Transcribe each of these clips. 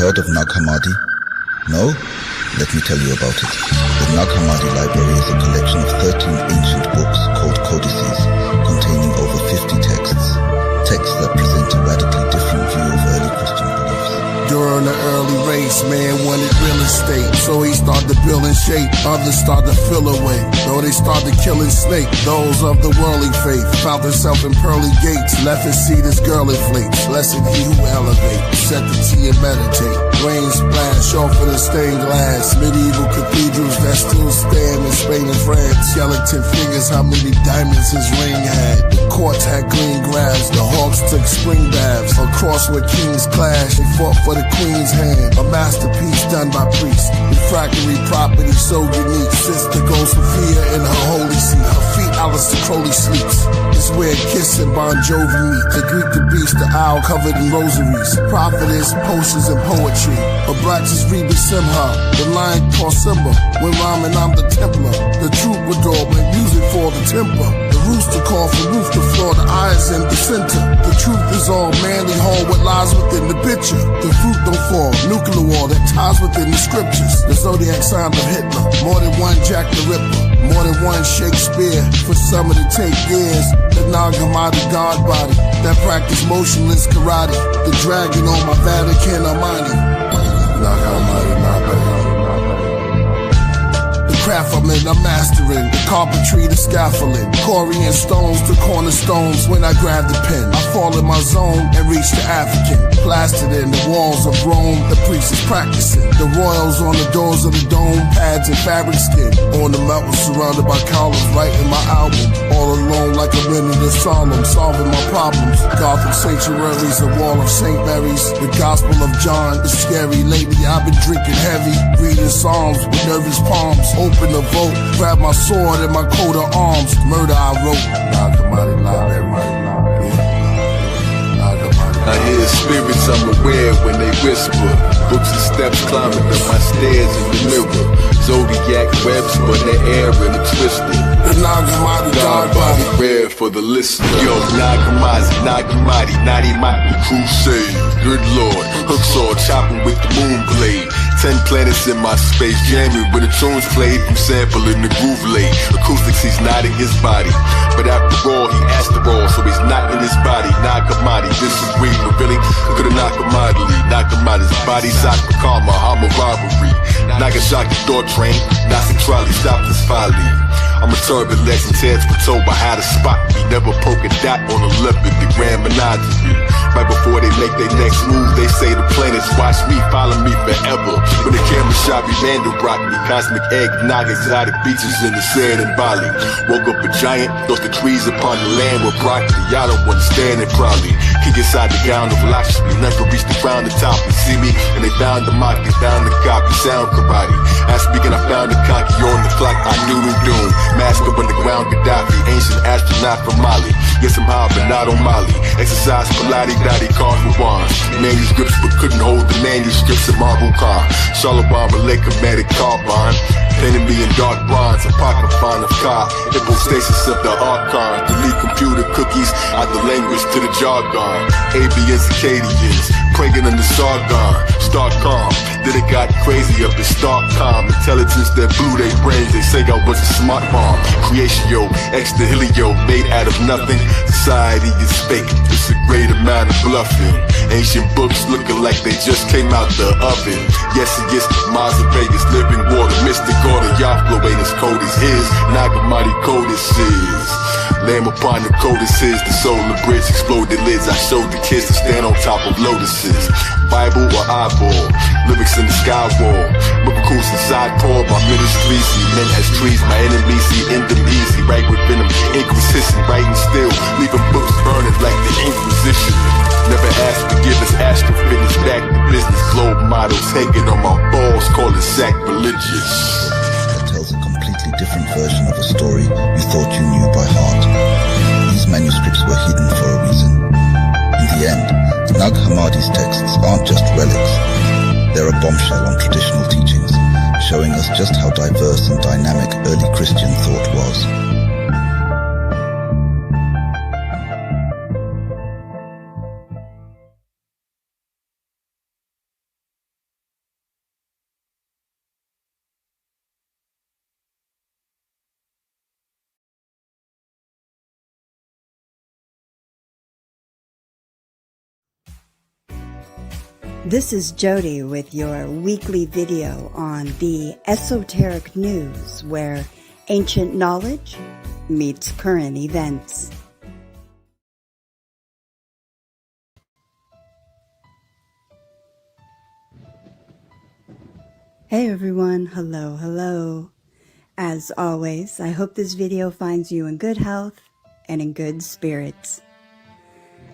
heard of Nag Hammadi? No? Let me tell you about it. The Nag Hammadi library is a collection of 13 ancient books called codices, containing over 50 texts. Texts that present a radically different view of early Christian beliefs. During the early race, man wanted real estate, so he started building shape. Others started to fill away, though they started killing snake. Those of the worldly faith found themselves in pearly gates, left his seat as girl inflates. Blessed he who elevate, set the tea and meditate. Rain splash off of the stained glass, medieval cathedrals that still stand in Spain and France. Skeleton figures how many diamonds his ring had. The courts had green grass, the hawks took spring baths. Across where kings clash, they fought for the queen's hand. A masterpiece done by priests. Refractory property so unique. Sister goes Sophia in her holy seat. Her feet Alistair Crowley sleeps. It's where Kiss and Bon Jovi meet. The Greek, the beast, the owl covered in rosaries. Prophetess, potions and poetry. A black is Reba Simha. The lion called Simba. When rhyming I'm the Templar. The troubadour make music for the temper. The rooster call from roof to floor. The eyes in the center. The truth is all manly hall. What lies within the picture. The fruit don't fall. Nuclear war that ties within the scriptures. The zodiac sign of Hitler. More than one Jack the Ripper. More than one Shakespeare. For some of it take years. The Nag Hammadi god body that practice motionless karate. The dragon on my Vatican Armani. Nag Hammadi, Nag Hammadi. Craft I'm in, I'm mastering. The carpentry, the scaffolding. Corian stones to cornerstones. When I grab the pen, I fall in my zone and reach the African. Plastered in the walls of Rome, the priest is practicing. The royals on the doors of the dome, pads and fabric skin. On the mountain surrounded by columns, writing my album. All alone like I'm in the solemn, solving my problems. Gothic sanctuaries, the wall of St. Mary's. The Gospel of John is scary. Lately I've been drinking heavy, reading Psalms with nervous palms. Open the vote, grab my sword and my coat of arms. Murder I wrote. Nag Hammadi library. I hear spirits I'm aware when they whisper. Books and steps climbing up my stairs in the mirror. Zodiac webs, but the air in a twister. The Nag Hammadi god body rare for the listener. Yo, Nag Hammadi, Nadi Maki crusade. Good lord, hook saw chopping with the moon blade. 10 planets in my space, jamming when the tunes played from sampling the groove late. Acoustics, he's not in his body, but after all, he asked the all, so he's not in his body. Nag Hammadi, disagree, but really could've Nag Hammadi. Nag Hammadi's body, Zaka Karma, Hama robbery. Nagasaki door train, Nazi trolley, stopped his folly. I'm a turbid legend, heads were told by how to spot me. Never poke a dot on a lip at the grand menagerie. Right before they make their next move, they say the planets watch me, follow me forever. When the camera shot me, Mandelbrot me, cosmic egg, Nag exotic beaches in the sand in Bali. Woke up a giant, thought the trees upon the land were broccoli. Y'all don't understand it probably. Kick inside the gown of Lakshmi, never reached the ground, the top and see me. And they found the mock, they found the copy, sound karate. I speaking, I found the conky on the clock, I knew the doom. Master underground Gaddafi, ancient astronaut from Mali. Yes, I'm high, but not on Mali. Exercise, Pilates, Dottie, cards with wands. Manuscripts, but couldn't hold the manuscripts of Marble Khan. Shalabam, Malek, Hermetic, Carbon. Painted me in dark bronze, Apocryphon of Ka. Hypostasis of the Archon. Delete computer cookies out the language to the jargon. Avians, Acadians, praying in the Sargon. Stark calm, then it got crazy up in stark calm. Intelligence that blew their brains, they say I was a smart bomb. Creation, yo, extra helio, made out of nothing. Society is fake, it's a great amount of bluffing. Ancient books looking like they just came out the oven. Yes, yes, Mazda Vegas, living water, mystic order, Yahweh ain't as cold as his. Nag Hammadi codices. Lamb upon the codices, the solar bridge exploded lids. I showed the kids to stand on top of lotuses. Bible or eyeball, lyrics in the sky wall. Miracles inside pour my ministry. See men as trees, my enemies see in them easy. Right with venom, inquisition, writing still, leaving books burning like the Inquisition. Never ask forgiveness, astro fitness, back to business. Globe models hanging on my balls, call it sacrilegious. That tells a completely different version of a story you thought you knew by heart. These manuscripts were hidden for a reason. In the end, Nag Hammadi's texts aren't just relics. They're a bombshell on traditional teachings, showing us just how diverse and dynamic early Christian thought was. This is Jody with your weekly video on the esoteric news where ancient knowledge meets current events. Hey everyone, hello. As always, I hope this video finds you in good health and in good spirits.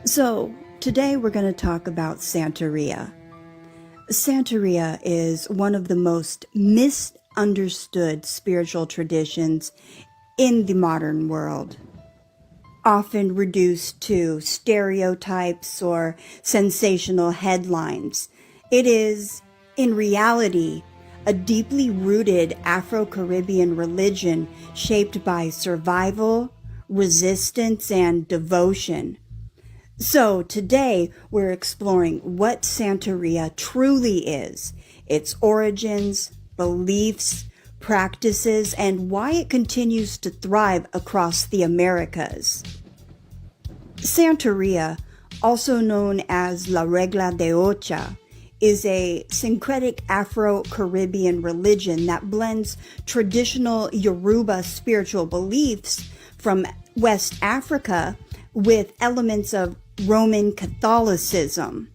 So, today we're going to talk about santería. Santería is one of the most misunderstood spiritual traditions in the modern world, often reduced to stereotypes or sensational headlines. It is, in reality, a deeply rooted Afro-Caribbean religion shaped by survival, resistance, and devotion. So today we're exploring what santería truly is, its origins, beliefs, practices, and why it continues to thrive across the Americas. Santería, also known as La Regla de Ocha, is a syncretic Afro-Caribbean religion that blends traditional Yoruba spiritual beliefs from West Africa with elements of Roman Catholicism.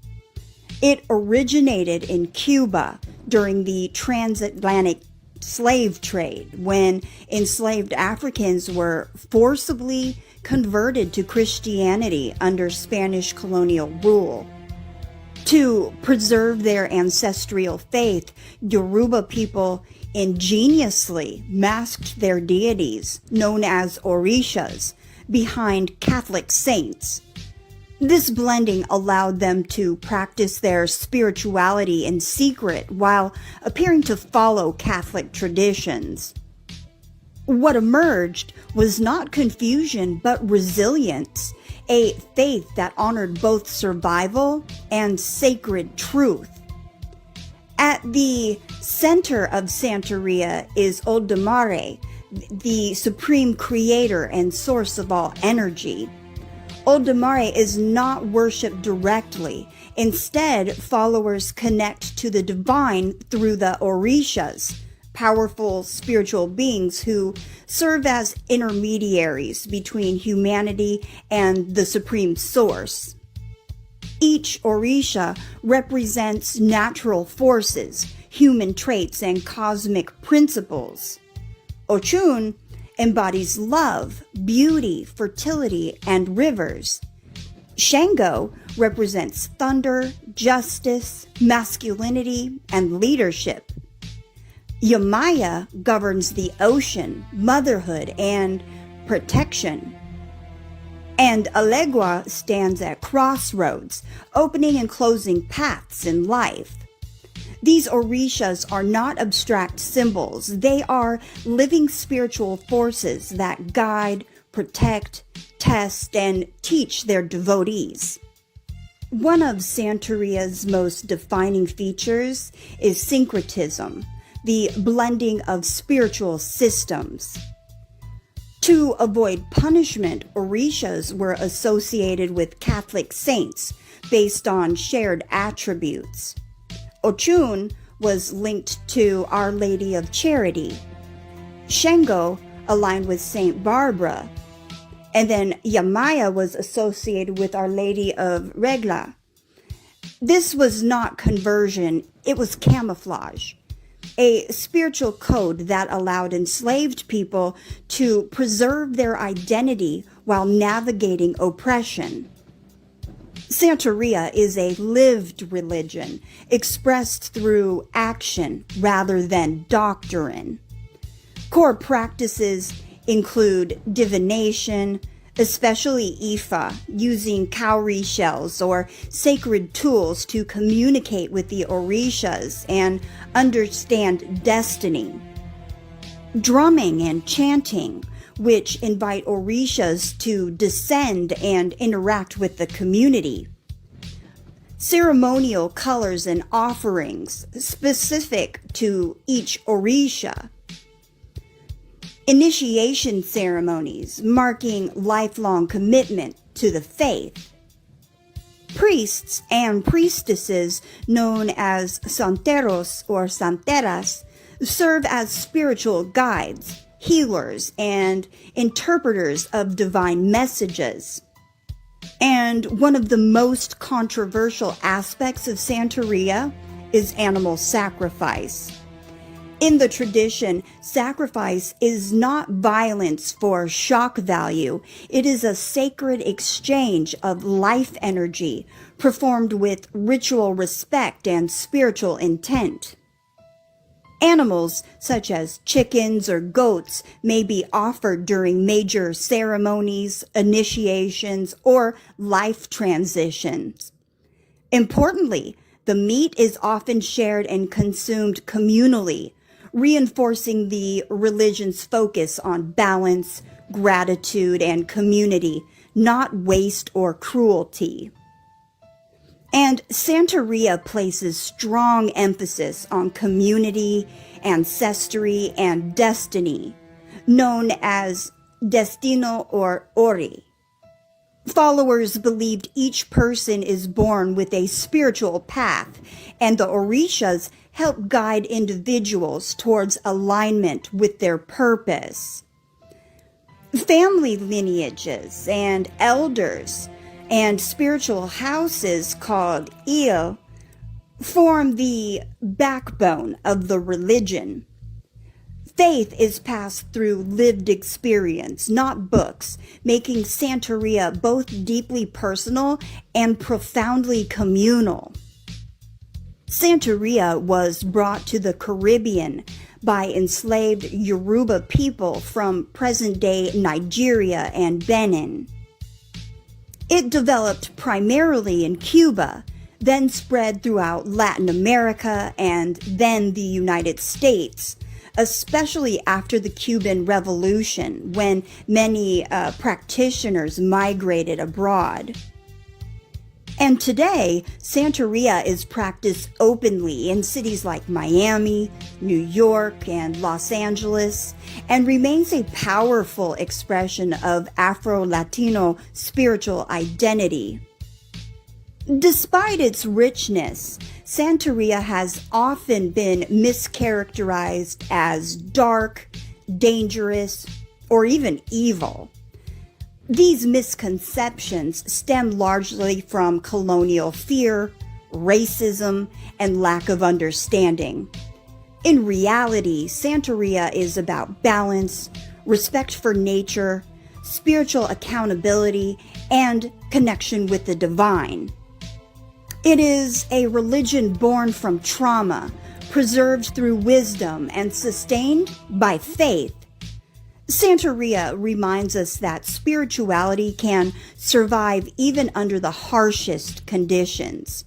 It originated in Cuba during the transatlantic slave trade, when enslaved Africans were forcibly converted to Christianity under Spanish colonial rule. To preserve their ancestral faith, Yoruba people ingeniously masked their deities, known as orishas, behind Catholic saints. This blending allowed them to practice their spirituality in secret while appearing to follow Catholic traditions. What emerged was not confusion but resilience, a faith that honored both survival and sacred truth. At the center of santería is Olodumare, the supreme creator and source of all energy. Olodumare is not worshipped directly. Instead, followers connect to the divine through the orishas, powerful spiritual beings who serve as intermediaries between humanity and the supreme source. Each orisha represents natural forces, human traits, and cosmic principles. Ochun embodies love, beauty, fertility, and rivers. Shango represents thunder, justice, masculinity, and leadership. Yamaya governs the ocean, motherhood, and protection. And Alegua stands at crossroads, opening and closing paths in life. These orishas are not abstract symbols. They are living spiritual forces that guide, protect, test, and teach their devotees. One of santería's most defining features is syncretism, the blending of spiritual systems. To avoid punishment, orishas were associated with Catholic saints based on shared attributes. Ochun was linked to Our Lady of Charity. Shango aligned with Saint Barbara. And then Yamaya was associated with Our Lady of Regla. This was not conversion, it was camouflage. A spiritual code that allowed enslaved people to preserve their identity while navigating oppression. Santería is a lived religion, expressed through action rather than doctrine. Core practices include divination, especially Ifa, using cowrie shells or sacred tools to communicate with the orishas and understand destiny. Drumming and chanting, which invite orishas to descend and interact with the community. Ceremonial colors and offerings specific to each orisha. Initiation ceremonies marking lifelong commitment to the faith. Priests and priestesses, known as santeros or santeras, serve as spiritual guides, healers, and interpreters of divine messages. And one of the most controversial aspects of santería is animal sacrifice. In the tradition, sacrifice is not violence for shock value. It is a sacred exchange of life energy performed with ritual respect and spiritual intent. Animals, such as chickens or goats, may be offered during major ceremonies, initiations, or life transitions. Importantly, the meat is often shared and consumed communally, reinforcing the religion's focus on balance, gratitude, and community, not waste or cruelty. And Santería places strong emphasis on community, ancestry, and destiny, known as destino or ori. Followers believed each person is born with a spiritual path, and the orishas help guide individuals towards alignment with their purpose. Family lineages and elders and spiritual houses called il form the backbone of the religion. Faith is passed through lived experience, not books, making Santería both deeply personal and profoundly communal. Santería was brought to the Caribbean by enslaved Yoruba people from present-day Nigeria and Benin. It developed primarily in Cuba, then spread throughout Latin America and then the United States, especially after the Cuban Revolution, when many practitioners migrated abroad. And today, Santería is practiced openly in cities like Miami, New York, and Los Angeles, and remains a powerful expression of Afro-Latino spiritual identity. Despite its richness, Santería has often been mischaracterized as dark, dangerous, or even evil. These misconceptions stem largely from colonial fear, racism, and lack of understanding. In reality, Santería is about balance, respect for nature, spiritual accountability, and connection with the divine. It is a religion born from trauma, preserved through wisdom, and sustained by faith. Santería reminds us that spirituality can survive even under the harshest conditions.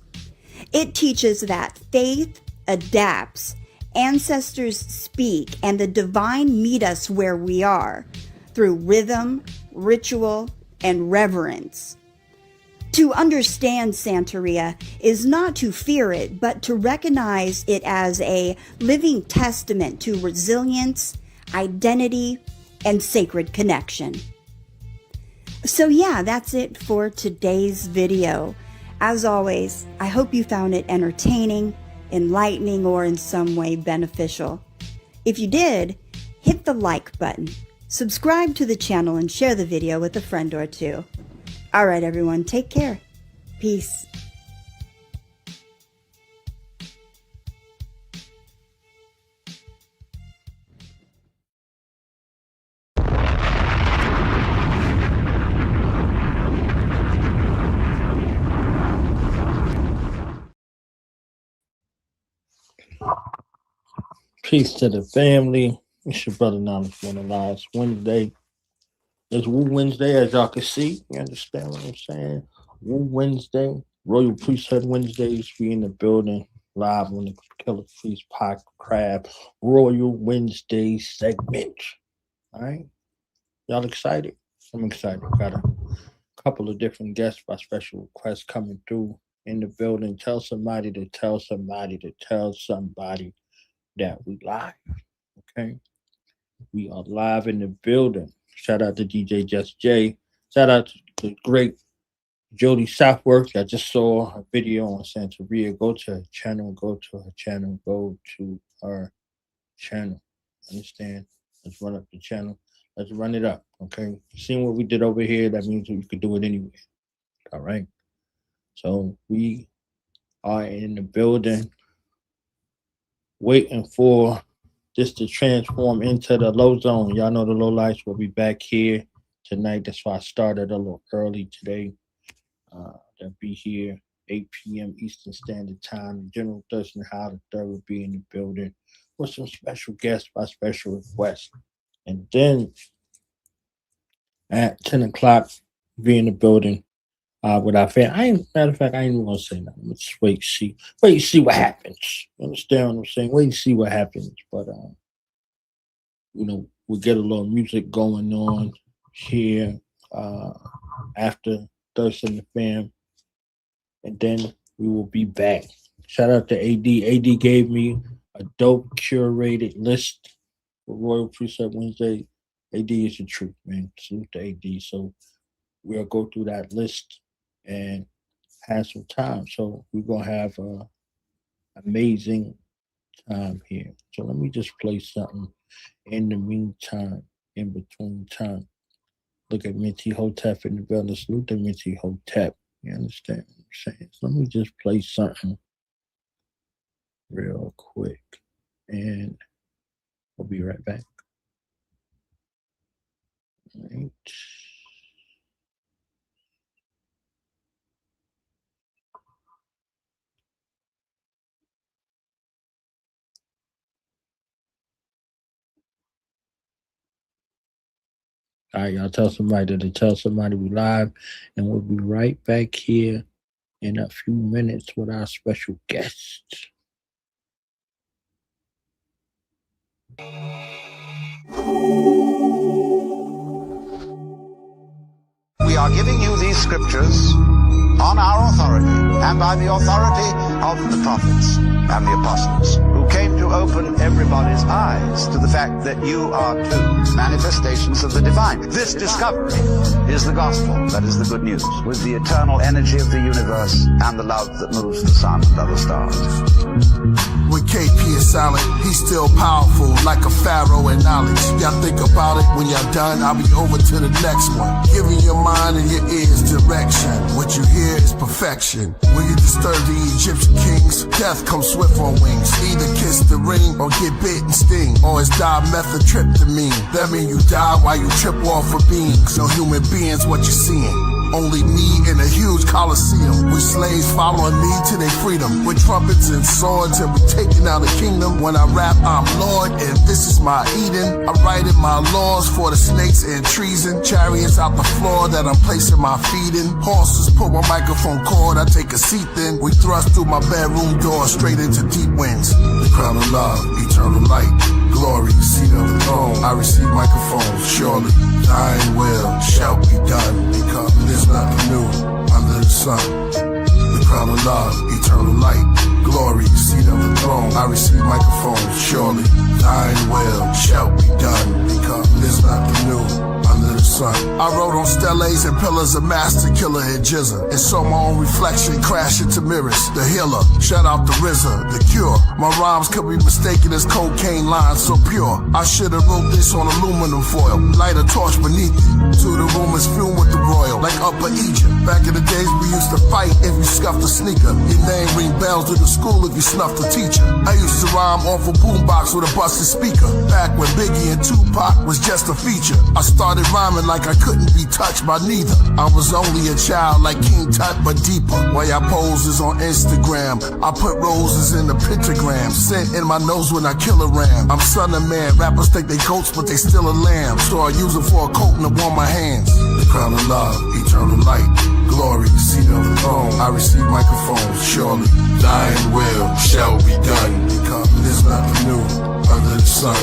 It teaches that faith adapts, ancestors speak, and the divine meet us where we are, through rhythm, ritual, and reverence. To understand Santería is not to fear it, but to recognize it as a living testament to resilience, identity, and sacred connection. So yeah, that's it for today's video. As always, I hope you found it entertaining, enlightening, or in some way beneficial. If you did, hit the like button, subscribe to the channel, and share the video with a friend or two. All right, everyone, take care. Peace. Peace to the family. It's your brother Knowledge One Alive. It's Wednesday. It's Woo Wednesday, as y'all can see. You understand what I'm saying? Woo Wednesday. Royal Priesthood Wednesdays. We in the building live on the Killah Priest Podcraft Royal Wednesday segment. All right. Y'all excited? I'm excited. Got a couple of different guests by special requests coming through in the building. Tell somebody to tell somebody to tell somebody that we live. Okay. We are live in the building. Shout out to DJ Just J. Shout out to the great Jody Southworth. I just saw a video on Santería. Go to her channel. Go to her channel. Go to her channel. Understand? Let's run up the channel. Let's run it up. Okay. Seeing what we did over here, that means we could do it anywhere. All right. So we are in the building, waiting for this to transform into the low zone. Y'all know the low lights will be back here tonight. That's why I started a little early today. They'll be here 8 p.m. Eastern Standard Time. General Thirstin Howl the Third will be in the building with some special guests by special request. And then at 10 o'clock, be in the building with our fan. Matter of fact, I ain't even gonna say nothing. Let's wait and see what happens. You understand what I'm saying? Wait and see what happens. But we'll get a little music going on here after Thirstin the Fam, and then we will be back. Shout out to AD. AD gave me a dope curated list for Royal Priesthood Wednesday. AD is the truth, man. Salute to AD. So we'll go through that list and have some time. So we're gonna have an amazing time here. So let me just play something in the meantime, in between time. Look at Minty Hotep in the building. Salute to Minty Hotep. You understand what I'm saying? So let me just play something real quick, and we'll be right back. All right. All right, y'all tell somebody to tell somebody we live, and we'll be right back here in a few minutes with our special guests. We are giving you these scriptures on our authority and by the authority of the prophets and the apostles who came to open everybody's eyes to the fact that you are too manifestations of the divine. This discovery is the gospel, that is the good news, with the eternal energy of the universe and the love that moves the sun and other stars. When KP is silent, he's still powerful, like a pharaoh in knowledge. Y'all think about it, when y'all done, I'll be over to the next one. Giving your mind and your ears direction. What you hear is perfection. When you disturb the Egyptian kings, death comes swift on wings. Either kiss the ring or get bit and sting, or it's dimethyltryptamine. That mean you die while you trip off of beings. No human beings what you seeing. Only me in a huge coliseum, with slaves following me to their freedom, with trumpets and swords, and we taking out the kingdom. When I rap, I'm Lord, and this is my Eden. I'm writing my laws for the snakes and treason. Chariots out the floor that I'm placing my feet in. Horses pull my microphone cord, I take a seat then. We thrust through my bedroom door straight into deep winds. The crown of love, eternal light, glory, seat of the throne. I receive microphones, surely thine will shall be done, because there's nothing new under the sun. The crown of love, eternal light, glory, seat of the throne. I receive microphones, surely thine will shall be done, because there's nothing new under the sun. I wrote on steles and pillars of Master Killah and Jizza, and saw my own reflection crash into mirrors. The healer, shout out the RZA, the cure. My rhymes could be mistaken as cocaine lines so pure. I should've wrote this on aluminum foil, light a torch beneath it. To the room is fumed with the royal, like Upper Egypt. Back in the days we used to fight if you scuffed a sneaker. Your name ring bells to the school if you snuffed a teacher. I used to rhyme off a boombox with a busted speaker, back when Biggie and Tupac was just a feature. I started rhyming like I couldn't be touched by neither. I was only a child like King Tut, but deeper. While y'all poses on Instagram, I put roses in the pentagram, scent in my nose when I kill a ram. I'm son of man, rappers think they goats but they still a lamb, so I use it for a coat and to warm my hands. The crown of love, eternal light, glory, seat of the throne. I receive microphones, surely thine will shall be done, because there's nothing new under the sun.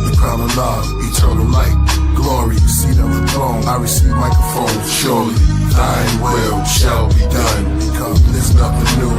The crown of love, eternal light, glory, seat of the throne. I receive microphones, surely thine will shall be done, because there's nothing new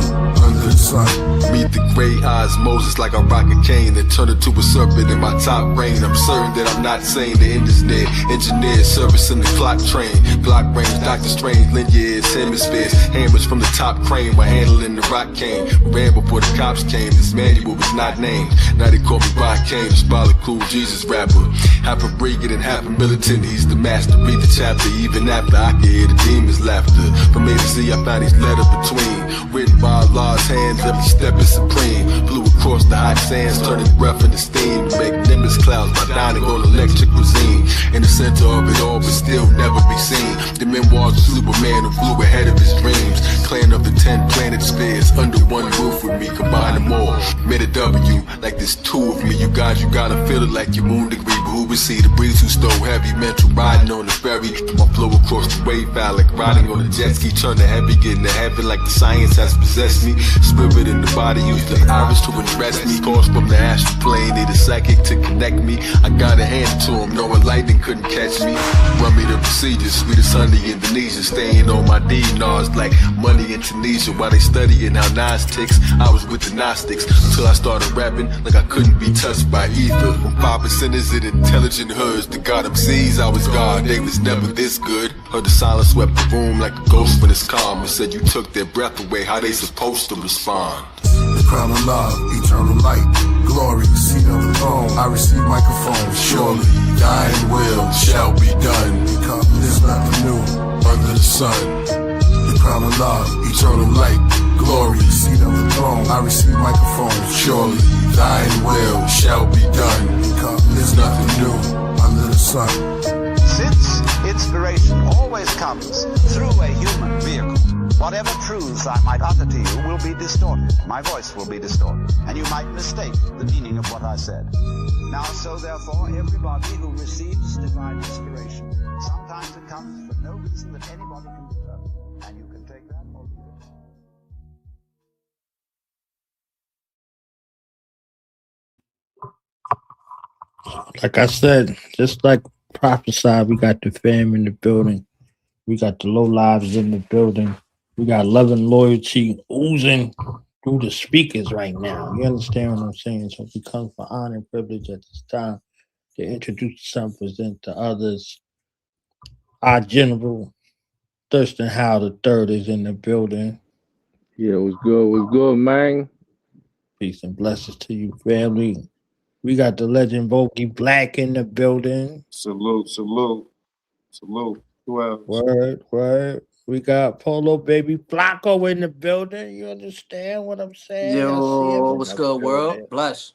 under the sun. Meet the gray eyes, Moses like a rocket cane, then turn into a serpent in my top reign. I'm certain that I'm not sane. The end is near. Engineer service in the clock train. Glock range, Doctor Strange, linears, hemispheres, hammers from the top crane. While handling the rock cane, ran before the cops came. This manual was not named. Now they call me Rock Kane, the spotlight cool Jesus rapper. Half a brigade and half a militant. He's the master. Read the chapter even after I can hear the demons' laughter. From A to Z, I found these letters between. Written by Allah's hands, every step is supreme. Blew across the hot sands, turning breath into steam. Make nimbus clouds by dining on electric cuisine. In the center of it all, but still never be seen. The memoirs of Superman who flew ahead of his dreams. Clan of the 10 planet spheres under one roof with me. Combine them all, made a W. Like there's two of me. You guys, you gotta feel it like your moon degree. But who would see the breeze who stole heavy? Mental riding on the ferry. My flow across the wave valley. Riding on a jet ski, turn to heavy, getting to heaven like the science has possessed me. Spirit in the body, use the iris to impress me. Course from the astral plane, need a psychic to connect me. I gotta hand it to him, knowing lightning couldn't catch me. Run me the procedures, sweet as honey Indonesia. Staying on my D-Nars like money in Tunisia. While they studying how Nas ticks, I was with the Gnostics. Until I started rapping like I couldn't be touched by either. From 5%ers in intelligent hoods to God MCs, I was God, they was never this good. Heard the silence swept the room like a ghost when it's calm. And said you took their breath away, how they supposed to respond? The crown of love, eternal light, glory, seat on the throne. I receive microphone, surely thine will shall be done. Because there's nothing new under the sun. The crown of love, eternal light, glory, seat on the throne. I receive microphone, surely thine will shall be done. Because there's nothing new under the sun. Since inspiration always comes through a human vehicle, whatever truths I might utter to you will be distorted. My voice will be distorted, and you might mistake the meaning of what I said. Now, so therefore, everybody who receives divine inspiration, sometimes it comes for no reason that anybody can determine, and you can take that or leave it. Like I said, just like prophesied, we got the fam in the building. We got the low lives in the building. We got love and loyalty oozing through the speakers right now. You understand what I'm saying? So it becomes for honor and privilege at this time to introduce yourself, present to others. Our General Thirstin Howl the Third is in the building. Yeah, it was good, man. Peace and blessings to you, family. We got the legend Vogue Black in the building. Salute. Who else? Word. We got Polo Baby Flacco in the building. You understand what I'm saying? Yo, what's good, world? Bless.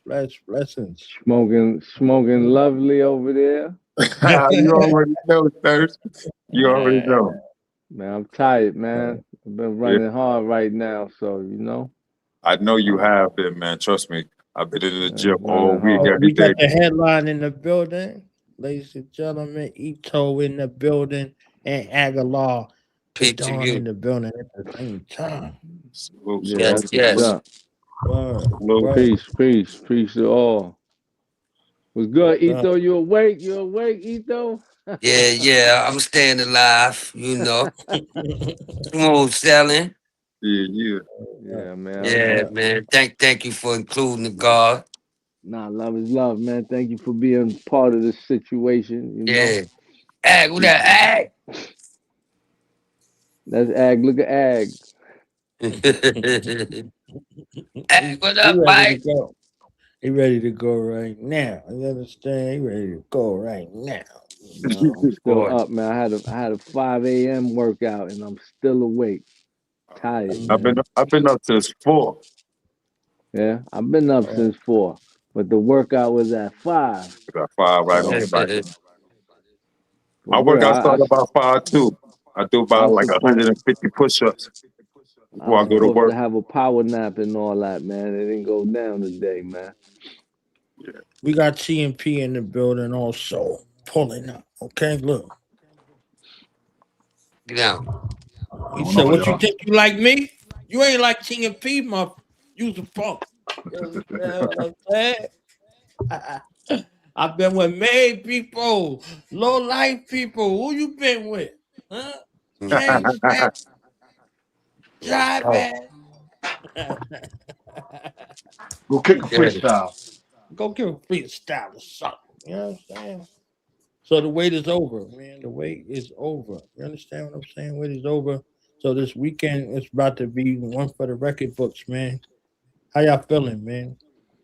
Blessings. Smoking lovely over there. You already know, Thirst. You already know. Man, I'm tired, man. I've been running hard right now, so you know. I know you have been, man. Trust me. I've been in the gym all week, every we day. got the headline in the building. Ladies and gentlemen, Ito in the building and Aguilar in the building at the same time. Yes. Peace to all. Was good, Ito? You awake, Ito? Yeah. I'm staying alive, you know. Smooth selling. Yeah, man. Yeah, man. Thank you for including the guard. Nah, love is love, man. Thank you for being part of this situation. You know? Ag, what that Ag? That's Ag. Look at Ag. Ag, what up, Mike? He ready to go right now. You understand? He ready to go right now. No, I'm still up, man. I had a 5 a.m. workout, and I'm still awake. Tired. I've been up since 4. Yeah, I've been up since 4, but the workout was at 5. At 5, right on. My workout started about 5 too. I do about like 150 push-ups before I go to work. To have a power nap and all that, man. It didn't go down today, man. Yeah. We got TMP in the building also pulling up. Okay, look. Get down. He said, "What you think you like me? You ain't like TMP, my use a funk." You understand what I'm saying? I've been with made people, low life people. Who you been with? Huh? James, Yes, Drive it. Go kick a freestyle. Go give a freestyle or something. You know what I'm saying? So the wait is over, man. The wait is over. You understand what I'm saying? Wait is over. So this weekend it's about to be one for the record books, man. How y'all feeling, man?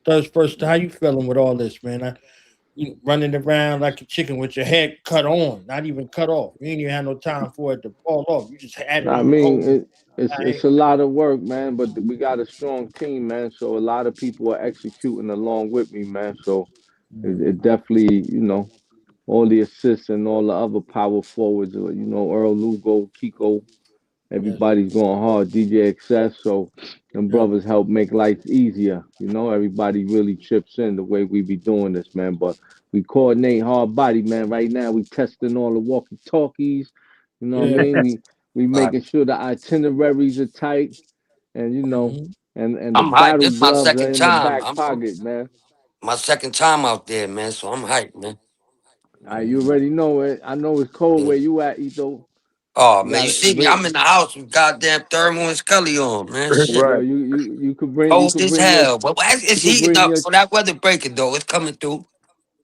First, how you feeling with all this, man? You running around like a chicken with your head cut on, not even cut off. You ain't even had no time for it to fall off. You just had it I on the mean, whole. it's a lot of work, man. But we got a strong team, man. So a lot of people are executing along with me, man. So it definitely, all the assists and all the other power forwards, Earl Lugo, Kiko, Yes, everybody's going hard. DJ Excess, so them yep, brothers help make life easier. Everybody really chips in the way we be doing this, man. But we coordinate hard body, man. Right now we testing all the walkie talkies. You know what I yeah. mean? We making sure the itineraries are tight, and Mm-hmm. and the I'm hyped. battle This my gloves are second in the time. back pocket, man. My second time out there, man. So I'm hyped, man. All right, you already know it. I know it's cold Yeah. where you at, Ito. Oh You man, you got see me? bring, I'm in the house with goddamn thermal and Scully on, man. Shit, yo, Right. you could cold as bring your hell. But you it's could heating bring up your for that weather breaking though. It's coming through.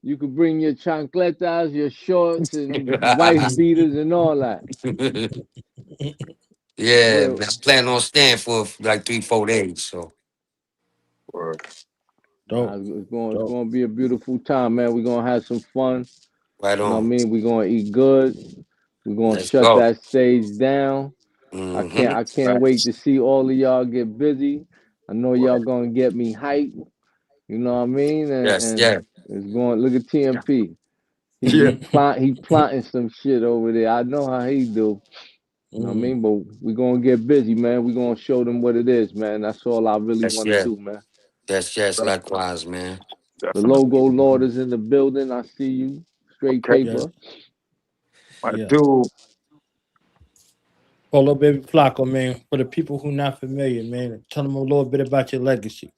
You could bring your chancletas, your shorts, and wife beaters and all that. Yeah, Well, man. I plan on staying for like 3-4 days. So Word. nah, Dope, it's dope. gonna be a beautiful time, man. We're gonna have some fun. right You know what I on. mean? We're gonna eat good. We're gonna Let's shut go. that stage down. Mm-hmm. I can't wait Facts. to see all of y'all get busy. I know y'all Right. gonna get me hyped. You know what I mean? Yes, And yeah. it's going. Look at TMP. Yeah. He plotting some shit over there. I know how he do. You know what I Mm. mean? But we're gonna get busy, man. We're gonna show them what it is, man. That's all I really Yes, want to yeah. do, man. Yes, likewise, man. The Definitely. logo Lord is in the building. I see you. Straight Okay. Yes, paper. My yeah. dude. Polo Baby Flacco, man. For the people who not familiar, man, tell them a little bit about your legacy.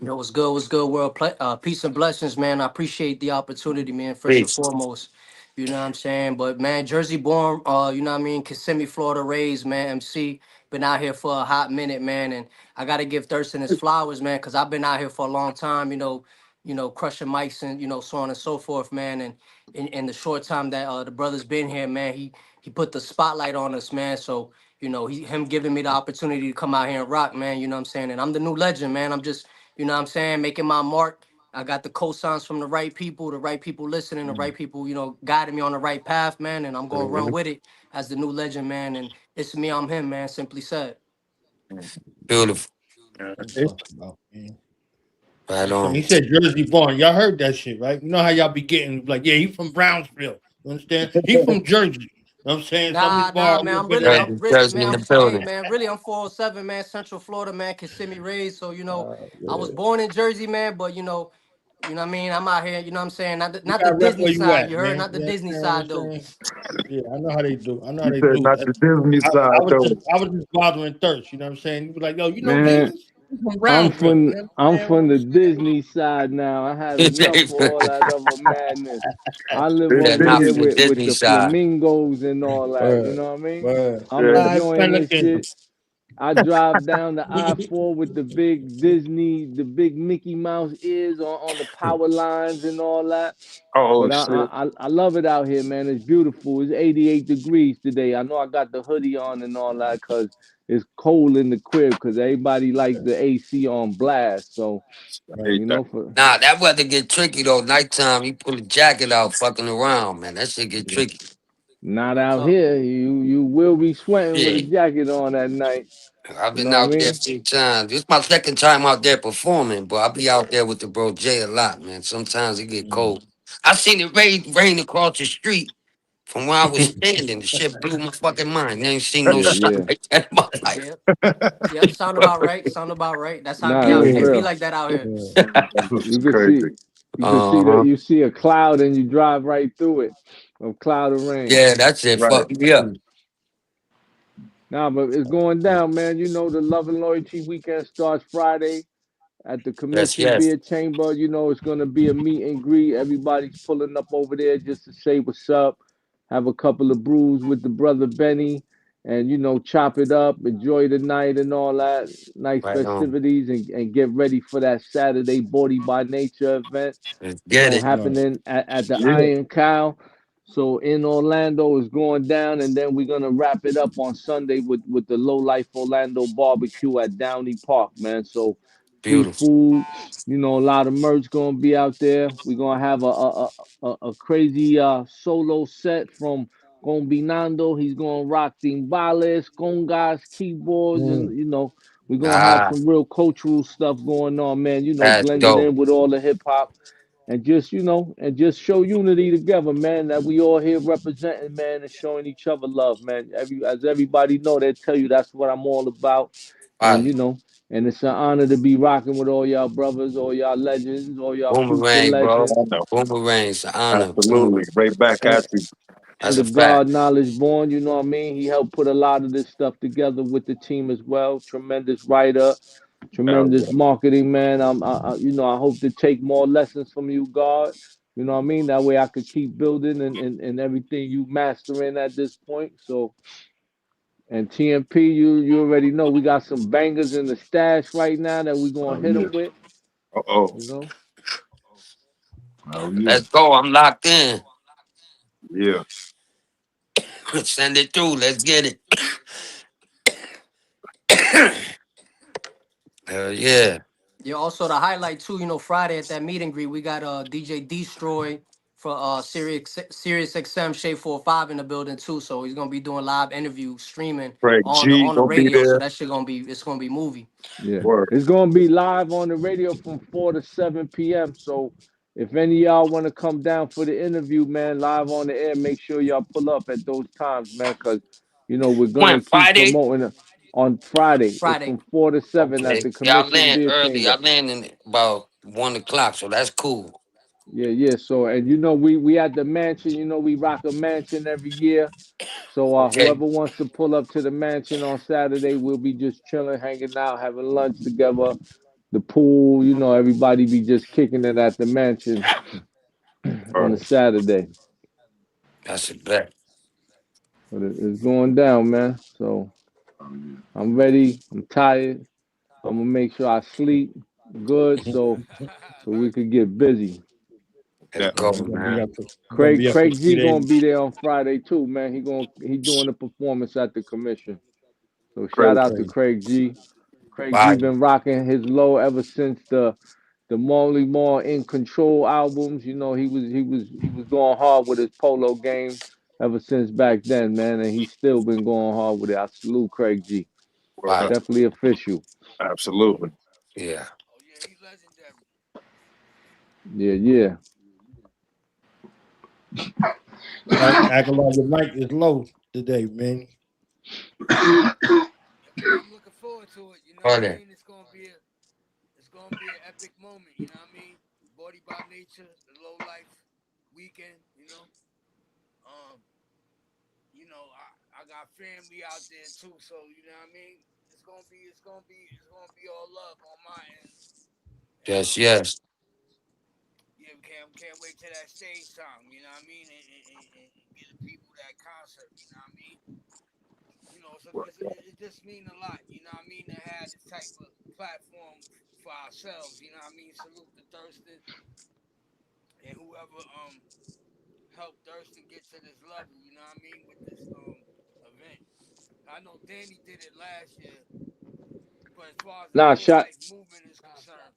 Yo, what's good? What's good, world? Peace and blessings, man. I appreciate the opportunity, man. First and Peace. foremost, you know what I'm saying. But man, Jersey born, you know what I mean. Kissimmee, Florida raised, man. MC been out here for a hot minute, man. And I gotta give Thirstin his flowers, man, because I've been out here for a long time. Crushing mics and so on and so forth, man. And in the short time that the brother's been here, man, he put the spotlight on us, man. So him giving me the opportunity to come out here and rock, man. You know what I'm saying. And I'm the new legend, man. I'm just making my mark. I got the cosigns from the right people listening, the right people, guiding me on the right path, man. And I'm gonna run Mhm. with it as the new legend, man. And it's me, I'm him, man. Simply said. Beautiful. That's what it's about, man. Right So he on. said Jersey born. Y'all heard that shit, right? You know how y'all be getting like, yeah, he from Brownsville. You understand? He from Jersey. You know what I'm saying? Some of these bar a Nah, man. little I'm bit really, of I'm that. really, Jersey man. in the Hey, building. man. Really, I'm 407, man. Central Florida, man. Kissimmee raised. So I was Yeah. born in Jersey, man. But what I mean. I'm out here. You know what I'm saying? You Not the gotta rep Disney where you side. at, You heard? man. Not the You Disney understand what I'm side though. saying? Yeah, I know how they do. I know how You they said do. not the Disney side though. I was just bothering Thirst. You know what I'm saying? You be like, yo, you know Man, Jesus? He's from Brownsville. You know what I'm I'm saying? What from I'm the saying? Disney side now. I had enough of all that other madness. I live It's Said over not here from the Disney. with Disney the side. flamingos and all that. You Word, know what I mean? word. I'm Yeah. Fly enjoying this Pelican. shit. I drive down the I-4 with the big Disney, the big Mickey Mouse ears on the power lines and all that. Oh But shit. I love it out here, man. It's beautiful. It's 88 degrees today. I know I got the hoodie on and all that because it's cold in the crib because everybody like the AC on blast. So, I hate that. for Nah, that weather get tricky though. Nighttime, you pull a jacket out, fucking around, man. That shit get tricky. not Real out talk. here. You will be sweating with a Yeah, jacket on at night. I've You been know what I out there a mean? few times. This my second time out there performing, but I be out there with the bro Jay a lot, man. Sometimes it get cold. I seen it rain across the street from where I was standing. The shit blew my fucking mind. I ain't seen no shit Yeah. like that in my life. Yep. Yep. Sound about right. Sound about right. That's how it be Nah, out that's here. It be real. like that out here. Yeah. It's You could crazy. see Uh-huh. you see a cloud and you drive right through it. A cloud of rain. Yeah, that's it. Right. Fuck me up. Nah, but it's going down, man. You know the Love and Loyalty weekend starts Friday at the Yes, Commission yes. Beer Chamber. You know it's gonna be a meet and greet. Everybody's pulling up over there just to say what's up. Have a couple of brews with the brother Benny and chop it up, enjoy the night and all that, nice Right on. festivities, and get ready for that Saturday Body by Nature event. Let's get it. Happening at the Yeah. Iron Cow. So in Orlando is going down, and then we're gonna wrap it up on Sunday with the Low Life Orlando barbecue at Downey Park, man. So free Beautiful. food, a lot of merch gonna be out there. We're gonna have a crazy solo set from Combinando. He's gonna rock timbales, congas, keyboards, and we're gonna have Ah, some real cultural stuff going on, man. that's Blending dope. in with all the hip hop and just show unity together, man. That we all here representing, man, and showing each other love, man. As everybody know, they tell you that's what I'm all about, and Right. and it's an honor to be rocking with all y'all brothers, all y'all legends, all y'all future Boomerang, bro. legends, I know. Boomerang's an honor. Absolutely. Right back and at you. That's the a fact. God Knowledge Born. You know what I mean? He helped put a lot of this stuff together with the team as well. Tremendous writer, Hell tremendous yeah. marketing man. I hope to take more lessons from you, God. You know what I mean? That way I could keep building and everything you mastering at this point. So, and TMP, you already know we got some bangers in the stash right now that we're gonna Oh hit yeah. them with. Uh-oh. You know, Oh yeah. Let's go. I'm locked in. Yeah. Send it through. Let's get it. Hell yeah. Yeah, also to highlight too, Friday at that meet and greet, we got DJ Destroy for Sirius XM Shade 45 in the building too. So he's gonna be doing live interviews, streaming Craig on the G on the gonna be radio. So there. that shit gonna be movie. yeah, Word. it's gonna be live on the radio from 4 to 7 p.m. So if any of y'all want to come down for the interview, man, live on the air, make sure y'all pull up at those times, man, because we're When? gonna keep Friday? promoting it on Friday. It's Friday. from 4 to 7 at Okay. the Yeah, I Commission land Beer early. I Chamber. land in about 1 o'clock, so that's cool. Yeah, yeah. So and we at the mansion. We rock a mansion every year. So Okay. whoever wants to pull up to the mansion on Saturday, we'll be just chilling, hanging out, having lunch together. The pool, everybody be just kicking it at the mansion on a Word. Saturday. That's a bet. But it's going down, man. So Oh yeah. I'm ready. I'm tired. I'm gonna make sure I sleep good so we could get busy. Let's That go, We're gonna be man. up for we're gonna be up for Craig G 3 days. gonna be there on Friday too, man. He doing a performance at the commission. So shout crazy. out to Crazy. Craig G. Craig G Bye. been rocking his low ever since the Molly More in Control albums. He was going hard with his polo game ever since back then, man, and he's still been going hard with it. I salute Craig G. Word Bye. up. Definitely official. Absolutely. Yeah. Yeah, yeah. Aguilar, your mic is low today, man. I'm looking forward to it. You know what I Party. mean? It's gonna be an epic moment. You know what I mean? Body by Nature, the Low Life weekend. I got family out there too, so you know what I mean. It's gonna be all love on my end. Yes, yes. Yeah, we can't wait till that stage time. You know what I mean? And get the people that concert. You know what I mean? It just mean a lot, you know what I mean, to have this type of platform for ourselves, you know what I mean. Salute to Thirstin and whoever helped Thirstin get to this level, you know what I mean, with this event. I know Danny did it last year, but as far as the Nah, low life movement is concerned,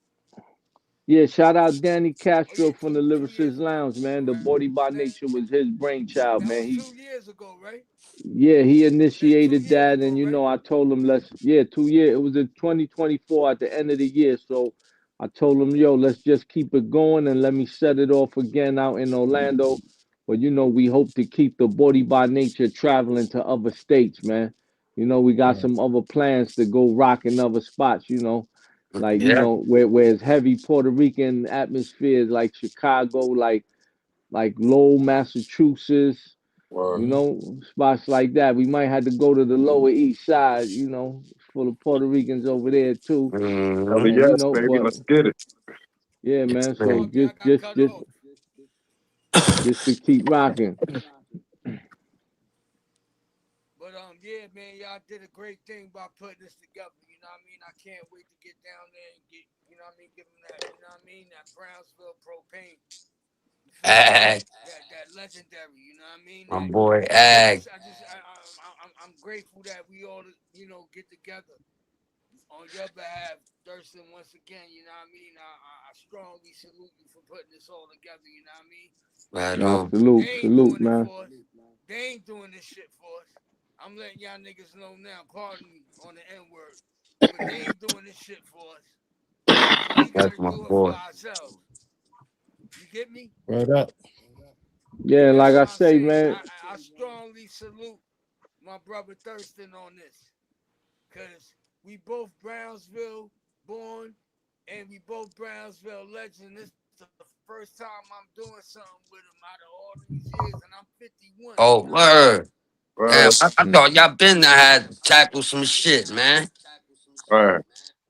shout out Danny oh yeah, Castro from the two years Lyricist ago, Lounge, man. The right? Body by That Nature was his brainchild, that man. was 2 years ago, right? Yeah, he That's two initiated years that, ago, and right? I told him 2 years. It was in 2024 at the end of the year, so I told him, yo, let's just keep it going and let me set it off again out in Orlando. But we hope to keep the Body by Nature traveling to other states, man. We got Yeah. some other plans to go rock in other spots. Like Yeah. where it's heavy Puerto Rican atmospheres, like Chicago, like Lowell, Massachusetts, Word. spots like that. We might have to go to the Lower East Side, full of Puerto Ricans over there too. Hell Mm-hmm. And yes, baby. but Let's get it. yeah, Yes, man. So man. Barbie, I got cut off. just to keep rocking. But yeah, man, y'all did a great thing by putting this together. You know what I mean? I can't wait to get down there and get, you know what I mean, give them that, you know what I mean, that Brownsville propane. Ag, That legendary, you know what I mean? my That boy Ag. I'm grateful that we all, you know, get together on your behalf, Thirstin. Once again, you know what I mean? I strongly salute you for putting this all together, you know what I mean? Right Nah, on. salute, They ain't salute, doing it man. for us. They ain't doing this shit for us. I'm letting y'all niggas know now, pardon me on the N-word, but they ain't doing this shit for us. So we That's gotta my do it for boy. ourselves. You get me? Right up. Yeah, And like that's I what I'm say, saying. man. I strongly salute my brother Thirstin on this. Cause we both Brownsville born and we both Brownsville legend. This is the first time I'm doing something with him out of all these years, and I'm 51. Oh, You know what I mean? word. Damn, Word. I thought y'all been to had tackle some shit, man. Word.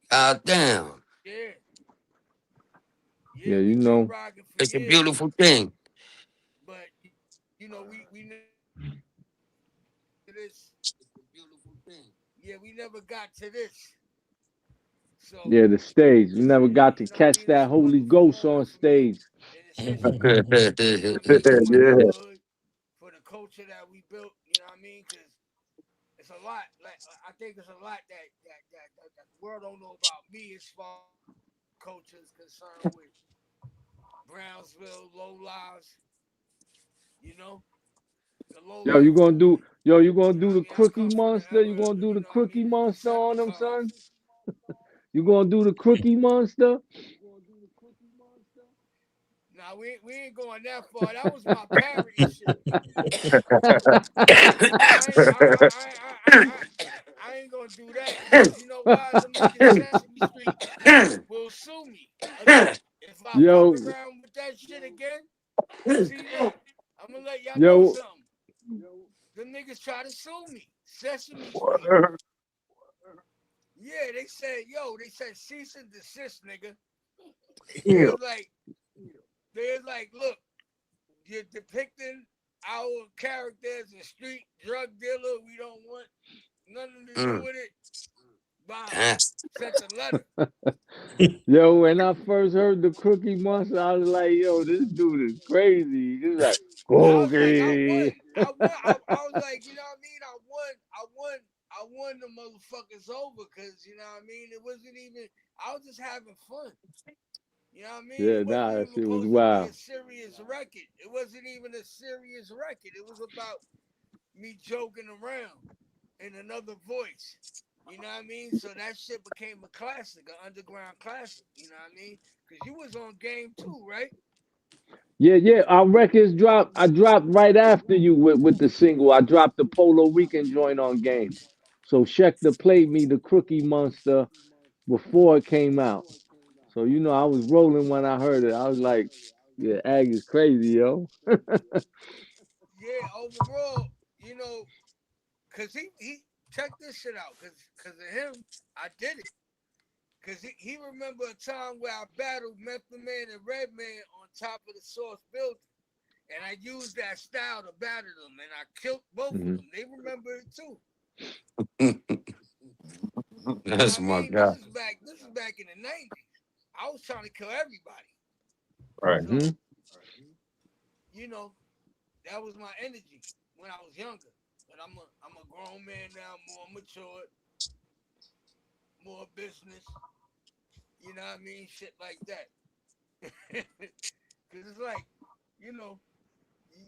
God damn. Yeah. Yeah, Yeah, you we've been know. rocking for It's a years. beautiful thing. But you know, we this we never got to this. So Yeah, the stage. We this never got to you know what I catch mean, it's that a Holy wonderful Ghost on moment for me stage. in its history. You know what I mean? For my Yeah. neighborhood, for the culture that we built, you know what I mean? Because it's a lot. Like I think it's a lot that the world don't know about me as far as culture is concerned with Brownsville, low lives, you know, the low Yo, you life gonna do movement. you gonna You know do what I the mean? I crookie come from the monster? era, You gonna do you the know what I crookie mean, the monster on them, Decepticons. son? You gonna do the crookie monster? Nah, we ain't going that far. That was my parody shit. I ain't gonna do that because you know why? Them niggas Sesame Street will sue me again if I fuck Yo, around with that shit again. See, look, I'm gonna let y'all know yo, something. Them niggas try to sue me. Sesame Street. Word. Yeah, they said cease and desist, nigga. They Yeah. was like, look, you're depicting our character as a street drug dealer. We don't want nothing to do with it. Bomb. Damn. Sent a letter. yo, when I first heard the crookie monster, I was like, yo, this dude is crazy. He's like, I was like, I won. cookie. I won. I was like, you know what I mean? I won the motherfuckers over because, you know what I mean? It wasn't even, I was just having fun. You know what I mean? Yeah, It wasn't nah, that even shit was supposed to be wild. a serious record. It wasn't even a serious record. It was about me joking around in another voice. You know what I mean? So that shit became a classic, an underground classic. You know what I mean? Because you was on game too, right? Yeah. Our records dropped. I dropped right after you with the single. I dropped the Polo Rican joint on game. So Schecter played me the crookie monster before it came out. So you know, I was rolling when I heard it. I was like, yeah, Ag is crazy, yo. Yeah, overall, you know, because he check this shit out. Because of him, I did it. Because he remember a time where I battled Method Man and Redman on top of the Source building. And I used that style to battle them. And I killed both of Mhm. them. They remember it too. You know That's what I my mean? This guy. is back in the 90s. I was trying to kill everybody. Right. So, Mhm. you know, that was my energy when I was younger. But I'm a grown man now, more mature, more business. You know what I mean? Shit like that. Because it's like, you know,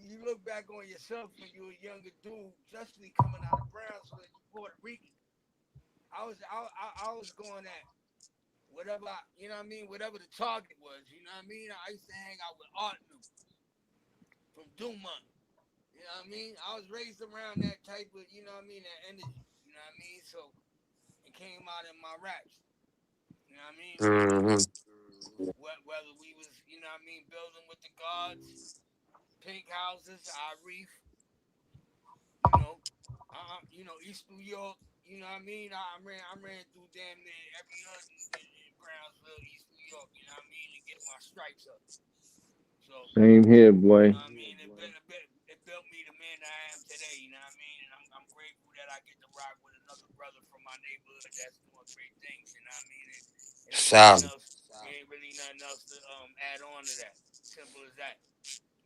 you look back on yourself when you were a younger dude, especially coming out of Brownsville, you Puerto Rican. I was going at whatever you know what I mean, whatever the target was. You know what I mean? I used to hang out with Art New from Dumont. You know what I mean? I was raised around that type of, you know what I mean, that energy. You know what I mean? So it came out in my raps. You know what I mean? Mm-hmm. Whether we was, you know what I mean, building with the guards, pink houses, I reef, you know, East New York. You know what I mean? I ran through damn near every hood in Brownsville, East New York. You know what I mean? To get my stripes up. So Same here, you boy. know what I mean? It built me the man that I am today. You know what I mean? And I'm grateful that I get to rock Solid. Ain't really nothing else to add on to that. Simple as that.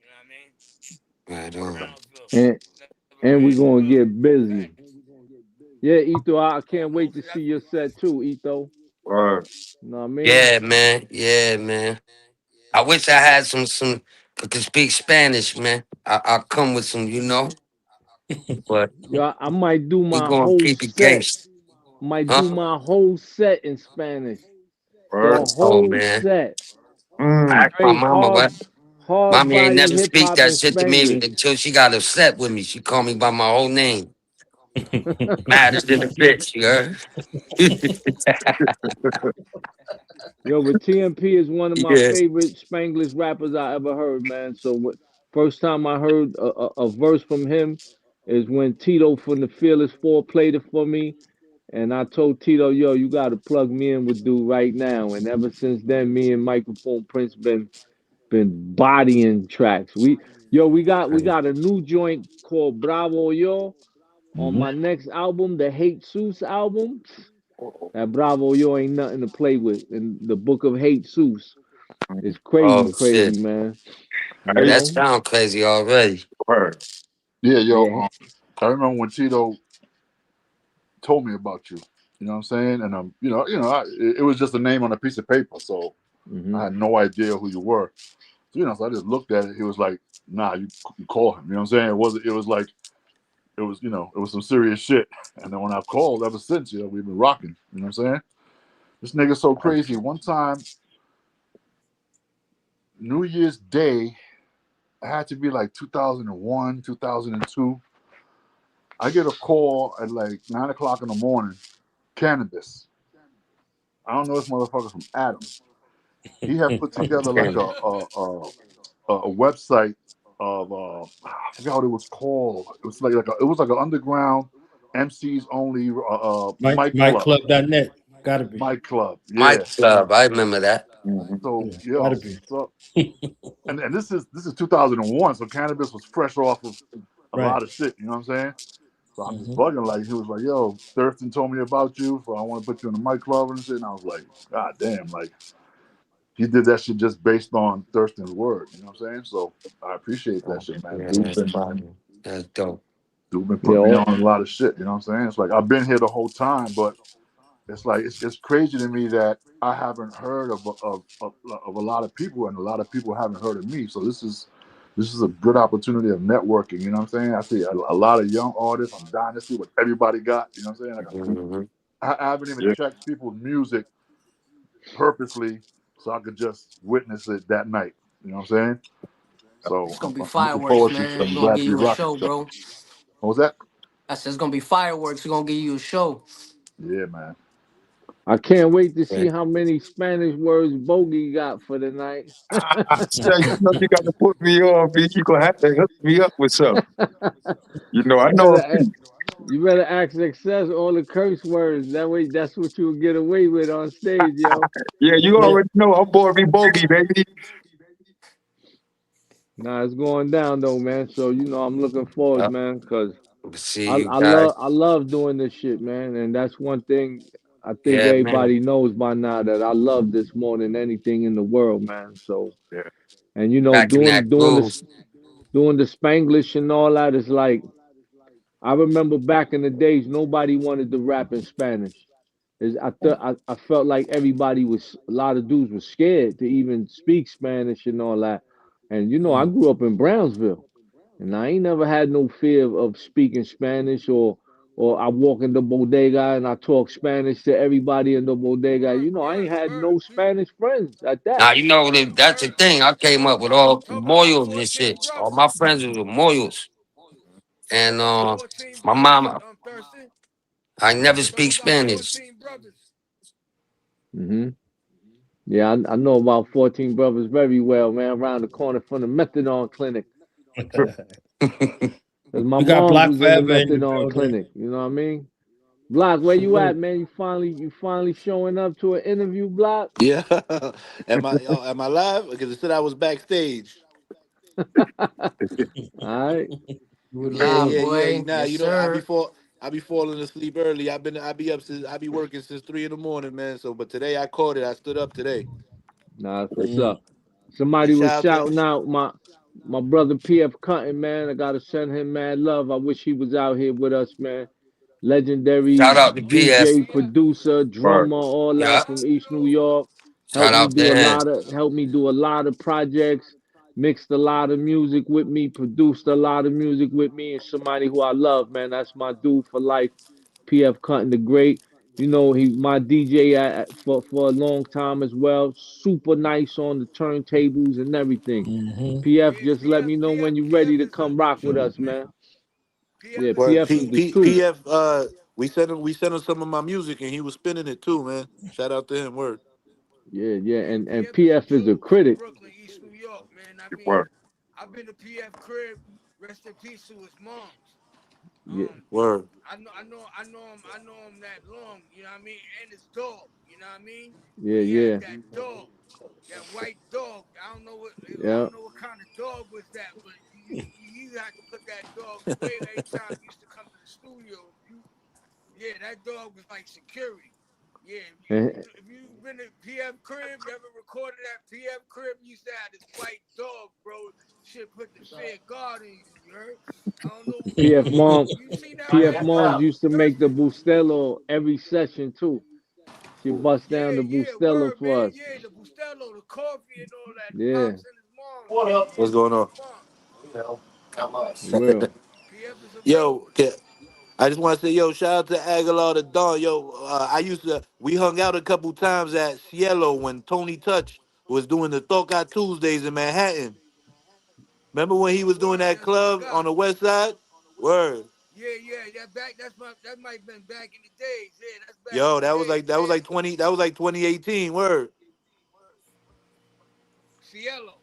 You know what I mean? Right on. Brownsville. Never And we're ran gonna from get busy. Yeah, Etho, I can't wait to see your set too, Etho. Word. You know what I mean? Yeah, man. Yeah, man. I wish I had some could speak Spanish, man. I'll come with some, but Yo, I might do we my gonna whole keep it set. gangster. Might do Huh? my whole set in Spanish. The Word. Oh whole man. set. Mm. I asked my Straight mama what. hard Mommy ain't body never hip speak hop that in shit to me Spanglish. until she got upset with me. She called me by my whole name. Mad as in a bitch, you heard? Yo, but TMP is one of my Yeah. favorite Spanglish rappers I ever heard, man. So first time I heard a verse from him is when Tito from the Fearless Four played it for me. And I told Tito, yo, you got to plug me in with dude right now. And ever since then, me and Microphone Prince been bodying tracks. We got a new joint called Bravo Yo on my next album, the Hate Seuss album. That Bravo Yo ain't nothing to play with. And the Book of Hate Seuss is Oh crazy, shit. man. You Yeah, Hey, that know? sound crazy already. word. Yeah, yo, Yeah. I remember when Tito told me about you. You know what I'm saying? And it was just a name on a piece of paper, so hmm I had no idea who you were. So, so I just looked at it. He was like, "Nah, you call him." You know what I'm saying? It was like it was it was some serious shit. And then when I called, ever since we've been rocking. You know what I'm saying? This nigga's so crazy. One time, New Year's Day, it had to be like 2001, 2002. I get a call at like 9 o'clock in the morning. Cannabis. I don't know this motherfucker from Adam. He had put together like Damn. a website of I forgot what it was called. It was it was like an underground MCs only mic club. MikeClub.net. Gotta be. Mic club, Mike yeah. Club, I remember that. Mm-hmm. So Yeah, gotta yo, be. so and this is 2001, so cannabis was fresh off of a Right. lot of shit. You know what I'm saying? So I'm just hmm bugging. Like he was like, "Yo, Thirstin told me about you, so I want to put you in the mic club and shit." And I was like, "God damn!" Like he did that shit just based on Thirstin's word. You know what I'm saying? So I appreciate that Oh, shit, man. yeah, that's dope. Dude been Yeah. putting me on a lot of shit. You know what I'm saying? It's like I've been here the whole time, but it's like it's crazy to me that I haven't heard of a lot of people, and a lot of people haven't heard of me. So this is a good opportunity of networking. You know what I'm saying? I see a lot of young artists. I'm dying to see what everybody got. You know what I'm saying? Mm-hmm. I haven't even Yeah. checked people's music purposely so I could just witness it that night. You know what I'm saying? So It's gonna be I'm looking fireworks, forward to. man. I'm We're gonna glad give to be you a rocking show, with y'all. bro. What was that? I said it's gonna be fireworks. We're gonna give you a show. Yeah, man. I can't wait to see Okay. how many Spanish words Bogey got for the night. Yeah, you got to put me on, B. You gonna have to hook me up with something. I You know a better few. you better ask Success all the curse words. That way, that's what you'll get away with on stage, yo. Yeah, you Yeah. already know I'm born be bogey, baby. Nah, it's going down though, man. So I'm looking forward, Yep. man, because See I, you I guys. love I love doing this shit, man, and that's one thing I think Yeah, man. everybody knows by now that I love this more than anything in the world, man. So, Yeah. and Back in doing that doing groove. this doing the Spanglish and all that is like I remember back in the days nobody wanted to rap in Spanish. I felt like everybody was a lot of dudes were scared to even speak Spanish and all that. And I Mm. grew up in Brownsville. And I ain't never had no fear of speaking Spanish or I walk in the bodega and I talk Spanish to everybody in the bodega. I ain't had Word. no Spanish friends at that. Now that's the Word. thing. I came up with all Talk about Moyos and 14 shit. All brothers. my friends was Moyos. And 14 my brothers, mama, Thurston. I never Talk speak about Spanish. 14 brothers. hmm Yeah, I know about 14 Brothers very well, man, around the corner from the methadone clinic. Because my We got mom's Block was in the Forever in the methadone building. clinic. You know what I mean? Block, where you Salute. at, man? You finally showing up to an interview, Block? Yeah. Am I live? Because it said I was backstage. All right. You in the Nah, Yeah, building. yeah, yeah. boy. Nah, Yes, I sir. before I be falling asleep early. I be working since 3 in the morning, man. So, but today I caught it. I stood up today. Nah, that's what's Mm. up. And Somebody was shout out to shouting out my brother PF Cutting, man. I gotta send him mad love. I wish he was out here with us, man. Shout Legendary out to PS. DJ, producer, Word. drummer, all that Yeah. from East New York. Shout out to him. Helped me do a lot of projects, mixed a lot of music with me, produced a lot of music with me, and somebody who I love, man. That's my dude for life, PF Cutting the Great. You know, he my DJ for a long time as well. Super nice on the turntables and everything. Mm-hmm. PF, Yeah, just let me know when you're ready PF to is a come rock with truth, us, man. man. PF Yeah, is a Word. PF is truth. the truth. PF. We sent him some of my music, and he was spinning it too, man. Shout out to him. Word. Yeah, yeah, Yeah, and PF is a PF is a truth from critic. Brooklyn, East New York, man. I mean, Word. I've been to PF crib. Rest in peace to his moms. Yeah, Word. I know him that long. You know what I mean? And his dog. You know what I mean? When yeah, he had yeah, that dog, that white dog. I yeah. don't know what kind of dog was that, but you had to put that dog away every time he used to come to the studio. Yeah, that dog was like security. Yeah, And, if you been to PM crib, you ever recorded at PM crib? You used to have this white dog, bro. Shit put the fear of God in you. You heard? I don't know. PF Mom, You seen that PF white Moms dog, used to make the Thurston? Bustelo every session too. She bust down Yeah, the yeah, Bustelo word, for man. us. Yeah, the Bustelo, the coffee and all that. The Yeah, pops and his moms. Yeah, yeah, What's going on? PF mom. for real. PF is a real Yo, one. I just want to say, yo, shout out to Aguilar the Dawn. Yo, we hung out a couple times at Cielo when Tony Touch was doing the Toca Tuesdays in Manhattan. Remember when he was doing Word, that that's my club on guy. the West Side? Word. Yeah, yeah, that might have been back in the days. Yeah, that's back in Yo, the days. that was Yeah. like 2018. Word. Cielo.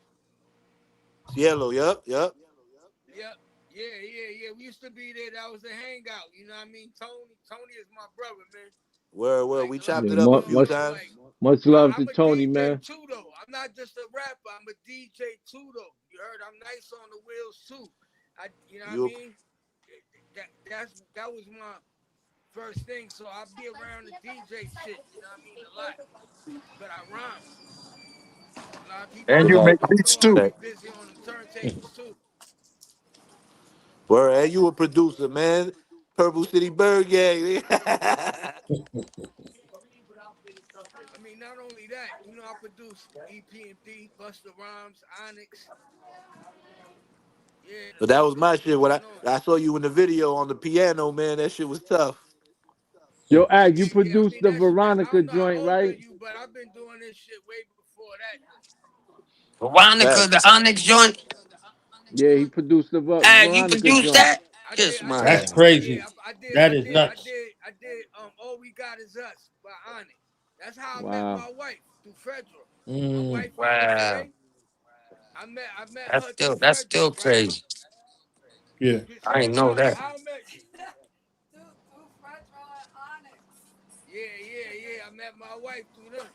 Cielo, yup. Yep. Yeah, yeah, yeah. We used to be there. That was a hangout. You know what I mean? Tony is my brother, man. Word. Like We a lot chopped Yeah, it of up a people few much know. times. Like much love to I'm a Tony, DJ man. too, though. I'm not just a rapper. I'm a DJ too, though. You heard? I'm nice on the wheels too. You know what I You mean? That was my first thing. So I be around the DJ shit. You know what I mean? A lot, but I rhyme. A lot of people And don't you that, make don't beats know I too. be busy on them turntables too. word, and you a producer, man. Purple City Bird Gang. I mean, not only that, I produce EPMD, Busta Rhymes, Onyx. Yeah, But the that list was my goes shit. on When and on. I saw you in the video on the piano, man, that shit was tough. Yo, Ag, you Yeah, yeah. I produced mean, the I Veronica don't know how joint, old are right? you, but I've been doing this shit way before that. Veronica, the Facts. Onyx joint. Yeah, he produced the You Veronica produced joint. that? Kiss I my did, That's ass. yeah, crazy. That is nuts. I did. All we got is us by Onyx. That's how I met Wow. my wife through Fredro. My Mm. wife Wow. Onyx I met That's her still through that's still Fredro, right? crazy. Yeah. I Check ain't this know out. that. How I met yeah. I met my wife through them.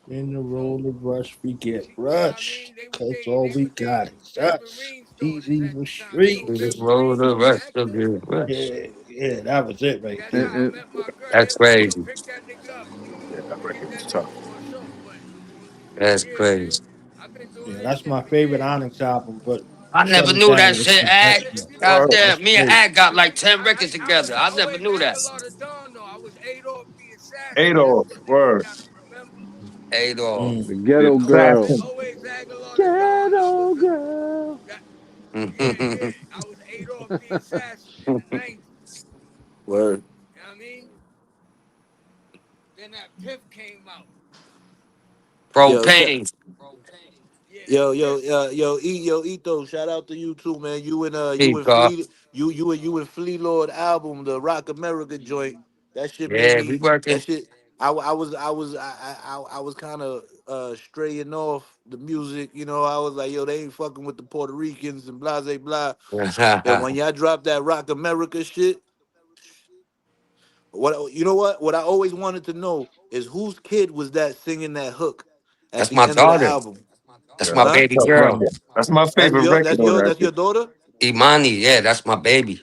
In the So roll of rush, we get you know what I rush. mean? Cause all They we was got dating is Ben us. Vereen's daughters Easy at the the time. You know We Ben just streets. roll Vereen, the the rest of actor? the rush. Yeah, that was it right That's there. how I And, met my girl. That's They'll be like, yo, crazy. pick that nigga up. Yeah, that We get record was that tough. nigga for a show. But That's yeah, man. crazy. I've been doing Yeah, this that's shit my for favorite years. Onyx album, but I shut never it knew down that with shit, some Yeah, Ag. if you extras. Word. Goddamn, That's me and crazy. Ag got if like you 10 records together. I I never always knew that. Aguilar the Don though. I was Adolf the assassin. That's Adolf. what niggas Word. gotta remember. Adolf. Mm. the The Ghetto I was Girl. assassin. always Aguilar the Don. Ghetto Girl. That yeah. I was Adolf the assassin in the 90s. Word. You know what I mean? Then that Piff came out. Yo, Propane. Yeah, that yo, yo, Piff. yo, yo, Ito, shout out to you too, man. Hey, God. You and Flea Lord album, the Rock America joint. That shit made Yeah, we me. That working. shit. I was kind of straying off the music. You know, I was like, yo, they ain't fucking with the Puerto Ricans and blah blah blah. And when y'all dropped that Rock America shit, what you know what I always wanted to know is whose kid was that singing that hook at That's the my end of the daughter. album, That's Yeah, my that's huh? baby a tough girl. record. That's my That's favorite record on that. your daughter. Imani, yeah, that's my baby.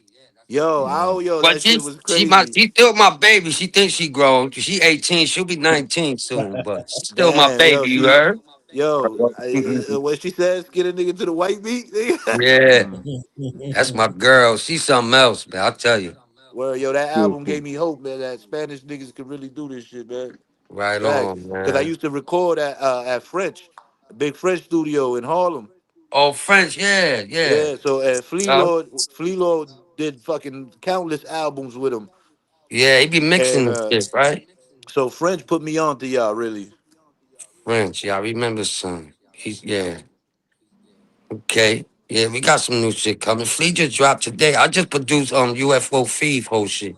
That But shit was she crazy. still my baby. She thinks she grown. She 18. She'll be 19 soon. But still my Damn, baby. You heard? what she says, get a nigga to the white meat, nigga. Yeah, that's my girl. She's something else, man. I'll tell you. Well, that album Beautiful. gave me hope, man, that Spanish niggas could really do this shit, man. Right Facts. on, Because I man. used to record at French, a big French studio in Harlem. Oh, French. Yeah, yeah. Yeah, so Uh, Flea Lord did fucking countless albums with him. yeah, he be mixing And this shit, right? so French put me on to y'all, really. French. Yeah, I remember some. Yeah. Okay. Yeah, we got some new shit coming. Flea just dropped today. I just produced UFO Thief whole shit.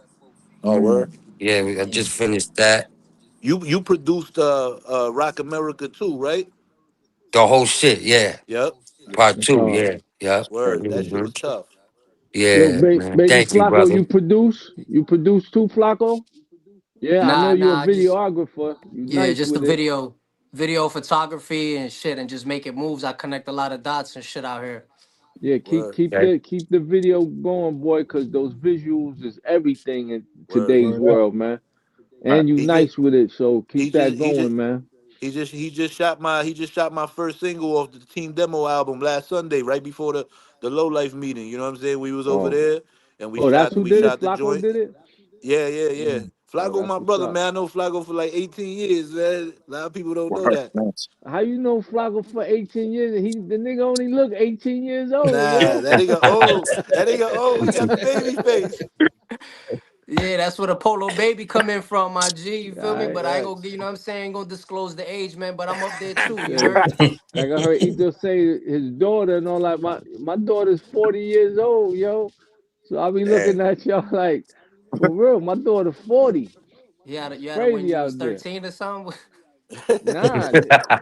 Oh, word. Yeah, I just finished that. You produced Rock America too, right? The whole shit, yeah. Yep. Part two, Uh, yeah. Yeah. Word. That shit was tough. yo, Yeah, man. baby Thank you, Flacco, brother. you produce? You produce too, Flacco? Yeah, I know you're a Nah, just videographer. You yeah, nice just the with it. video photography and shit, and just making moves. I connect a lot of dots and shit out here. Yeah, keep Word. keep Okay. the keep the video going, boy, because those visuals is everything in Word. today's Word up. world, man. All right. And you He just nice with it, so he keep just that he just going, man. he just shot my first single off the Team Demo album last Sunday, right before the Low Life meeting. You know what I'm saying? We was over Oh, there and we oh, that's shot who we did it. shot the Flacco joint. did it. Yeah. Oh, Flacco, that's my what's brother, up. man. I know Flacco for like 18 years, man. A lot of people don't know Word. that. Nice. How you know Flacco for 18 years? The nigga only look 18 years old, Nah, yo. that nigga old. That nigga old. He got the baby face. Yeah, that's where the Polo Baby come in from, my G. You All feel me? right. But I ain't Right. gonna, you know what I'm saying? Ain't gonna disclose the age, man. But I'm up there too. You Yeah. heard? Like I heard Ito say his daughter and all like my daughter's 40 years old, yo. So I be Damn. looking at y'all like, for real, my daughter 40. It's You had it when crazy you was out there. 13 or something. Nah,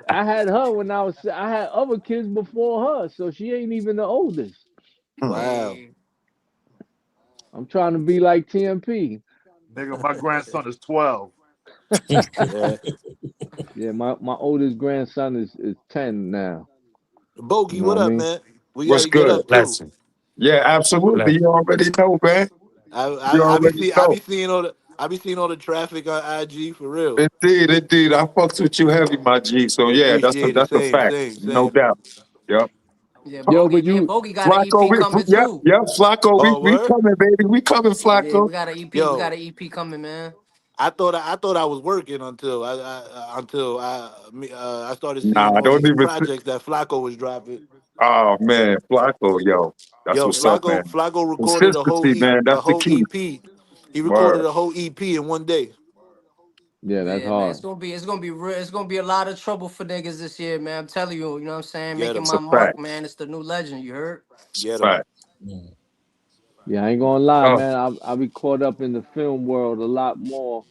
I had her when I had other kids before her, so she ain't even the oldest. Wow. Hey, I'm trying to be like TMP. Nigga, my grandson is 12. Yeah. Yeah, my oldest grandson is 10 now. You Bogey, know what what I up, mean? man? We What's gotta get good? up too. Blessing. Yeah, absolutely. You Blessing. already know, man. I You I, I be already see I be know. seeing all the traffic on IG for real. Indeed. I fucks with you heavy, my G. So yeah, Appreciate it. that's a Same, fact. same, No same. doubt. Yep. yeah, Yo, Bogey. but Yeah, you Bogey got an Flacco, EP coming too. yep, Flacco, Oh, we word? coming, baby. We coming, Yeah, Flacco. we got an EP. We got Yo, an EP coming, man. I thought I was working until I started seeing Nah, all don't these even. projects that Flacco was dropping. Oh man, Flacco, yo, that's Yo, what's up, man. Flacco recorded Consistency, man. a That's the whole key. EP. He recorded Word. a whole EP in one day. yeah, that's Yeah, man, hard. it's gonna be real. It's gonna be a lot of trouble for niggas this year, man. I'm telling you, you know what I'm saying. Get Making him, It's a my mark, fact. man. It's the new legend. You heard? It's get a him. fact. Yeah, I ain't gonna lie, Oh, man. I be caught up in the film world a lot more,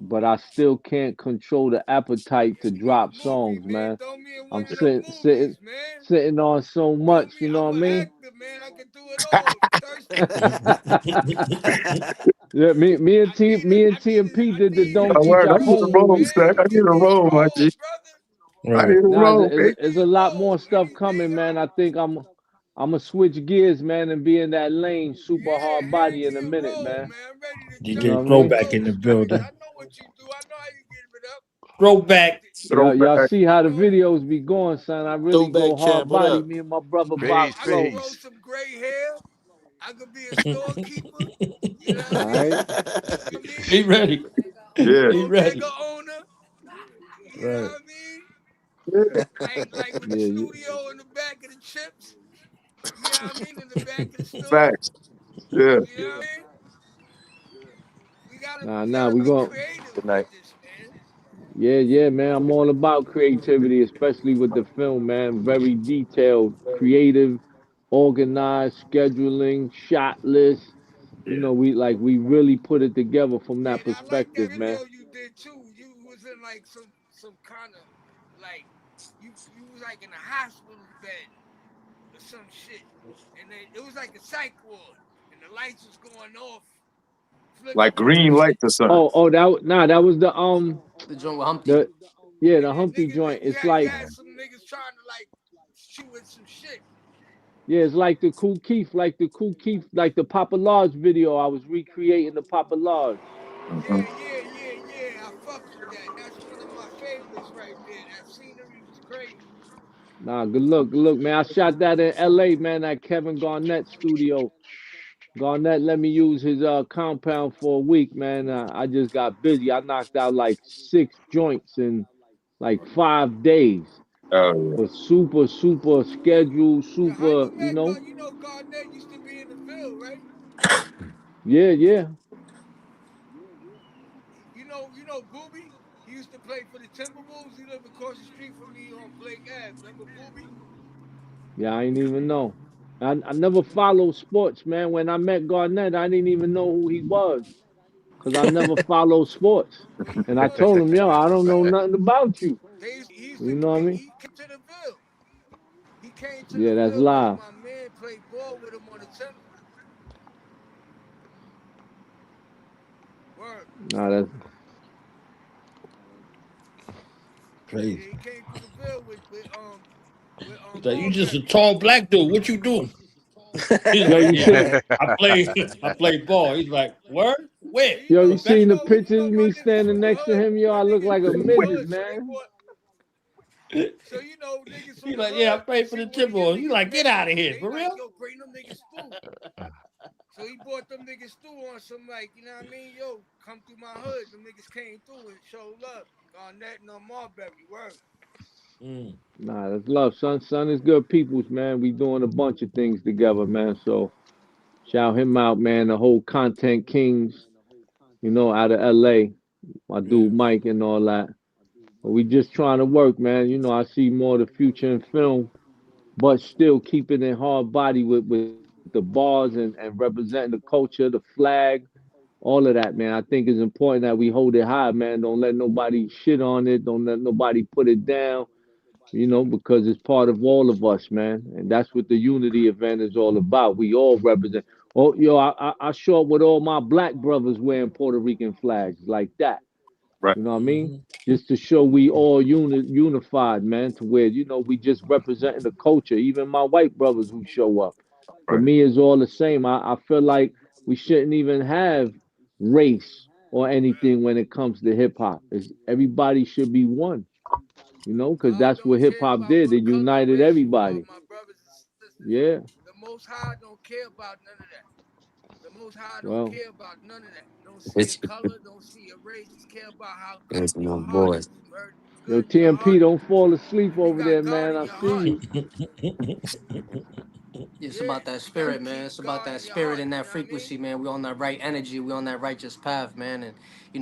but I still can't control the appetite to Me drop a movie, songs, man. man. Throw me in I'm one of them sitting sitting movies, man. sitting on so Throw much, me. you know I'm what I an mean? actor, man. I can do it all. Thirsty. Yeah, me and I T need and a, P I did the need Don't a, All Teach right, a I Our need a Own role, roll, movie. son. man. I need Give a me a roll, my G. role, brother. I Right. need a Nah, roll, baby. Give there's me a a lot more role. stuff Anything, coming, man. I think I'm gonna switch gears, man, and be in that lane, super yeah, hard hand body me in a a minute, role, man. man. I'm ready to You jump know DJ what I on them mean? Throwback in the roles, brother. building. I know what you do. I know how you give it up. Throwback. Y'all Throwback. see how You the know, videos be going, son. I really go Throwback champ, hard what body. up? Me and my brother Bob Peace, I could Flow. grow peace. some gray hair. I could be a storekeeper. You know what All I right. mean? You know what I He mean? ready. Yeah. He Bodega ready. owner. You know Right. what I mean? Yeah. Like with the Yeah, studio in the back of the chips. You know what I mean? In the back of the store. Facts. Yeah. You know what I mean? We nah. gotta We be going creative Good with night. this, man. yeah, man. I'm all about creativity, especially with the film, man. Very detailed, creative, organized, scheduling, shot list. You know, we really put it together from Yeah, that I like that perspective, man. video you did too. You was in like some kind of like you was like in a hospital bed or some shit, and it was like a psych ward, and the lights was going off, Like flickering and green shit. lights or something. That was The joint with Humpty. the yeah, And the then Humpty niggas, joint. you It's had like some niggas trying to like shoot with some shit. Yeah, it's like the Kool Keith, like the Papa Large video. I was recreating the Papa Large. Yeah. I fuck with that. That's one of my favorites right there. That scenery was crazy. Nah, good look, man. I shot that in L.A., man, at Kevin Garnett's studio. Garnett let me use his compound for a week, man. I just got busy. I knocked out like 6 joints in like 5 days. Oh But super schedule, Yo, how super, you met God? You know Garnett used to be in the Ville, right? yeah. You know Booby? He used to play for the Timberwolves. He lived across the street from me on Blake Ave. Remember Booby? Yeah, I ain't even know. I never followed sports, man. When I met Garnett, I didn't even know who he was because I never followed sports. And I You know they told used him, to yo, come I to don't know nothing about you. he used to You know what I mean? he came to the Ville. He came to the Yeah, that's Ville because live. my man played ball with him on the Timbers. Word. Nah, that's Yeah, Crazy. he came through the Ville with He's like, you just a Marbury. tall black dude. What you doing? He's yo, like, you yeah, see, I play ball. He's like, word? So Where? you seen the Professional? pictures of y'all me niggas standing from the next to hood. him, yo. I Y'all look niggas like a from the midget, hood. man. So niggas from He's the like, yeah, I hood. played for Shit the want to get Timberwolves. He's niggas like, get mad. out of here, They for like, real? yo, bring them niggas through. So he brought them niggas through on some like, you know what I mean? Yo, come through my hood. Them niggas came through and showed love. Garnett and Marbury, word. Nah, that's love, son. Son is good peoples, man. We doing a bunch of things together, man. So shout him out, man. The whole Content Kings, out of LA. My dude Mike and all that. But we just trying to work, man. I see more of the future in film, but still keeping it hard body with the bars and representing the culture, the flag, all of that, man. I think it's important that we hold it high, man. Don't let nobody shit on it. Don't let nobody put it down, because it's part of all of us, man. And that's what the unity event is all about. We all represent. Oh, I show up with all my black brothers wearing Puerto Rican flags like that. right. You know what I mean? Just to show we all unified, man, to where, we just representing the culture. Even my white brothers who show up. For Right. me, it's all the same. I feel like we shouldn't even have race or anything when it comes to hip hop. Everybody should be one, because God that's what don't hip care hop about did. what It color or united race you are, everybody. my brothers and sisters. Yeah. The Most High don't care about none of that. The Most High don't Well, care about none of that. Don't see It's your color, don't see your race. Just care about how good it's your my heart boy. is. You heard? yo, Good in your TMP, heart. don't fall asleep If you over got there, God man. in I your see heart, you. It's yeah, about that you gotta spirit, man. keep It's about God that in your spirit heart. and You that know what I mean? frequency, man. We on that right energy. We on that righteous path, man. And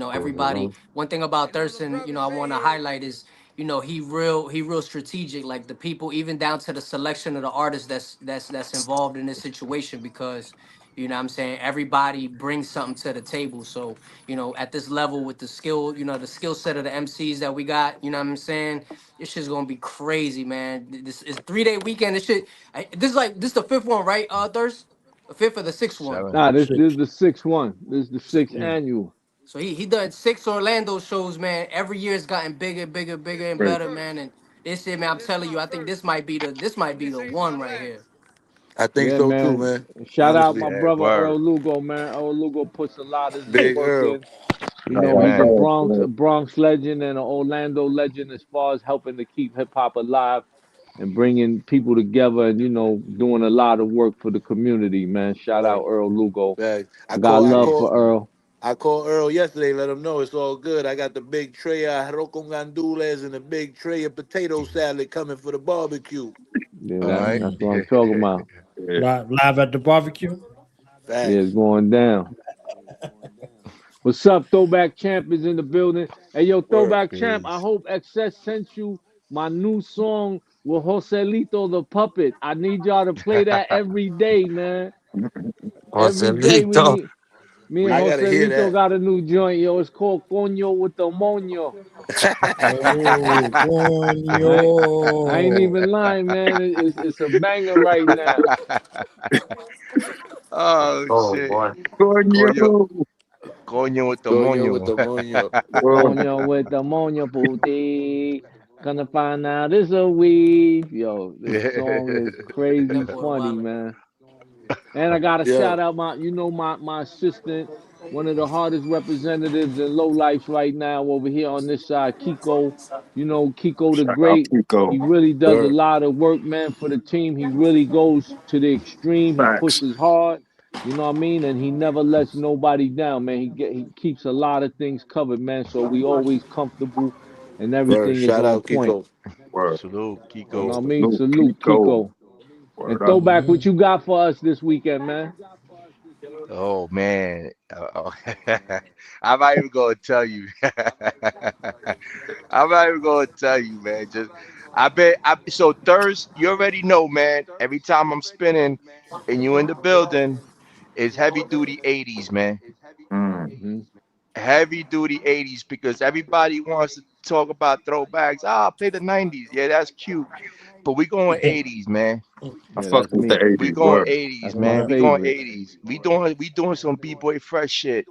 everybody. Mhm. One thing about And all the Thurston, I brothers in want to here, highlight is, he real strategic. Like the people, even down to the selection of the artists that's involved in this situation, because what I'm saying, everybody brings something to the table. So at this level with the skill, the skill set of the MCs that we got, what I'm saying, this shit's gonna be crazy, man. This is 3-day weekend. This is the fifth one, right? Thirst, the fifth or the sixth one. Nah, this is Six. the sixth one. This is the sixth Yeah. annual. So he done 6 Orlando shows, man. Every year it's gotten bigger, bigger, this bigger, and my Right. better, first. man. And this year, man, I'm This telling my you, I think first. this might be This the ain't my one right here. last. I think Yeah, so too, man. man. Shout out Honestly, my brother Earl Lugo, man. Earl Lugo puts a lot of this Big work Earl. in. Right. He's a Bronx legend and an Orlando legend as far as helping to keep hip hop alive and bringing people together and doing a lot of work for the community, man. Shout out Earl Lugo. Right. I got I love call for Earl. I called Earl yesterday, let him know it's all good. I got the big tray of arroz con gandules and a big tray of potato salad coming for the barbecue. Yeah, that's what I'm talking about. Yeah. Live at the barbecue. Yeah, Facts. it's going down. What's up, Throwback Champ is in the building. Hey, yo, Word. Throwback Champ, I hope Excess sent you my new song with Joselito the Puppet. I need y'all to play that every day, man. Every day we Joselito. need. Me and I gotta hear Joselito that. got a new joint, yo. It's called Coño with the Moño. Oh, I ain't, I ain't coño. even lying, man. It's a banger right now. Oh boy. Coño. Coño with the moño. Coño with the Moño, puti. Gonna find out it's a weave. Yo, this song is crazy That boy funny, wildin'. man. And I gotta Yeah. shout out my assistant, one of the hardest representatives in low life right now over here on this side, Kiko. Kiko the Shout out Great. He Pico. really does a Word. lot of work, man, for the team. He really goes to the extreme. He Facts. pushes hard. You know what I mean? And he never lets nobody down, man. He keeps a lot of things covered, man. So we always comfortable and Word. everything is Shout on out point. Kiko. Word. Salute, You know Kiko. what I mean? Salute Salute, Pico. Kiko. And Word up. Throwback, what you got for us this weekend, man? Oh man, I'm not even gonna tell you. I'm not even gonna tell you, man. Just I bet. So Thurs, you already know, man. Every time I'm spinning and you in the building, it's heavy duty '80s, man. Mm. Hmm. Heavy duty '80s because everybody wants to talk about throwbacks. Ah, play the '90s. Yeah, that's cute. But we going '80s, man. I Yeah, fuck that's with the me. We 80s. going Word. 80s, That's my man. Right. We going favorite. 80s. We doing some b-boy fresh shit.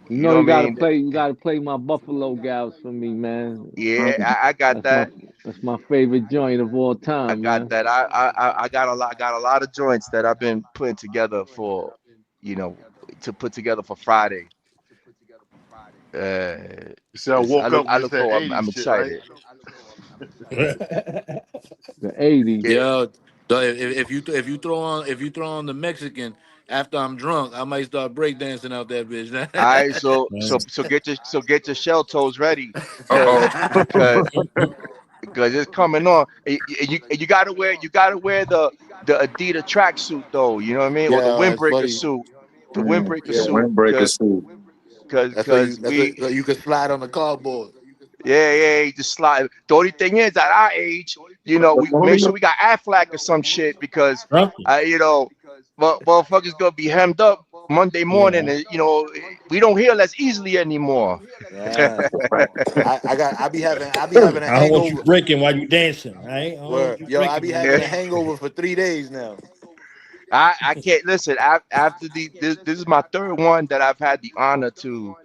You You know know what I you gotta mean? play. You gotta play my Buffalo gals for me, man. Yeah, Mm. I got That's my that. that's my favorite joint of all I time, got man. that. I got a lot of joints that I've been putting together for, you know, to put together for Friday. Uh, You see, I woke up I when you look said forward. 80s I'm shit, right? excited. The '80s. Yeah. Yeah. So if you throw on the Mexican after I'm drunk, I might start breakdancing out that bitch. All right. Right. So get your shell toes ready Uh-oh. because it's coming on. And you gotta wear the Adidas tracksuit though. You know what I mean? Or the Yeah, it's windbreaker funny. suit. The Mm. windbreaker The Yeah, suit. windbreaker suit. Cause we so you can slide on the cardboard. Yeah, just slide. The only thing is, at our age, we make sure we got Aflac or some shit because, Something. motherfuckers gonna be hemmed up Monday morning, Yeah. and we don't heal as easily anymore. Yeah. That's a fact. I be having a I don't want you hangover. breaking while you dancing, right? I don't want Where you yo, I breaking be while you having a dancing. hangover for 3 days now. I can't listen. After this is my third one that I've had the honor to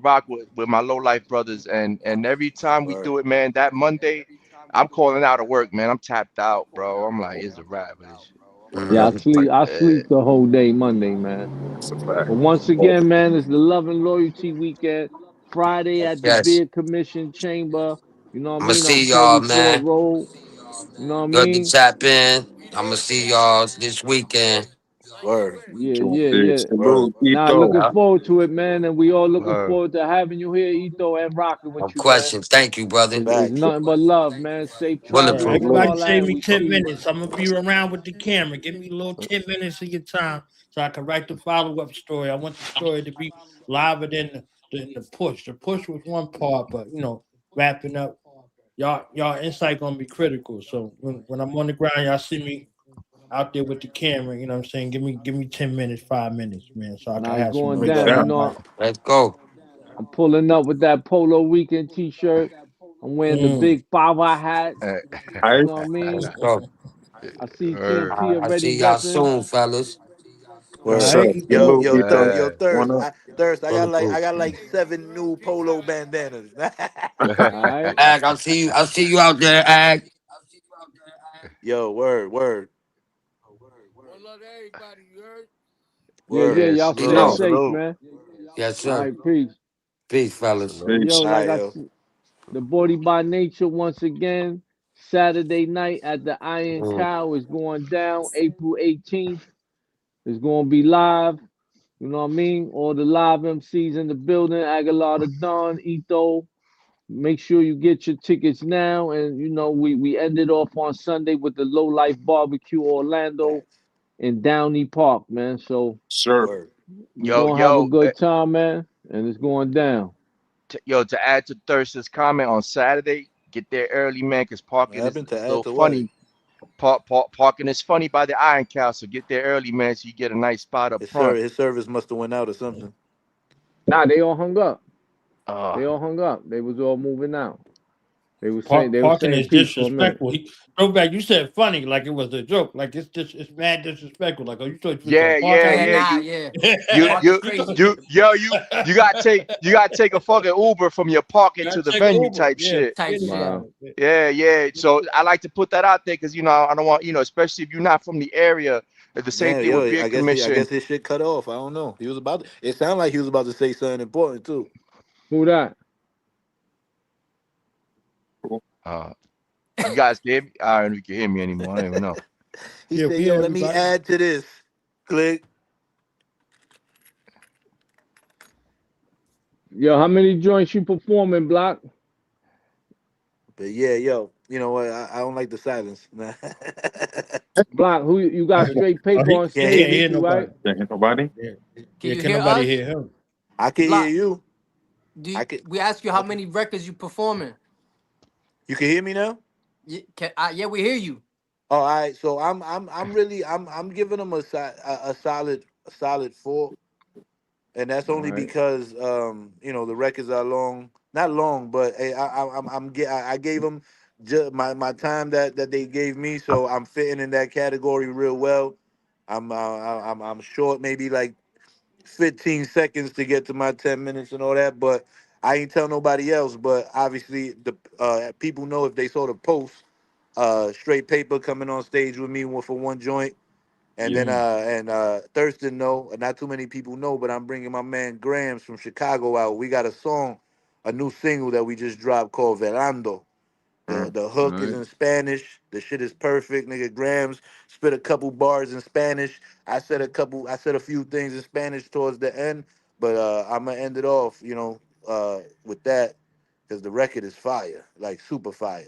rock with my low life brothers, and every time we Word. do it, man, that Monday, I'm calling out of work, man. I'm tapped out, bro. I'm like, it's a wrap with this shit. Yeah, Yeah, I that's a fact. sleep. I Uh, sleep the whole day Monday, man. That's a fact. But once Oh, again, man, it's the Love and Loyalty weekend. Friday at the Yes. Beer Commission Chamber. You know what I I'ma mean? On see y'all, Perry Ford man. Road. You know what I Good to mean? tap in. I'ma see y'all this weekend. Word. Yeah, so yeah, big yeah. Word. salute, Now Ito. looking Yeah. forward to it, man, and we all looking uh, forward to having you here, Ito, and rocking No with you, man. question. Thank you, brother. It's Facts. nothing but love, man. Safe All right, travels Bulletproof. and Salute. everybody all that, save and me we 10 see. minutes. I'm gonna be around with the camera. Give me a little 10 minutes of your time so I can write the follow-up story. I want the story to be liver than the push. The push was one part, but wrapping up, y'all insight gonna be critical. So when I'm on the ground, y'all see me out there with the camera, you know what I'm saying? Give me 10 minutes, 5 minutes, man, so I can Now it's have some going We real down. got You you. time. know, Let's go. I'm pulling up with that Polo Weekend T-shirt. I'm wearing the Mm. big Baba hat. uh, You I know what I Let's mean? go. I see uh, TMP I'll already see y'all repping. soon, fellas. All Word. right, sir. Ito. Salute, Ito. Yo, One up. Thirst. I Bulletproof. got like 7 new polo bandanas. All right. Ag, I'll see you. I'll see you out there, Ag. Yo, word, One love to everybody, you heard? Yeah, yeah. word. yeah, Y'all Be stay salute, long. safe, salute, man. Yes, All sir. right, peace. Peace, fellas. salute. And yo, Peace. All like right, I yo. said, the Body by Nature once again. Saturday night at the Iron Mm. Cow is going down. April 18th. It's going to be live. You know what I mean? All the live MCs in the building. Aguilar the Don, Ito. Make sure you get your tickets now. And we ended off on Sunday with the Low Life Barbecue Orlando in Downey Park, man. So Sir. Word. we're Yo, gonna have a yo, good time, man. And it's going down. to add to Thurston's comment on Saturday, get there early, man, because What parking is happened to a add little to what? funny. Parking is funny by the Iron Cow, so get there early, man, so you get a nice spot up front. His service must have went out or something. Nah, they all hung up. Uh, They all hung up. They was all moving out. They were Parking saying is peace for a minute. disrespectful. Throwback, you said funny, like it was a joke. Like it's mad disrespectful. Like, oh, you thought you was gonna Yeah, park yeah, out Yeah, here? yeah. nah, yeah. You Park is you crazy. you gotta take a fucking Uber from your parking Gotta to the take an venue Uber. type Yeah, shit. Type forget it, shit. Wow. man. Yeah, yeah. So I like to put that out there because I don't want especially if you're not from the area. The same Damn, thing with yo, beer I commission. guess his shit cut off. I don't know. He was about to, it sounded like he was about to say something important too. Who that? Uh, you guys can hear me? I don't know if you can hear me anymore. I don't even know. He Yeah, said, we yo, hear let me everybody. add to this. Click. Yo, how many joints you performing, Block? But yeah, yo, you know what? I don't like the silence. Nah. Block, who you got straight Oh, paper on he Can't can't hear stage with me? hear you, right? nobody. Can't hit nobody. Yeah, Can yeah, you can hear nobody us? hear him? I can hear Block. you. I can. We ask you how many records you performing? You can hear me now? Yeah, we hear you. Oh, all right. So I'm really I'm giving them a solid 4, and that's All only right. because the records are long, not long, but hey, I gave them just my time that they gave me, so I'm fitting in that category real well. I'm short, maybe like 15 seconds to get to my 10 minutes and all that, but I ain't tell nobody else. But obviously, the people know if they saw the post. Straight paper coming on stage with me for one joint, and Yeah. then Thirstin know, not too many people know, but I'm bringing my man Grams from Chicago out. We got a song, a new single that we just dropped called Velando. The All hook is right. in Spanish. The shit is perfect, nigga. Grams spit a couple bars in Spanish. I said a few things in Spanish towards the end, but I'm gonna end it off, with that, because the record is fire, like super fire.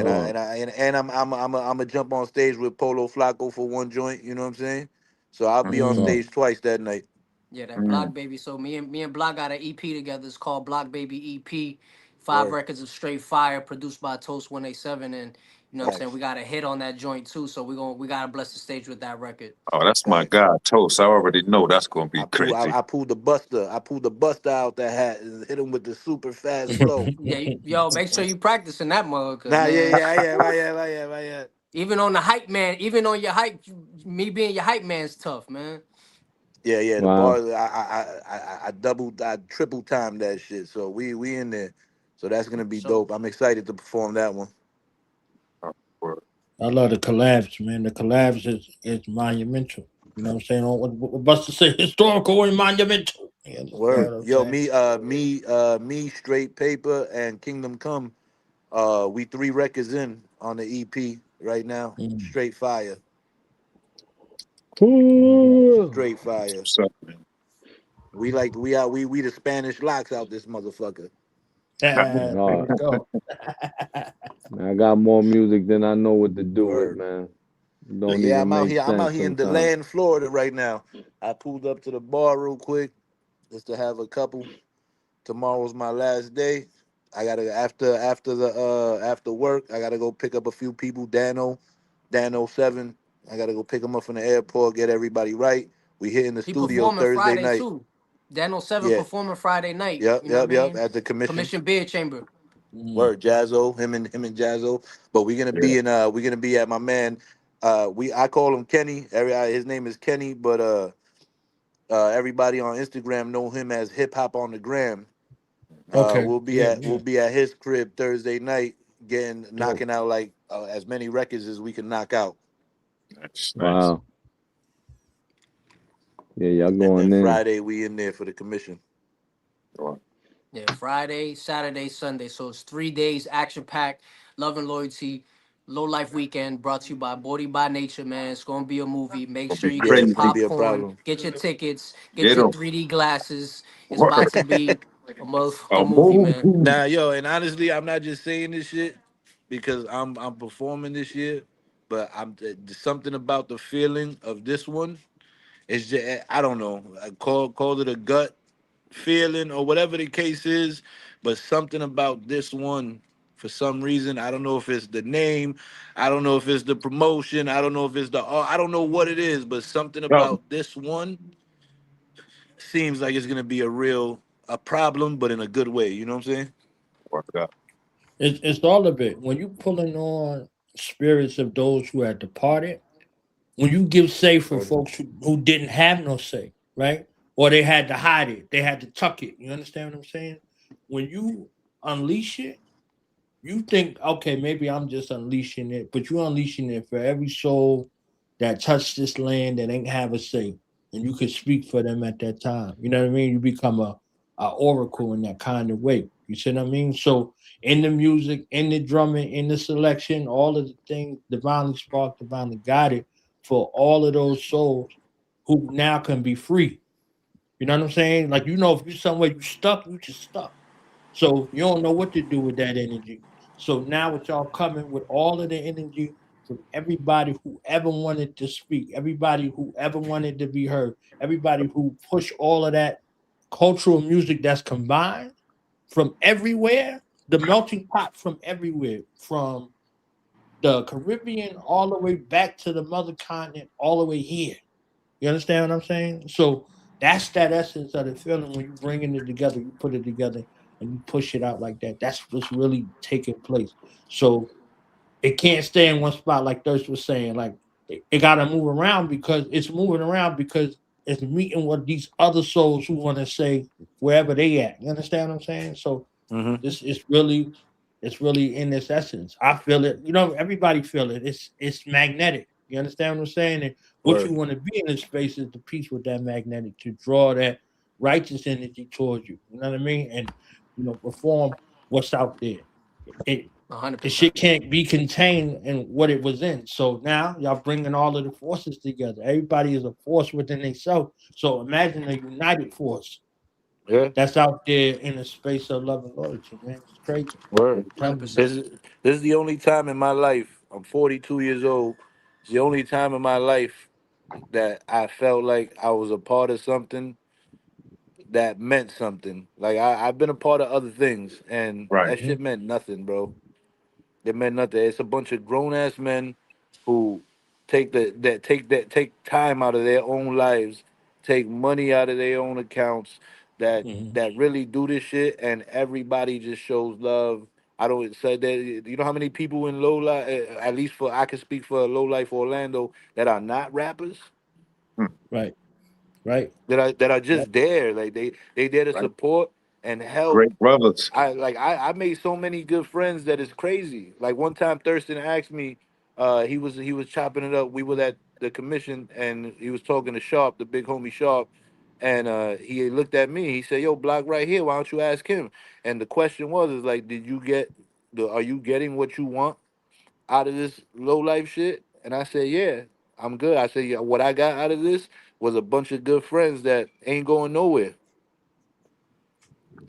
Dog. And I'm gonna jump on stage with Polo Flacco for one joint. You know what I'm saying? So I'll be on Dog. stage twice that night. Yeah, that Block Mm. Baby. So me and Block got an EP together. It's called Block Baby EP. Five Word. records of straight fire, produced by Toast 187, and you know what I'm saying. Facts. We got a hit on that joint too. So we gotta bless the stage with that record. Oh, that's my Facts. guy, Toast. I already know that's gonna be crazy. I pulled the buster. I pulled the buster out that hat and hit him with the super fast flow. Yeah, yo, make sure you practicing that mug, cause Nah, yeah, man, yeah, I am. even on the hype man, even on your hype, me being your hype man's tough, man. Yeah, yeah. The Wow. bars, I triple timed that shit. So we in there. So that's gonna be So dope. I'm excited to perform that one. Oh, word. I love the collabs, man. The collabs is monumental. You know what I'm saying? What Buster say, historical and monumental. You understand Word. what I'm Yo, saying? me, Straight Paper and Kingdom Come. We 3 records in on the EP right now. Mm. Straight fire. Ooh. Straight fire. What's up, man? We the Spanish locks out this motherfucker. There Dog. we go. I got more music than I know what to do with, Word. man. But Don't yeah, even make I'm out sense here in sometimes. DeLand, Florida right now. I pulled up to the bar real quick just to have a couple. Tomorrow's my last day. I gotta after work, I gotta go pick up a few people. Dano 7. I gotta go pick them up from the airport, get everybody right. We hit in the he studio performing Thursday Friday night. too. Daniel 7 Yeah. performing Friday night. Yep, You know what I yep, yep. mean? At the commission. Commission Beer Chamber. Mm. Word, Jazzo, him and Jazzo. But Yeah. we're gonna be at my man. I call him Kenny. His name is Kenny, but everybody on Instagram know him as Hip Hop on the Gram. Okay. Yeah, We'll yeah. be at his crib Thursday night, Dope. knocking out like as many records as we can knock out, Nice, nice. Wow. Yeah, y'all and then going in. Friday we in there for the commission. Sure. Yeah, Friday, Saturday, Sunday. So it's 3 days, action packed, love and loyalty, low life weekend brought to you by Body by Nature, man. It's gonna be a movie. Make Gonna sure be you Yeah, get your it's gonna crazy. be a popcorn, problem. get your tickets, get Get your him. 3D glasses. It's Word. about to be a A motherfucking movie, man. movie. Nah, yo, and honestly, I'm not just saying this shit because I'm performing this year, but I'm there's something about the feeling of this one. It's just I don't know. I call it a gut feeling or whatever the case is, but something about this one for some reason. I don't know if it's the name, I don't know if it's the promotion, I don't know if it's the I don't know what it is, but something Something. about this one seems like it's gonna be a real a problem, but in a good way. You know what I'm saying? Word up. It's all of it. When you pulling on spirits of those who had departed, when you give say for Word. folks who didn't have no say, right? Or they had to hide it, they had to tuck it. You understand what I'm saying? When you unleash it, you think, okay, maybe I'm just unleashing it, but you're unleashing it for every soul that touched this land that ain't have a say, and you could speak for them at that time. You know what I mean? You become a oracle in that kind of way. You see what I mean? So in the music, in the drumming, in the selection, all of the things divinely sparked, divinely guided for all of those souls who now can be free. You know what I'm saying? Like if you're somewhere you stuck, you just stuck. So you don't know what to do with that energy. So now with y'all coming with all of the energy from everybody who ever wanted to speak, everybody who ever wanted to be heard, everybody who pushed all of that cultural music that's combined from everywhere, the melting pot from everywhere, from the Caribbean all the way back to the mother continent, all the way here. You understand what I'm saying? So that's that essence of the feeling when you bringing it together, you put it together and you push it out like that. That's what's really taking place. So it can't stay in one spot like Thirst was saying. Like it got to move around because it's moving around because it's meeting with these other souls who want to say wherever they at. You understand what I'm saying? So Mm-hmm. this is really, it's really in this essence. I feel it. Everybody feel it. It's magnetic. You understand what I'm saying? And what you Word. want to be in this space is the piece with that magnetic to draw that righteous energy towards you. You know what I mean? And perform what's out there. It the 100%. shit can't be contained in what it was in. So now y'all bringing all of the forces together. Everybody is a force within themselves. So imagine a united force Yeah. that's out there in the space of love and loyalty, man. It's crazy. Word. I'm telling you. 100%. This is the only time in my life. I'm 42 years old. It's the only time in my life that I felt like I was a part of something that meant something. Like I've been a part of other things, and Right. that shit meant nothing, bro. It meant nothing. It's a bunch of grown ass men who take time out of their own lives, take money out of their own accounts, that Mhm. that really do this shit, and everybody just shows love. I don't say that. You know how many people in low life, at least for I can speak for low life Orlando, that are not rappers, Hmm. Right, right, that are right. just there. Like they there to Right. support and help. Great brothers. I made so many good friends that it's crazy. Like one time Thurston asked me, he was chopping it up. We were at the commission and he was talking to Sharp, the big homie Sharp, and he looked at me. He said, "Yo, Block right here. Why don't you ask him?" And the question was, is like, are you getting what you want out of this low life shit? And I said, yeah, I'm good. I said, yeah, what I got out of this was a bunch of good friends that ain't going nowhere.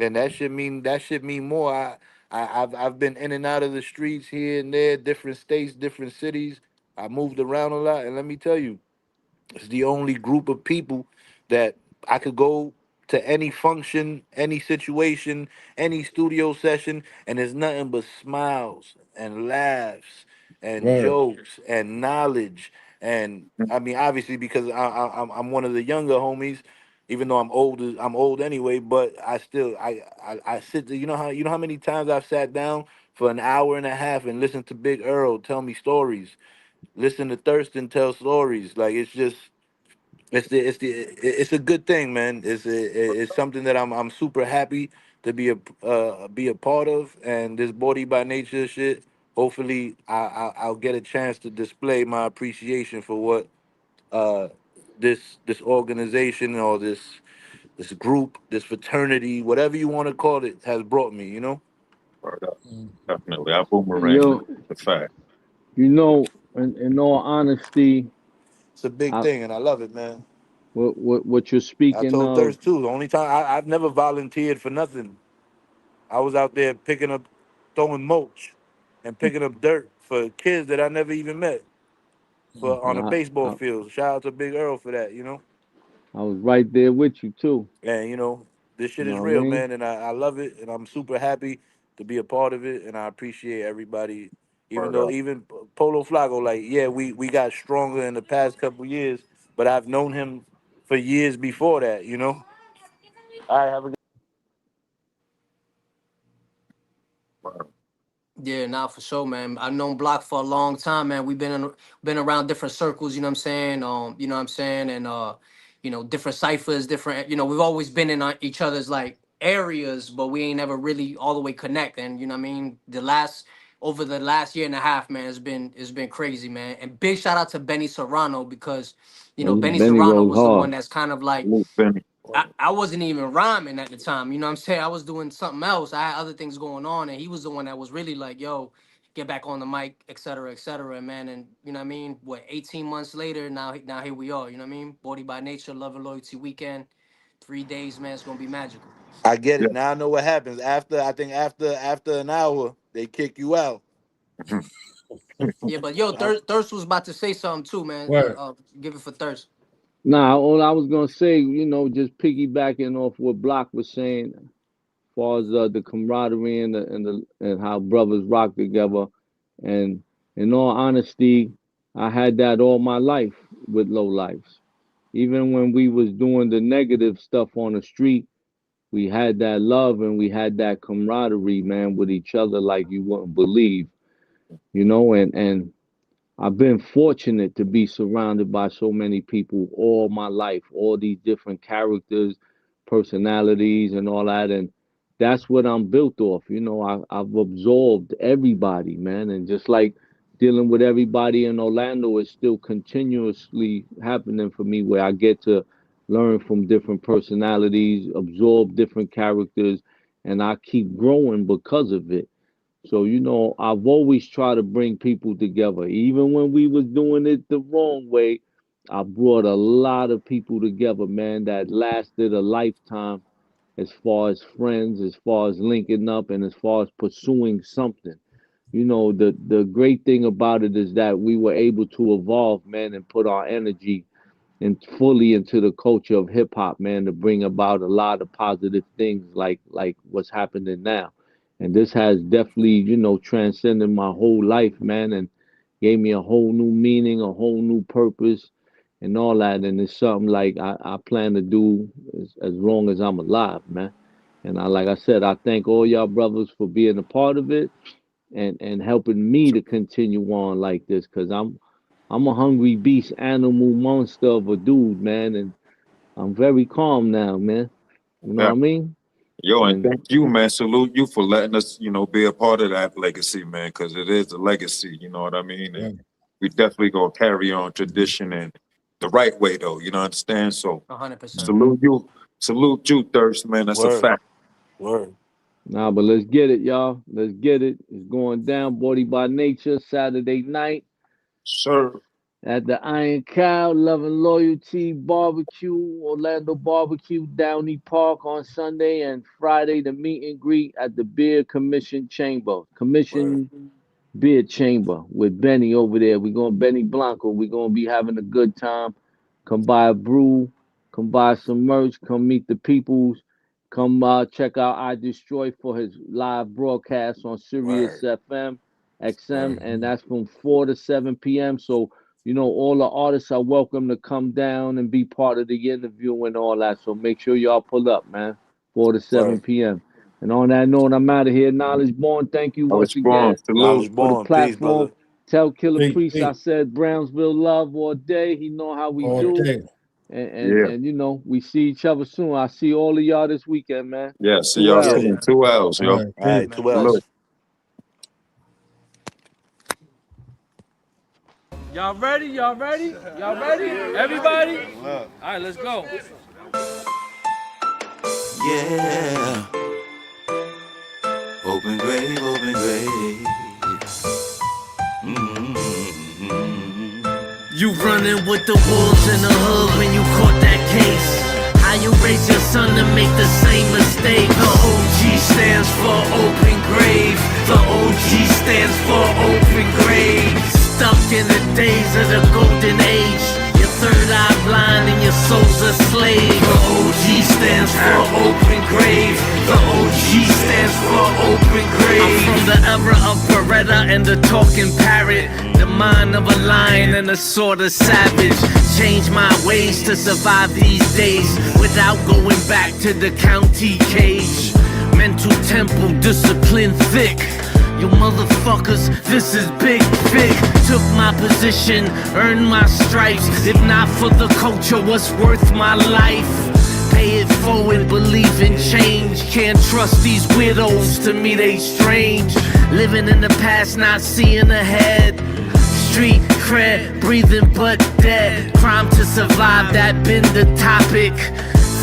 And that should mean more. I've been in and out of the streets here and there, different states, different cities. I moved around a lot, and let me tell you, it's the only group of people that I could go to any function, any situation, any studio session, and there's nothing but smiles and laughs and Word. jokes and knowledge. And I mean, obviously, because I'm one of the younger homies, even though I'm old anyway. But I still I sit there. You know how many times I've sat down for an hour and a half and listened to Big Earl tell me stories, listen to Thurston tell stories. Like it's a good thing, man. It's something that I'm super happy to be a part of, and this body by nature shit. Hopefully, I'll get a chance to display my appreciation for what uh this organization or this group, this fraternity, whatever you want to call it, has brought me. Word up. Mm. Definitely. I And boomerang with yo, the fact. in all honesty, It's a big I, thing, and I love it, man. what you're I speaking told of, Thirst too. The only time I've never volunteered for nothing. I was out there picking up, throwing mulch, and picking up dirt for kids that I never even met Mm. for on and a baseball field. Shout out to Big Earl for that. I was right there with you too. And this You shit is know what I real, mean? man, and I love it, and I'm super happy to be a part of it, and I appreciate everybody. Even Word though up. even Polo Flaco, like, yeah, we got stronger in the past couple years, but I've known him for years before that. All right, have a good. Yeah, nah, for sure, man. I've known Block for a long time, man. We've been around different circles, you know what I'm saying? You know what I'm saying? And you know, different ciphers, different, you know, we've always been in each other's like areas, but we ain't never really all the way connect. And you know what I mean? Over the last year and a half, man, it's been crazy, man. And big shout out to Benny Serrano because, you know, Benny Benny Serrano rolls was the hard. one that's kind of like Salute, Benny. I wasn't even rhyming at the time, you know what I'm saying? I was doing something else. I had other things going on, and he was the one that was really like, yo, get back on the mic, et cetera, man. And you know what I mean? 18 months later, now here we are, you know what I mean? Body by Nature, Love and Loyalty Weekend. 3 days, man, it's gonna be magical. I get Yeah. it. Now I know what happens. After an hour, they kick you out. Yeah, but yo, Thirst was about to say something too, man. Word. Give it for Thirst. Nah, all I was gonna say, you know, just piggybacking off what Block was saying, as far as the camaraderie and how brothers rock together. And in all honesty, I had that all my life with Low Lifes. Even when we was doing the negative stuff on the street, we had that love and we had that camaraderie, man, with each other like you wouldn't believe, you know. And I've been fortunate to be surrounded by so many people all my life, all these different characters, personalities, and all that. And that's what I'm built off. You know, I've absorbed everybody, man. And just like dealing with everybody in Orlando is still continuously happening for me, where I get to learn from different personalities, absorb different characters, and I keep growing because of it. So, you know, I've always tried to bring people together. Even when we was doing it the wrong way, I brought a lot of people together, man, that lasted a lifetime as far as friends, as far as linking up, and as far as pursuing something. You know, the great thing about it is that we were able to evolve, man, and put our energy and fully into the culture of hip hop, man, to bring about a lot of positive things like what's happening now. And this has definitely, you know, transcended my whole life, man, and gave me a whole new meaning, a whole new purpose, and all that. And it's something like I plan to do as long as I'm alive, man. And like I said, I thank all y'all brothers for being a part of it and helping me to continue on like this, because I'm a hungry beast, animal monster of a dude, man, and I'm very calm now, man. You know Yeah. what I mean? Yo, and And thank you, man. Salute you for letting us, you know, be a part of that legacy, man, because it is a legacy, you know what I mean? And we definitely gonna carry on tradition and the right way, though, you know, understand? So 100%. salute you, Thirst, man. That's a Word. fact. Word. nah, but let's get it, y'all. Let's get it. It's going down, Body by Nature, Saturday night Sir. at the Iron Cow, Love and Loyalty Barbecue, Orlando Barbecue, Downey Park on Sunday, and Friday the meet and greet at the Beer Commission Chamber. Commission Beer Chamber with Benny over there. We're going Benny Blanco. We're going to be having a good time. Come buy a brew, come buy some merch, come meet the peoples, come check out I Destroy for his live broadcast on Sirius FM, XM, and that's from 4 to 7 p.m. So, you know, all the artists are welcome to come down and be part of the interview and all that. So make sure y'all pull up, man, 4 to 7 p.m. And on that note, I'm out of here. Knowledge Born, thank you once again Salute. for the Peace, platform. brother. Tell Killah Peace, Priest I peace. said Brownsville love all day. He know how we All do. day. And you know, we see each other soon. I see all of y'all this weekend, man. Yeah, see 2 y'all L's. soon. 2 L's, yo. All right, All right, peace. 2 L's. Y'all ready? Y'all ready? Y'all ready? Everybody? All right, let's go. Yeah. Open grave, open grave. You running with the wolves in the hood when you caught that case. How you raise your son to make the same mistake? The OG stands for open grave. The OG stands for open grave. Stuck in the days of the golden age. Your third eye blind and your soul's a slave. The OG stands for open grave. The OG stands for open grave. I'm from the era of Beretta and the talking parrot. The mind of a lion and a sword of savage. Change my ways to survive these days without going back to the county cage. Mental temple, discipline thick. You motherfuckers, this is big. Took my position, earned my stripes. If not for the culture, what's worth my life? Pay it forward, believe in change. Can't trust these widows, to me they strange. Living in the past, not seeing ahead. Street cred, breathing but dead. Crime to survive, that been the topic.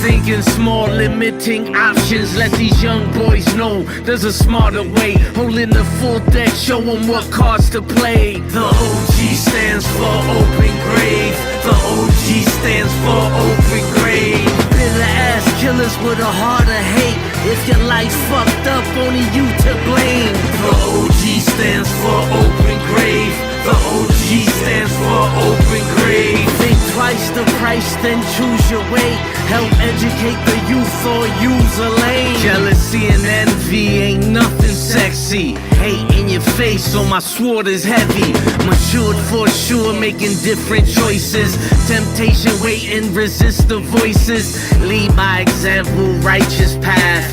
Thinking small, limiting options. Let these young boys know there's a smarter way. Holding the full deck, show them what cards to play. The OG stands for open grave. The OG stands for open grave. Bitter ass killers with a heart of hate. If your life fucked up, only you to blame. The OG stands for open grave. The OG stands for open grave. Think twice the price, then choose your way. Help educate the youth or use a lane. Jealousy and envy ain't nothing sexy. Hate in your face, so my sword is heavy. Matured for sure, making different choices. Temptation waiting, resist the voices. Lead by example, righteous path.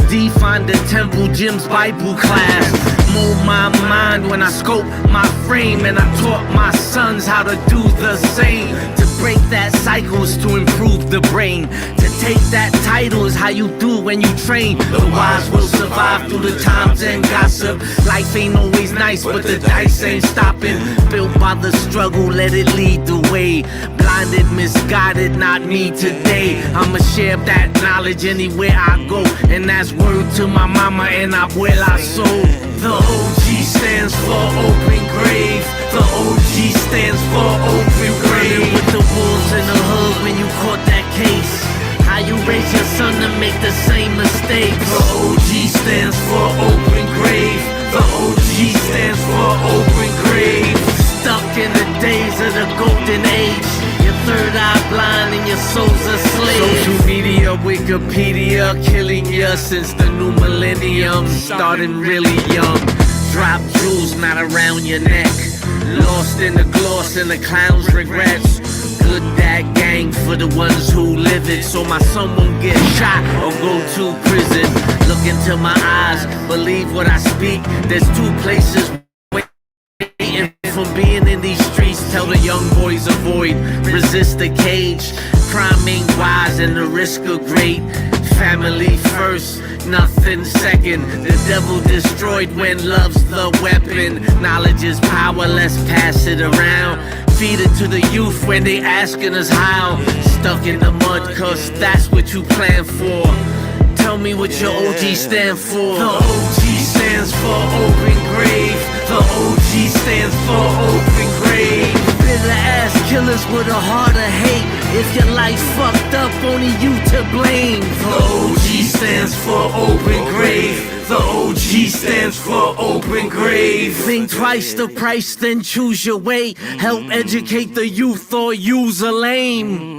Define the temple, Jim's Bible class. Mold my mind when I scope my frame. And I taught my sons how to do the same. To break that cycle is to improve the brain. To take that title is how you do when you train. The wise will survive through the times and gossip. Life ain't always nice, but the dice ain't stopping. Built by the struggle, let it lead the way. Blinded, misguided, not me today. I'ma share that knowledge anywhere I go. And that's word to my mama and abuela soul. The OG stands for open grave. The OG stands for open grave. With the wolves in the hood when you caught that case. How you raise your son to make the same mistake. The OG stands for open grave. The OG stands for open grave. Stuck in the days of the golden age. Your third eye blind and your soul's a slave. Social media, Wikipedia, killing ya since the new millennium. Starting really young. Drop jewels not around your neck. Lost in the gloss and the clown's regrets. Good that gang for the ones who live it. So my son won't get shot or go to prison. Look into my eyes, believe what I speak. There's two places waiting for being in these streets. Tell the young boys avoid, resist the cage. Crime ain't wise and the risk are great. Family first, nothing second. The devil destroyed when love's the weapon. Knowledge is power, let's pass it around. Feed it to the youth when they asking us how. Stuck in the mud cause that's what you plan for. Tell me what your OG stand for. The OG stands for open grave. The OG stands for open grave. Bitter ass killers with a heart of hate. If your life fucked up, only you to blame. The OG stands for open grave. The OG stands for open grave. Think twice the price, then choose your way. Help educate the youth or use a lame.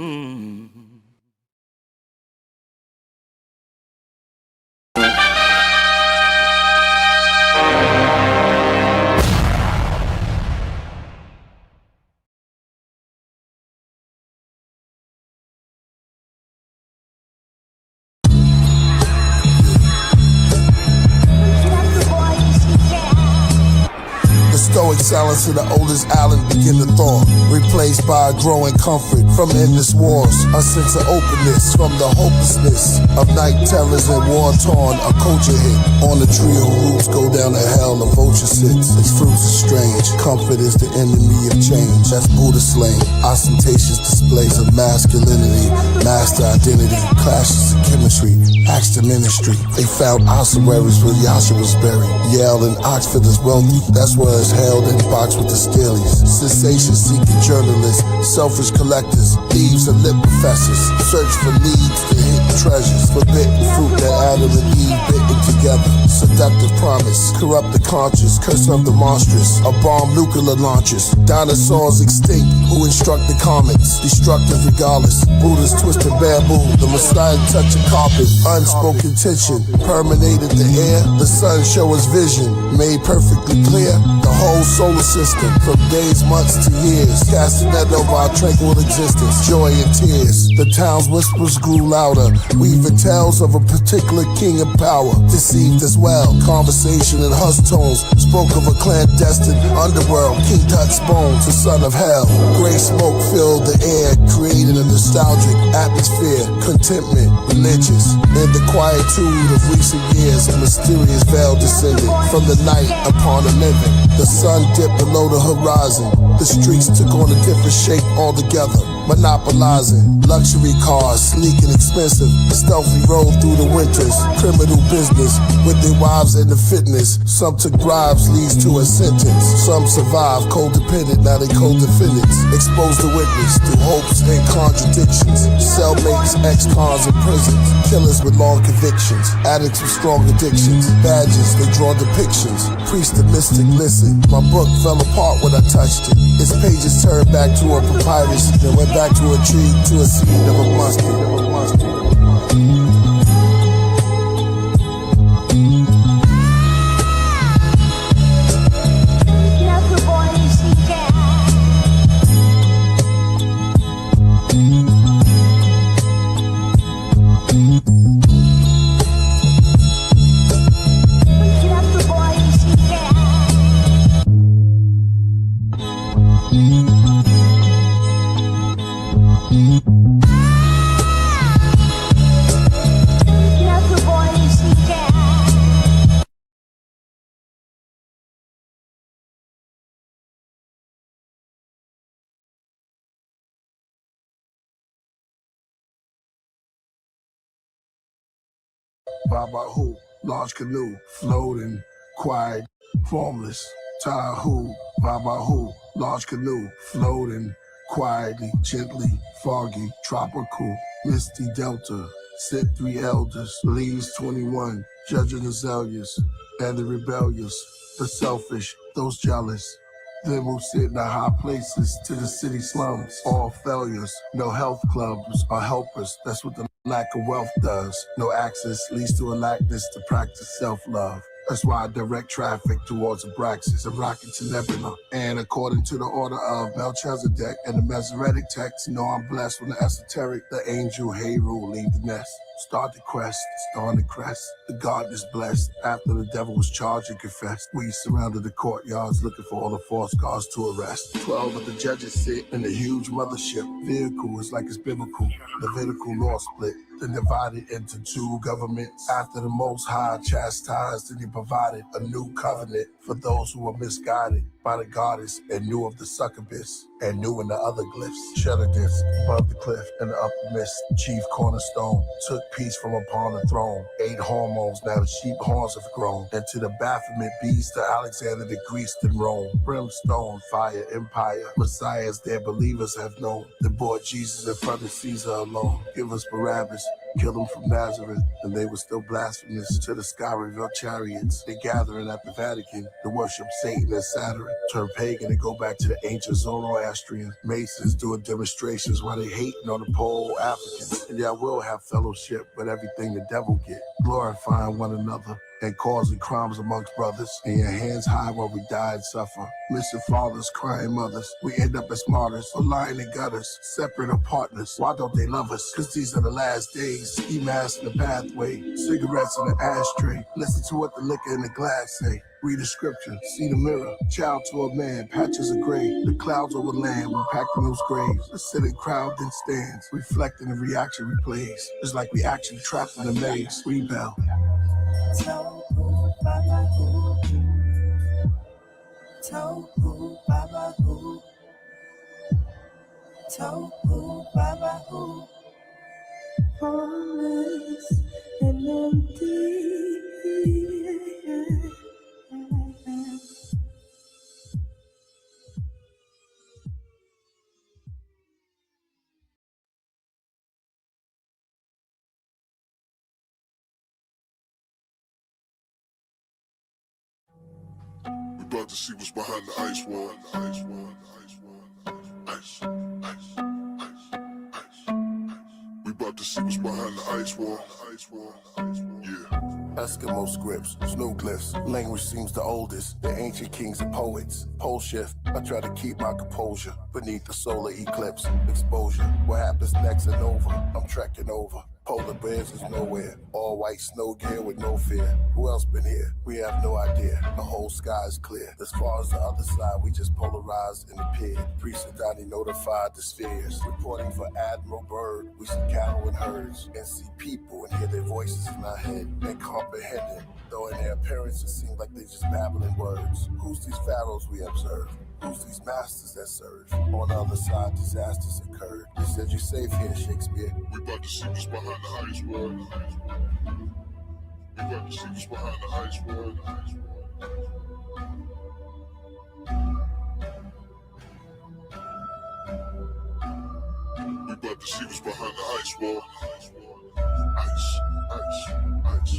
Stoic silence of the oldest island begin to thaw, replaced by a growing comfort from endless wars. A sense of openness from the hopelessness of night terrors and war-torn. A culture hit on the tree whose roots go down to hell. A vulture sits, its fruits are strange. Comfort is the enemy of change. That's Buddha slain. Ostentatious displays of masculinity, master identity, clashes of chemistry, acts to ministry. They found ossuaries where Yasha was buried. Yale and Oxford is wealthy. That's where it's held in a box with the Steelies. Sensation-seeking journalists, selfish collectors, thieves and lit professors, search for leads to hidden treasures, forbidden fruit that Adam and Eve bitten together. Seductive promise, corrupt the conscious, curse of the monstrous, a bomb nuclear launchers, dinosaurs extinct who instruct the comets, destructive regardless. Buddha's twisted bamboo, the Messiah touch a carpet, unspoken tension permeated the air. The sun show us vision, made perfectly clear. The whole solar system, from days, months to years, casting that over our tranquil existence, joy and tears. The town's whispers grew louder, weaving tales of a particular king of power, deceived as well. Conversation in hush tones spoke of a clandestine underworld. King Tut's bones, the son of hell. Gray smoke filled the air, creating a nostalgic atmosphere. Contentment, religious. In the quietude of recent years, a mysterious veil descended from the night upon the living. The sun dipped below the horizon. The streets took on a different shape altogether. Monopolizing luxury cars, sleek and expensive, stealthily rolled through the winters. Criminal business with their wives and the fitness. Some took bribes, leads to a sentence. Some survived, codependent, now they co-defendants. Exposed to witness through hopes and contradictions. Cellmates, ex-cons in prisons. Killers with long convictions. Addicts with strong addictions. Badges, they draw depictions. Priest and mystic, listen. My book fell apart when I touched it. Its pages turned back to a papyrus, then went back to a tree, to a seed of a mustard. Babahu, large canoe, floating, quiet, formless. Tahu, Babahu, large canoe, floating, quietly, gently, foggy, tropical, misty delta. Sit 3 elders, leaves 21, judging azaleas, and the rebellious, the selfish, those jealous. Them who sit in the high places to the city slums, all failures, no health clubs or helpers. That's what the lack of wealth does. No access leads to a lackness to practice self-love. That's why I direct traffic towards Abraxas, a rocket to Nebula. And according to the order of Melchizedek and the Masoretic text, you know I'm blessed with the esoteric, the angel Heru leave the nest. Start the quest, storm the crest. The garden is blessed. After the devil was charged and confessed, we surrounded the courtyards looking for all the false gods to arrest. 12 of the judges sit in a huge mothership. Vehicle is like it's biblical. Levitical law split, then divided into 2 governments. After the Most High chastised, and he provided a new covenant for those who were misguided by the goddess and knew of the succubus and knew in the other glyphs. Shutter disc above the cliff in the upper mist. Chief cornerstone took peace from upon the throne. 8 hormones, now the sheep horns have grown. And to the Baphomet beast, to Alexander the Greece and Rome. Brimstone, fire, empire, messiahs their believers have known. They brought Jesus in front of Caesar alone. Give us Barabbas, kill them from Nazareth, and they were still blasphemous. To the sky revealed chariots, they gathering at the Vatican to worship Satan and Saturn. Turn pagan and go back to the ancient Zoroastrian. Masons doing demonstrations while they hating on the poor Africans. And y'all will have fellowship, but everything the devil get. Glorifying one another and causing crimes amongst brothers. And your hands high while we die and suffer. Missing fathers, crying mothers. We end up as martyrs, or lying in gutters, separate or partners. Why don't they love us? Cause these are the last days. Ski masks in the pathway, cigarettes in the ashtray. Listen to what the liquor in the glass say. Read the scripture, see the mirror. Child to a man, patches of gray. The clouds over land, we pack in those graves. The sitting crowd then stands, reflecting the reaction replays. It's like we actually trapped in a maze. Rebel. Tohu Babahu, Tohu Babahu, Tohu Babahu, formless and empty. About to see what's behind the ice wall. Ice. We about to see what's behind the ice wall. Eskimo scripts, snow glyphs, language seems the oldest. The ancient kings and poets. Pole shift, I try to keep my composure beneath the solar eclipse. Exposure, what happens next and over. I'm trekking over. Polar bears is nowhere. All white snow gear with no fear. Who else been here? We have no idea. The whole sky is clear. As far as the other side, we just polarized and appeared. Priesthood notified the spheres. Reporting for Admiral Byrd. We see cattle and herds and see people and hear their voices in our head and comprehending. Though in their appearance it seems like they just babbling words. Who's these pharaohs we observe? Who's these masters that serve? On the other side, disasters occurred. They said you're safe here, Shakespeare. We about to see what's behind the ice wall. We about to see what's behind the ice wall. We about to see what's behind the ice wall. Ice, ice, ice, ice.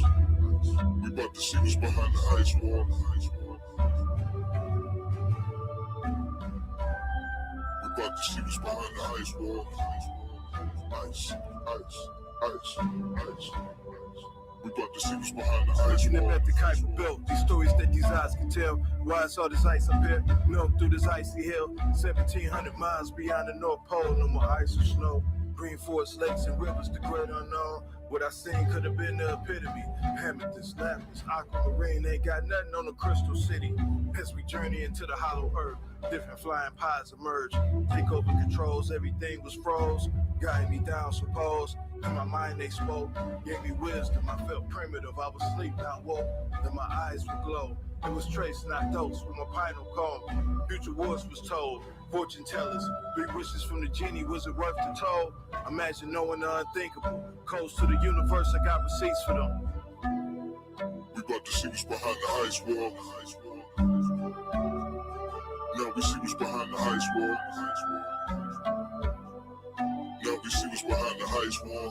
We about to see what's behind the ice wall. About to see what's behind the ice wall. Ice, ice, ice, ice. We about to see what's behind the ice wall. Hermetic Cypher built these stories that these eyes can tell. Why I saw this ice up here, milk through this icy hill. 1,700 miles beyond the North Pole, no more ice or snow. Green forests, lakes, and rivers, the great unknown. What I seen could have been the epitome. Amethyst, lapis, aquamarine, ain't got nothing on the crystal city. As we journey into the hollow earth, different flying pies emerge. Take over controls, everything was froze. Guiding me down, suppose. In my mind they spoke, gave me wisdom. I felt primitive, I was asleep, not woke. Then my eyes would glow. It was traced, not dosed, with my pinal comb. Future wars was told. Fortune tellers, big wishes from the genie, was it worth the toll? Imagine knowing the unthinkable. Codes to the universe, I got receipts for them. We about to see what's behind the ice wall. Now we see what's behind the ice wall. Now we see what's behind the ice wall.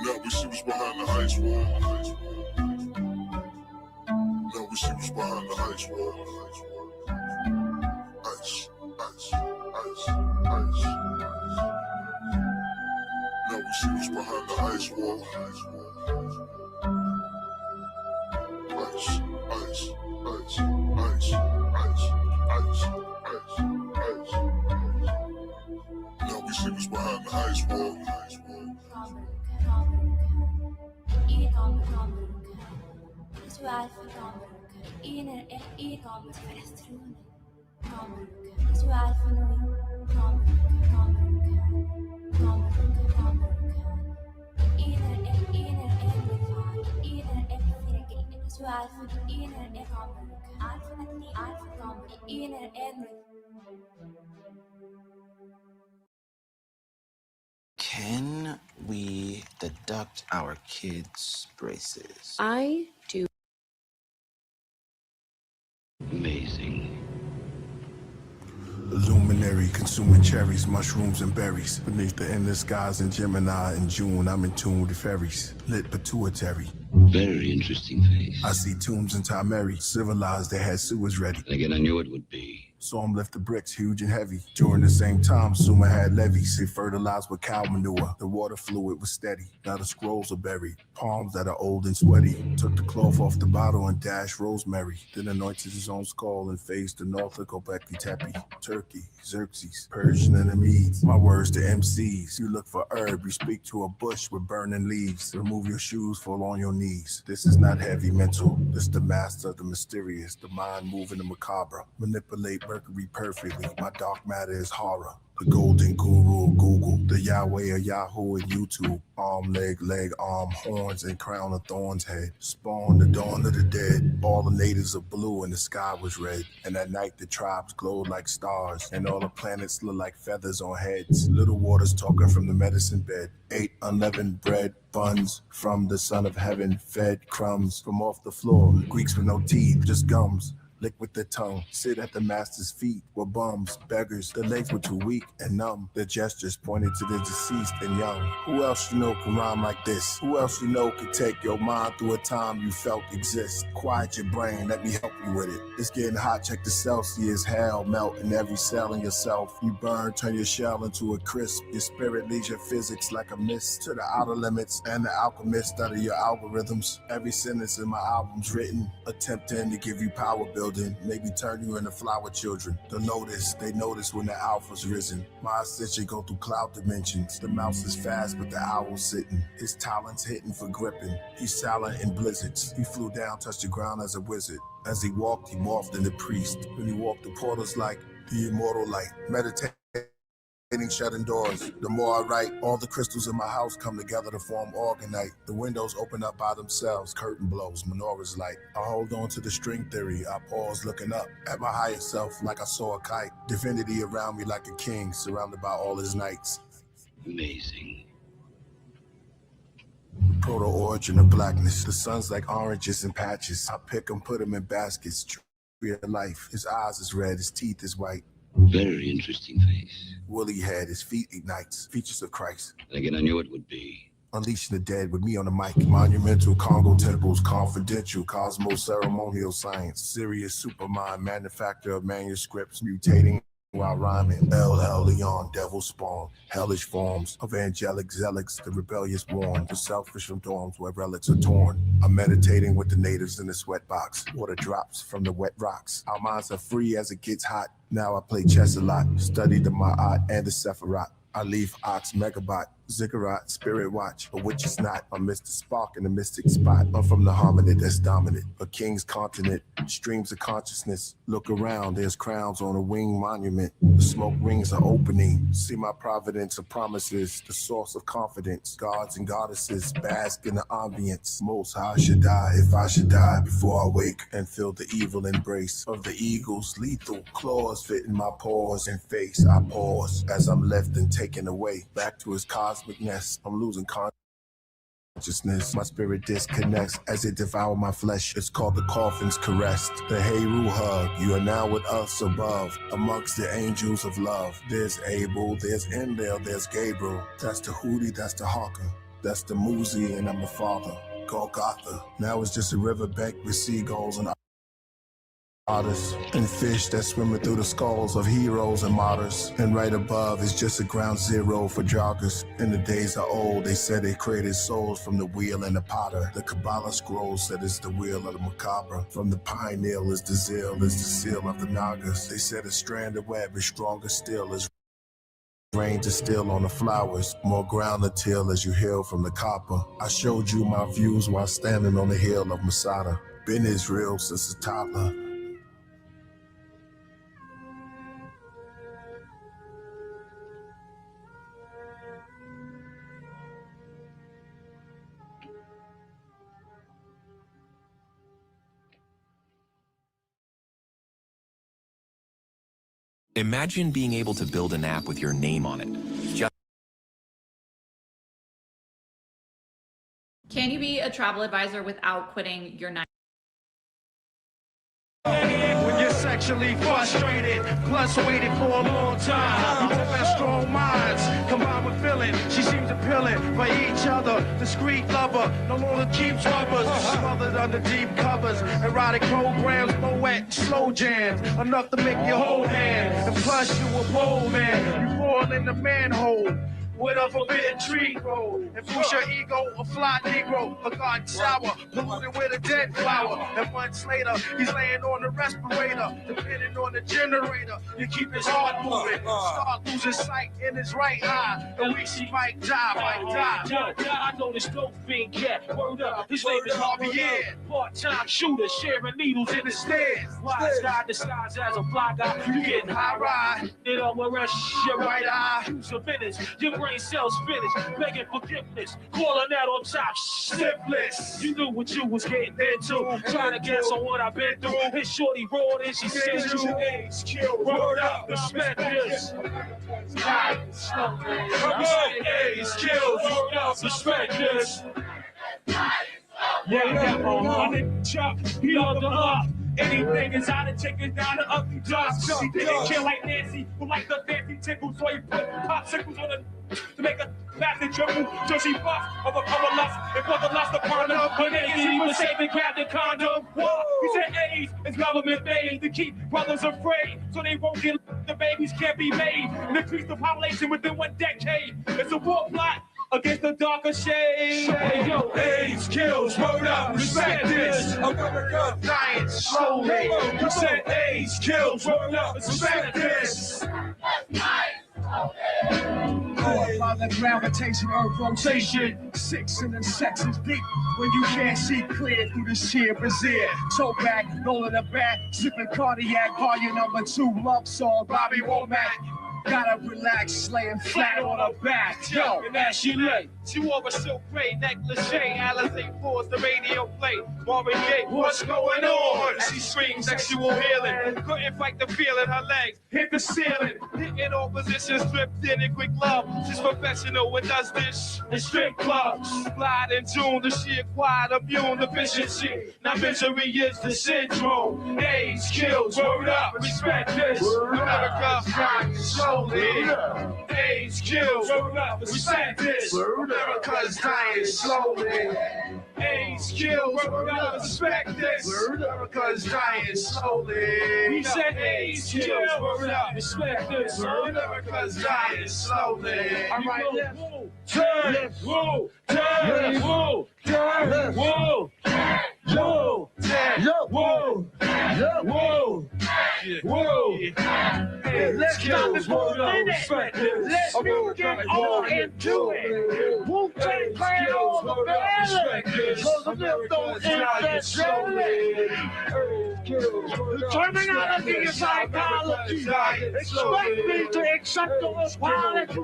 Now we see what's behind the ice wall. Now we see what's behind the ice wall. Ice, ice, ice, ice. Now we see what's behind the ice wall. Ice, ice, ice, ice, ice, ice, ice, ice. Now we see what's behind the ice wall. Can we deduct our kids' braces? I do. Amazing. Luminary consuming cherries, mushrooms, and berries. Beneath the endless skies in Gemini in June, I'm in tune with the fairies. Lit pituitary. Very interesting face. I see tombs in Timeri. Civilized, they had sewers ready. Again, I knew it would be. Saw them lift the bricks, huge and heavy. During the same time, Suma had levees. They fertilized with cow manure. The water fluid was steady. Now the scrolls are buried. Palms that are old and sweaty. Took the cloth off the bottle and dashed rosemary. Then anointed his own skull and faced the Norfolk Gobekli Tepe. Turkey, Xerxes, Persian and the Medes. My words to MCs. You look for herb, you speak to a bush with burning leaves. Remove your shoes, fall on your knees. This is not heavy mental. This the master of the mysterious. The mind moving the macabre. Manipulate Mercury perfectly. My dark matter is horror. The golden guru of Google, the Yahweh of Yahoo and YouTube. Arm, leg, arm, horns, and crown of thorns head. Spawn the dawn of the dead. All the natives are blue and the sky was red. And at night the tribes glowed like stars. And all the planets look like feathers on heads. Little waters talking from the medicine bed. Ate unleavened bread, buns from the son of heaven. Fed crumbs from off the floor. Greeks with no teeth, just gums. lick with their tongue, sit at the master's feet, were bums, beggars. Their legs were too weak and numb. Their gestures pointed to the deceased and young. Who else you know can rhyme like this? Who else you know could take your mind through a time you felt exist? Quiet your brain, let me help you with it. It's getting hot, check the Celsius. Hell melt in every cell in yourself. You burn, turn your shell into a crisp. Your spirit leads your physics like a mist to the outer limits, and the alchemist study your algorithms. Every sentence in my album's written, attempting to give you power building, maybe turn you into flower children. They notice when the alpha's risen. My ascension go through cloud dimensions. The mouse is fast, but the owl's sitting. His talons hitting for gripping. He's silent in blizzards. He flew down, touched the ground as a wizard. As he walked, he morphed into priest. When he walked the portals like the immortal light, meditating, shutting doors. The more I write, all the crystals in my house come together to form orgonite. The windows open up by themselves, curtain blows, menorahs light. I hold on to the string theory. I pause looking up at my higher self like I saw a kite. Divinity around me like a king, surrounded by all his knights. Amazing. Proto-origin of blackness. The sun's like oranges and patches. I pick them, put them in baskets. Tree of life. His eyes is red, his teeth is white. Very interesting face. Woolly head, his feet ignites. Features of Christ. Again, I knew it would be. Unleashing the dead with me on the mic. Monumental Congo temples, confidential, cosmos ceremonial science. Serious supermind, manufacturer of manuscripts, mutating while rhyming. El Leon, devil spawn, hellish forms of angelic zealots, the rebellious warn, the selfish from dorms where relics are torn. I'm meditating with the natives in the sweatbox. Water drops from the wet rocks. Our minds are free as it gets hot. Now I play chess a lot, study the Ma'at and the Sephiroth. I leave Ox, Megabot, Ziggurat, Spirit Watch, a witch is not. I miss the spark in the mystic spot. I'm from the hominid that's dominant, a king's continent, streams of consciousness. Look around, there's crowns on a winged monument. The smoke rings are opening. See my providence of promises, the source of confidence. Gods and goddesses bask in the ambience. Most high should die if I should die before I wake and feel the evil embrace of the eagle's lethal claws fit in my paws and face. I pause as I'm left and taken away back to his cosmic nest. I'm losing consciousness. My spirit disconnects as it devours my flesh. It's called the coffin's caress. The Heru hug. You are now with us above, amongst the angels of love. There's Abel, there's Enlil, there's Gabriel. That's the Hootie, that's the Hawker. That's the Muzi, and I'm the father. Golgotha. Now it's just a riverbank with seagulls and otters and fish that swimming through the skulls of heroes and martyrs. And right above is just a ground zero for joggers. In the days are old, they said they created souls from the wheel and the potter. The Kabbalah scroll said it's the wheel of the macabre. From the pineal is the zeal, is the seal of the Nagas. They said a strand of web is stronger still as rain to still on the flowers. More ground to till as you heal from the copper. I showed you my views while standing on the hill of Masada. Been Israel since a toddler. Imagine being able to build an app with your name on it. Can you be a travel advisor without quitting your 9? When you're sexually frustrated, plus waited for a long time. You have strong minds, combined with feeling. She seems appealing for each other. Discreet lover, no longer keeps rubbers. Smothered under deep covers. Erotic programs, wet, slow jams. Enough to make your whole hand. And plus you a bold man. You fall in the manhole with a forbidden tree grow, and push your ego, a fly negro, forgotten sour, polluted with a dead flower. And months later, he's laying on the respirator, depending on the generator. You keep his heart moving, start losing sight in his right eye. The week he might die, I know this dope fiend cat. Word up, his name is Harvey. Part-time shooter, sharing needles in the stairs. Wise guy disguised as a fly guy. You getting high ride? It all arrest your right eye. Use a minutes. Your brain cells finished, begging forgiveness, calling out on top, stiffness. You knew what you was getting into, trying to guess on what I've been through. His shorty roared and she said you AIDS killed, word up, respect this. Come on, AIDS killed, word up, respect this. Yeah, my nigga Chop, he on the up. Anything is out of chickens down to ugly jobs. She didn't kill like Nancy, who like the fancy tickles, so he put popsicles on the to make a plastic triple. So she buffs overcome a lust and put the lust upon her. Her niggas he was saving, grabbed the condom. He said AIDS is government made to keep brothers afraid, so they won't get the babies can't be made and increase the population within 1 decade. It's a war plot against the darker shade. Hey, yo, AIDS kills, word up, respect this. America dying slowly. You said AIDS kills, word up, respect this. Caught by the gravitation of rotation. Six and then sex is deep when you can't see clear through the sheer brazier. Toe back, roll in the back, sipping cardiac, volume number 2, love song, Bobby Womack. Gotta relax, laying flat on her back. Yo, and as she lay, she wore a silk gray negligee. Alizé Force, the radio play. Marvin Gaye, what's going on? As she screams sexual healing. Couldn't fight the feeling, her legs hit the ceiling. Hitting all positions, stripped in quick love. She's professional and does this in strip clubs. Glide in tune, the she acquired immune deficiency. Now misery is the syndrome. AIDS kills, word up, respect this. America, slowly. AIDS kills, word up, respect this. America's dying slowly. AIDS kills, word up, respect this. America's dying slowly. He said AIDS kills, word up, respect this. America's dying slowly. All right, let's turn, whoa, turn, whoa, turn, whoa, whoa, whoa, whoa, whoa. Let's stop this for a minute. Let's get all into it. Wu-Tang Clan all the better. Cause of them don't end that journey. The terminology is psychology. Expect me to accept the apology.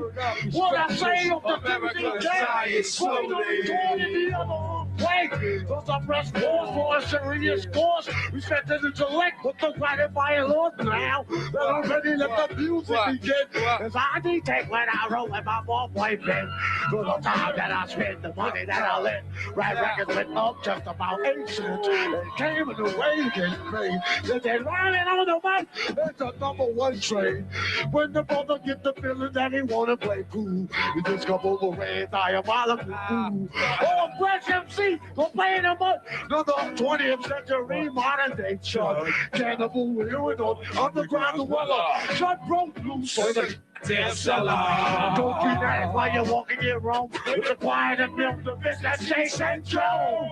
What I say of the music case. Put it on the other way. Cause I press pause for a serious cause. Respected intellect, but the gratifying laws now. That I'm ready, let the music begin. Cause I detect when I roll with my ballboy pen. For the time that I spend, the money that I let. Write records with up just about 8 cents. It came in the way you get paid. Then they learn it on the mic. It's a #1 trade. When the brother get the feeling that he wanna play cool, he just come over red diabolical. Oh, Fresh MC, go play in the mud. Another 20th century modern day chug. Cannibal hearing on underground dweller. Shut broke loose on the damn cellar. Don't be that while you're walking in Rome. It's required to build the bitch that shakes and Joe.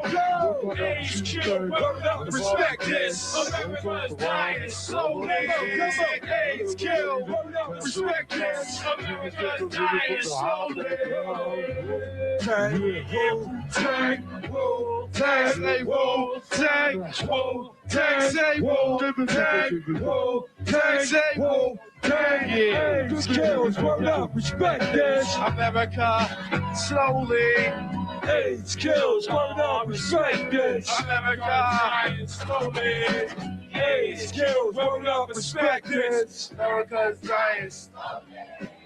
AIDS kill, word up, respect this. America's dying slowly. AIDS kill, word up, respect this. America's dying slowly. Tang, tang, whoa, tang, whoa, tang, whoa, tang, say whoa, tang, whoa, tang, say whoa. Yeah, this kills, word up, respect this. America, slowly. AIDS kills, word up, respect this. America, slowly. AIDS kills, word up, respect this. America's dying slowly.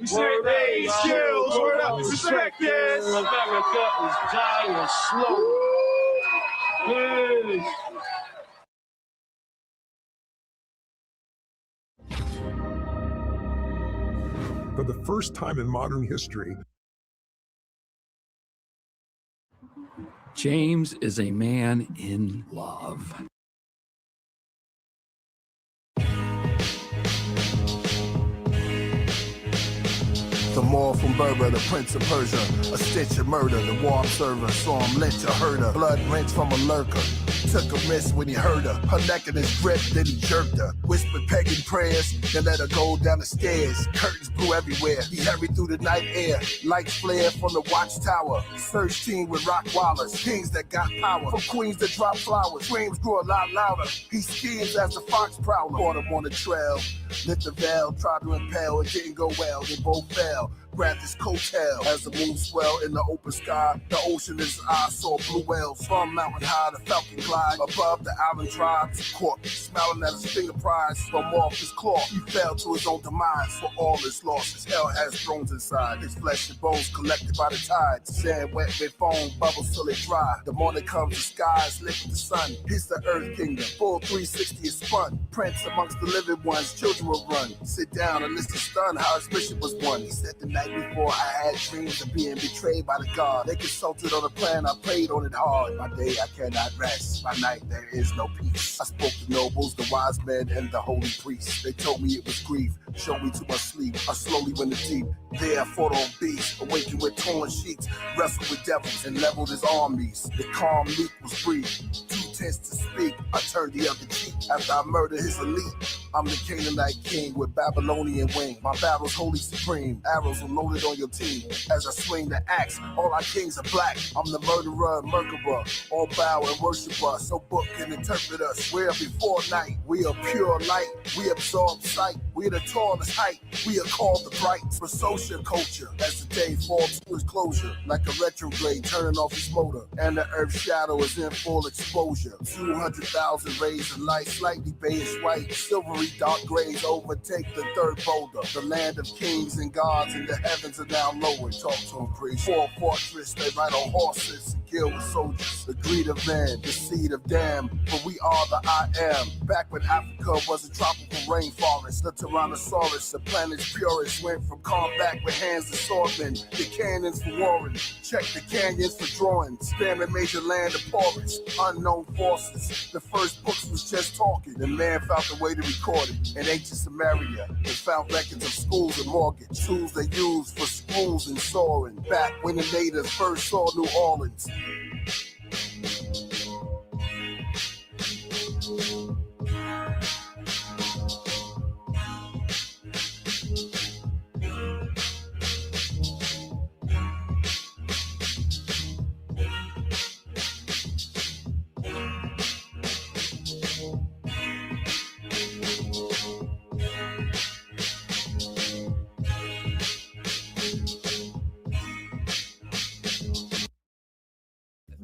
We said AIDS kills, word up, respect this. America is dying slowly. Hey. For the first time in modern history, James is a man in love. The Moor from Berber, the Prince of Persia, a stitch of murder, the war observer, saw him lynch a herder, blood wrenched from a lurker. Took a miss when he heard her, her neck in his grip, then he jerked her. Whispered pagan prayers, then let her go down the stairs. Curtains blew everywhere, he hurried through the night air. Lights flared from the watchtower. Search team with rock wallers, kings that got power. From queens that drop flowers, screams grew a lot louder. He schemes as the fox prowler. Caught him on the trail, lit the veil, tried to impale, it didn't go well, they both fell. grab this coattail. As the moon swell in the open sky, the ocean is I saw blue whales. From mountain high, the falcon glide above the island tribes. Caught smiling at his finger prize. From off his claw, he fell to his own demise. For all his losses, hell has thrones inside. His flesh and bones collected by the tides. Sand wet with foam, bubbles till they dry. The morning comes, the skies lit with the sun. Here's the earth kingdom, full 360 is spun. Prince amongst the living ones, children will run. Sit down and listen stunned how his mission was won. He said the night before I had dreams of being betrayed by the God. They consulted on a plan, I prayed on it hard. By day I cannot rest, by night there is no peace. I spoke to nobles, the wise men, and the holy priests. They told me it was grief, showed me too much sleep. I slowly went to deep, there I fought on beasts. Awakened with torn sheets, wrestled with devils and leveled his armies. The calm meek was breathed, too tense to speak. I turned the other cheek after I murdered his elite. I'm the Canaanite king with Babylonian wing. My battle's holy supreme, arrows are loaded on your team. As I swing the axe, all our kings are black. I'm the murderer and Merkaba, all bow and worship us. So book can interpret us. We're before night, we are pure light. We absorb sight, we're the tallest height. We are called the bright for social culture. As the day falls to its closure, like a retrograde turning off its motor. And the earth's shadow is in full exposure. 200,000 rays of light, slightly beige white, silvery dark grays overtake the third boulder. The land of kings and gods in the heavens are now lowered. Talk to him, priest. For a fortress, they ride on horses and kill with soldiers. The greed of man, the seed of damn, for we are the I am. Back when Africa was a tropical rainforest, the Tyrannosaurus, the planet's purest, went from combat with hands to swordmen. The cannons for warring, check the canyons for drawing. Spamming major land of porous, unknown forces. The first books was just talking, and man found a way to record it. In ancient Samaria, they found records of schools and mortgage, tools they used for schools and soaring. Back when the natives first saw New Orleans.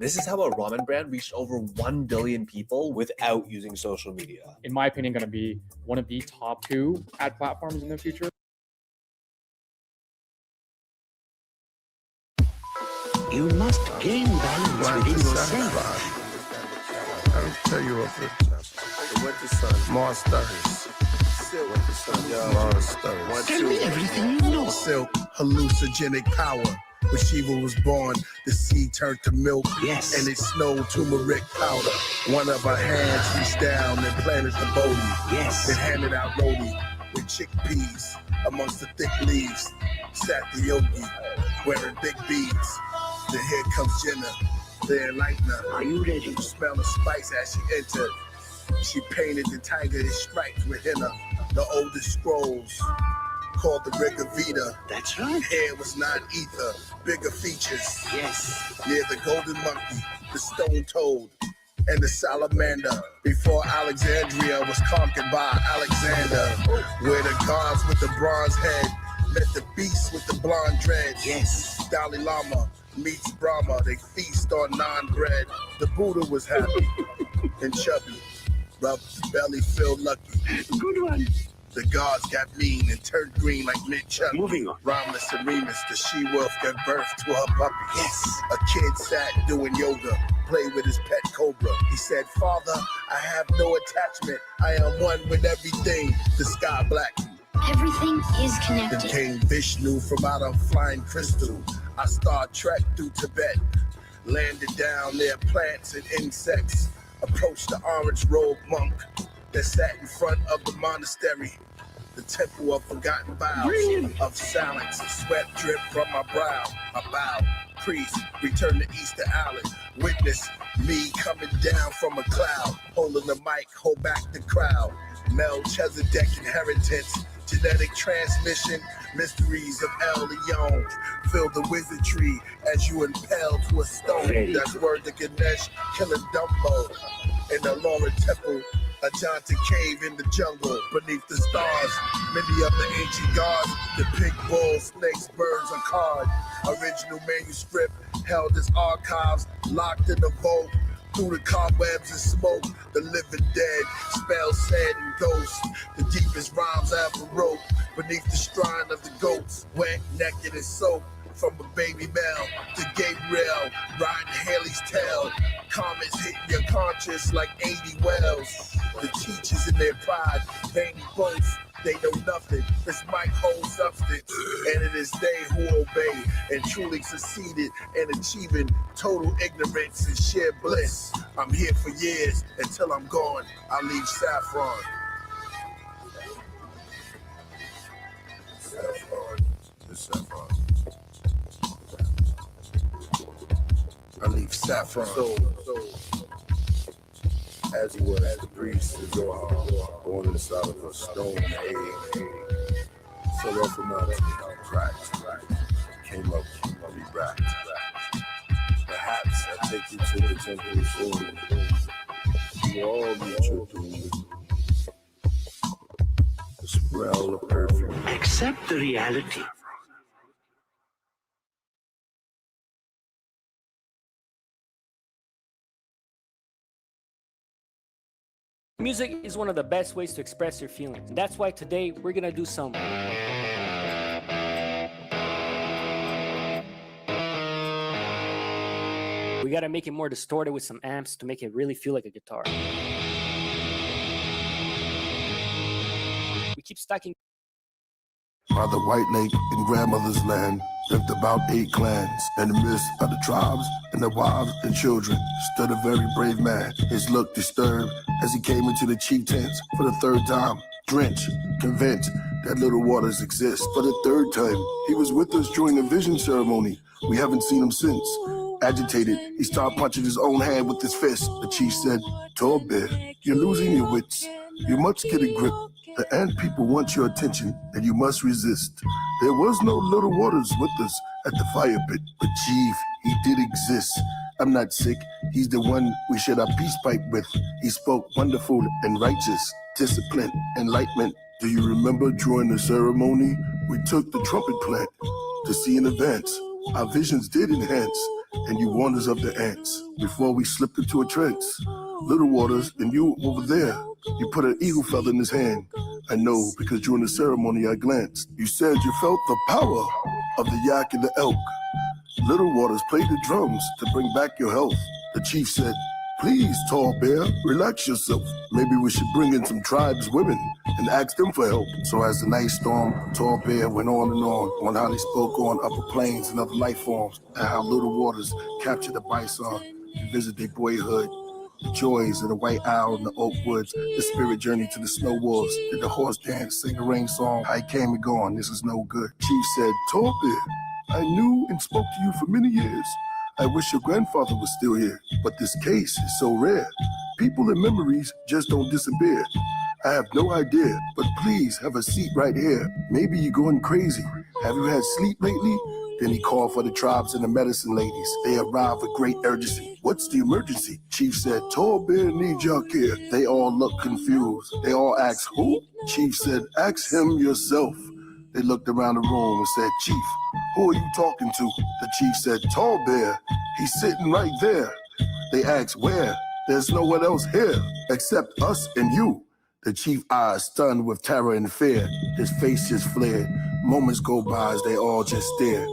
This is how a ramen brand reached over 1 billion people without using social media. In my opinion, going to be one of the top 2 ad platforms in the future. You must gain balance within yourself. I'll tell you what, the winter sun, Mars Thirst. Winter sun, Mars Thirst. Tell me everything you know. Silk, hallucinogenic power. When Shiva was born, the seed turned to milk, yes, and it snowed turmeric powder. One of her hands reached down and planted the Bodhi. Yes. It handed out roti with chickpeas amongst the thick leaves. Sat the yogi, wearing big beads. Then here comes Jenna, the enlightener. Are you ready? You smell the spice as she entered. She painted the tiger in stripes with henna. The oldest scrolls, called the Rigavita. That's right. Hair was not ether, bigger features. Yes. Near the golden monkey, the stone toad, and the salamander. Before Alexandria was conquered by Alexander, where the gods with the bronze head met the beasts with the blonde dreads. Yes. Dalai Lama meets Brahma, they feast on non-bread. The Buddha was happy and chubby, rubbed his belly, filled lucky. Good one. The gods got mean and turned green like mint chutney. Moving on. Romulus and Remus, the she-wolf, gave birth to her puppy. Yes. A kid sat doing yoga, played with his pet cobra. He said, Father, I have no attachment. I am one with everything. The sky blackened. Everything is connected. Then came Vishnu from out of flying crystal. I Star Trek through Tibet. Landed down near plants and insects. Approached the orange-robed monk that sat in front of the monastery. The temple of forgotten vows, of silence, sweat drip from my brow. I bow, priest, return to Easter Island. Witness me coming down from a cloud, holding the mic, hold back the crowd. Melchizedek inheritance, genetic transmission, mysteries of El Leon. Feel the wizardry as you impale to a stone. That's word to Ganesh, killing Dumbo. in the Laura Temple, a Jonta cave in the jungle, beneath the stars. Many of the ancient gods depict bulls, snakes, birds, or card. Original manuscript held as archives, locked in the vault. Through the cobwebs and smoke, the living dead, spells said and ghosts. The deepest rhymes I ever wrote, beneath the shrine of the goats, wet, naked, and soaked. From a baby Mel to Gabriel, riding Haley's tail. Comments hitting your conscience like 80 wells. The teachers in their pride, vain boasts, they know nothing. This mic holds substance, and it is they who obey and truly succeeded in achieving total ignorance and sheer bliss. I'm here for years until I'm gone. I leave Saffron. Saffron. I leave Saffron. So, as he was, the priest is born inside of a stone egg. So off the mountain, cracked, came up, re-wrapped. Perhaps I take you to the temple soon. You all meet your doom. The smell of perfume. Accept the reality. Music is one of the best ways to express your feelings. That's why today we're gonna do some we gotta make it more distorted with some amps to make it really feel like a guitar. We keep stacking. By the White Lake in grandmother's land lived about 8 clans. In the midst of the tribes and the wives and children stood a very brave man. His look disturbed as he came into the chief tents for the 3rd time. Drenched, convinced that little waters exist. For the 3rd time, he was with us during the vision ceremony. We haven't seen him since. Agitated, he started punching his own hand with his fist. The chief said, "Tall bear, you're losing your wits. You must get a grip. The ant people want your attention, and you must resist." There was no little waters with us at the fire pit, but chief, he did exist. I'm not sick, he's the one we shared our peace pipe with. He spoke wonderful and righteous, discipline, enlightenment. Do you remember during the ceremony, we took the trumpet plant to see in advance. Our visions did enhance, and you warned us of the ants before we slipped into a trance. Little waters, and you over there, you put an eagle feather in his hand. I know, because during the ceremony I glanced. You said you felt the power of the yak and the elk. Little waters played the drums to bring back your health. The chief said, "Please, tall bear, relax yourself. Maybe we should bring in some tribes women and ask them for help." So as the night stormed, tall bear went on and on how they spoke on upper plains and other life forms, and how little waters captured the bison and visit their boyhood. The joys of the white owl in the oak woods, the spirit journey to the snow wolves, did the horse dance, sing a rain song. I came and gone, this is no good. Chief said, "Tall bear, I knew and spoke to you for many years. I wish your grandfather was still here, but this case is so rare. People and memories just don't disappear. I have no idea, but please have a seat right here. Maybe you're going crazy. Have you had sleep lately?" Then he called for the tribes and the medicine ladies. They arrived with great urgency. "What's the emergency?" Chief said, "Tall bear needs your care." They all looked confused. They all asked, "Who?" Chief said, "Ask him yourself." They looked around the room and said, "Chief, who are you talking to?" The chief said, "Tall bear, he's sitting right there." They asked, "Where?" "There's no one else here except us and you." The chief eyes stunned with terror and fear. His face just flared. Moments go by as they all just stare.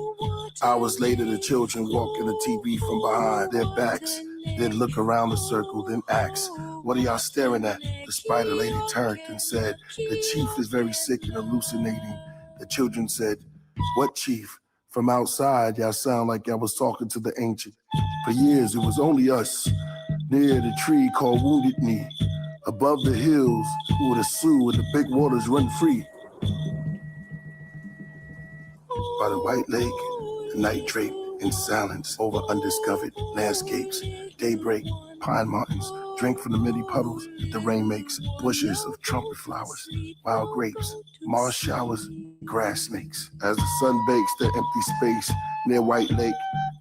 Hours later, the children walk in the TV from behind their backs, then look around the circle, then ask, "What are y'all staring at?" The spider lady turned and said, "The chief is very sick and hallucinating." The children said, "What chief? From outside, y'all sound like y'all was talking to the ancient. For years, it was only us, near the tree called Wounded Knee. Above the hills, where the Sioux and the big waters run free. By the White Lake, the night draped in silence over undiscovered landscapes. Daybreak, pine mountains, drink from the many puddles that the rain makes. Bushes of trumpet flowers, wild grapes, marsh showers, grass snakes. As the sun bakes the empty space near White Lake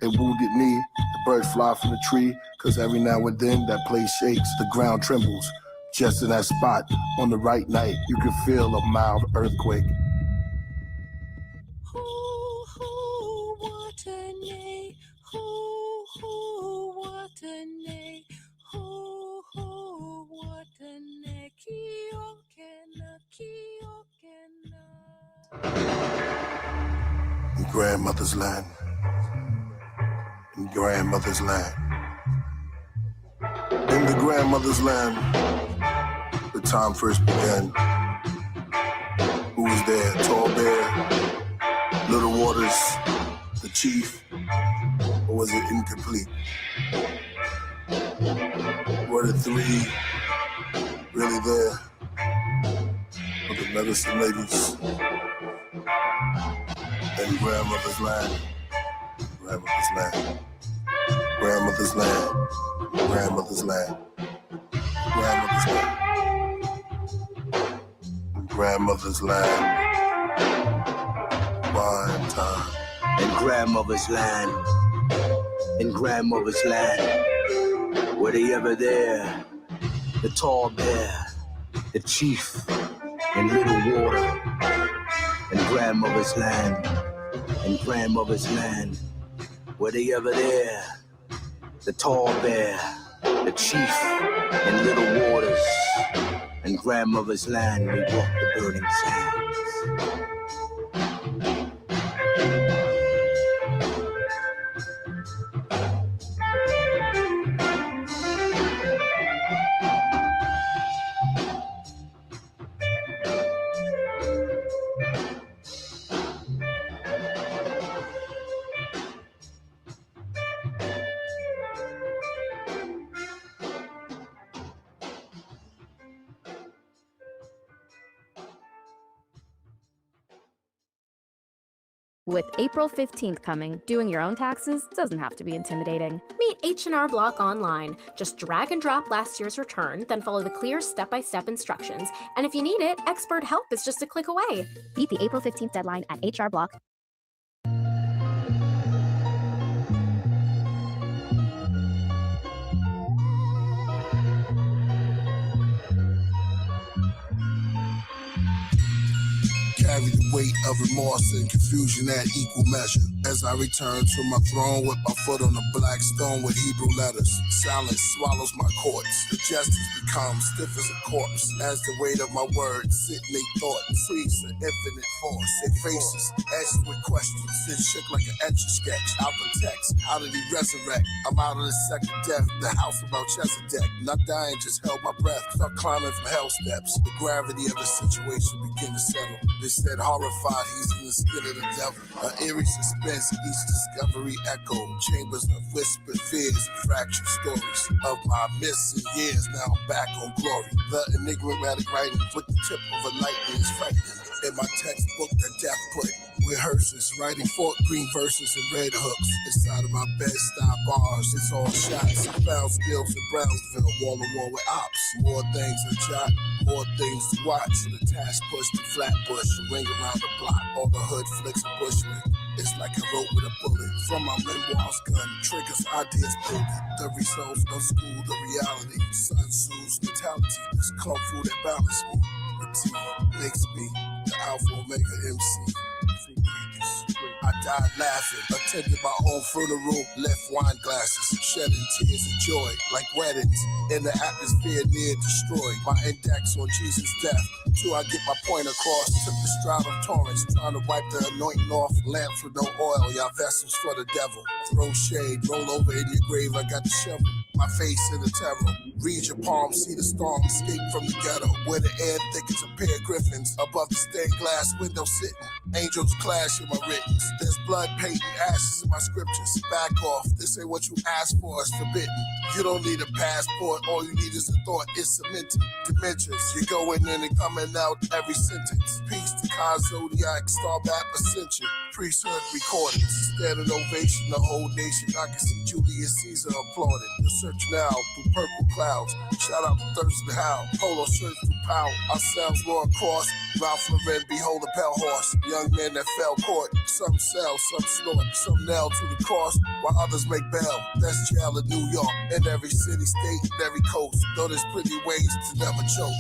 and Wounded Knee, the Birds fly from the tree, cause every now and then that place shakes, the ground trembles. Just in that spot, on the right night, you can feel a mild earthquake. In grandmother's land. In grandmother's land. In the grandmother's land, the time first began. Who was there? Tall Bear, Little Waters, the Chief, or was it incomplete? Were the three really there? Or the medicine ladies? In grandmother's land, grandmother's land, grandmother's land, grandmother's land, grandmother's land, grandmother's land, wine time. In grandmother's land, in grandmother's land, were they ever there? The tall bear, the chief, and little water. In grandmother's land, in grandmother's land, were they ever there? The tall bear, the chief, and little waters. In grandmother's land, we walk the burning sands. With April 15th coming, doing your own taxes doesn't have to be intimidating. Meet H&R Block online. Just drag and drop last year's return, then follow the clear step-by-step instructions. And if you need it, expert help is just a click away. Beat the April 15th deadline at HR Block. Carry the weight of remorse and confusion at equal measure. As I return to my throne with my foot on the black stone with Hebrew letters. Silence swallows my cords. The justice becomes stiff as a corpse. As the weight of my words sit in their thoughts. Freeze an infinite force. Their faces etched with questions. It shook like an etch-a-sketch. Out the text. How did he resurrect? I'm out of the second death. The house of Melchizedek. Not dying, just held my breath. Start climbing from hell steps. The gravity of the situation began to settle. They said horrified, he's in the skin of the devil. An eerie suspense, each discovery echoed. Chambers of whispered fears, fractured stories of my missing years. Now I'm back on glory. The enigmatic writing with the tip of a lightning is frightening. In my textbook that death put with hearses, writing fork green verses and red hooks. Inside of my bed-style bars, it's all shots. Found spills in Brownsville, wall to wall with ops. More things to jot, more things to watch. The task push to Flatbush, ring around the block. All the hood flicks of Bushman. It's like a rope with a bullet. From my memoirs gun, triggers, ideas building. The results of school, the reality. Sun Tzu's mentality. This kung fu that balance me. The T makes me the Alpha Omega MC. I died laughing, attended my own funeral, left wine glasses, shedding tears of joy, like weddings, in the atmosphere near destroyed. My index on Jesus' death, till I get my point across, took the stride of torrents, trying to wipe the anointing off, lamps with no oil, y'all vessels for the devil. Throw shade, roll over in your grave, I got the shovel, my face in the terror. Read your palm, see the storm, escape from the ghetto, where the air thick as a pair of griffins, above the stained glass window sitting, angels clash in my writings. There's blood, paint, and ashes in my scriptures. Back off, this ain't what you asked for, it's forbidden. You don't need a passport, all you need is a thought, it's cemented. Dimensions, you're going in and coming out every sentence. Peace to Kai Zodiac, Star Map Ascension. Priesthood recordings, standing ovation, the whole nation. I can see Julius Caesar applauding. The search now through purple clouds. Shout out to Thirstin, Howl, polo shirts through power. Ourselves Lord Cross, Ralph Lauren, behold a pale horse. Young men that fell court, some sell, some snort, some nail to the cross, while others make bail. That's jail in New York, in every city, state, and every coast. Though there's pretty ways to never choke.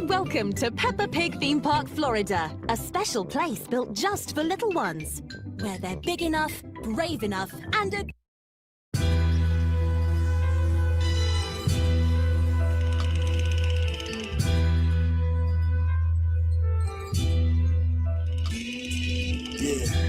Welcome to Peppa Pig Theme Park, Florida, a special place built just for little ones, where they're big enough, brave enough, and a... Yeah.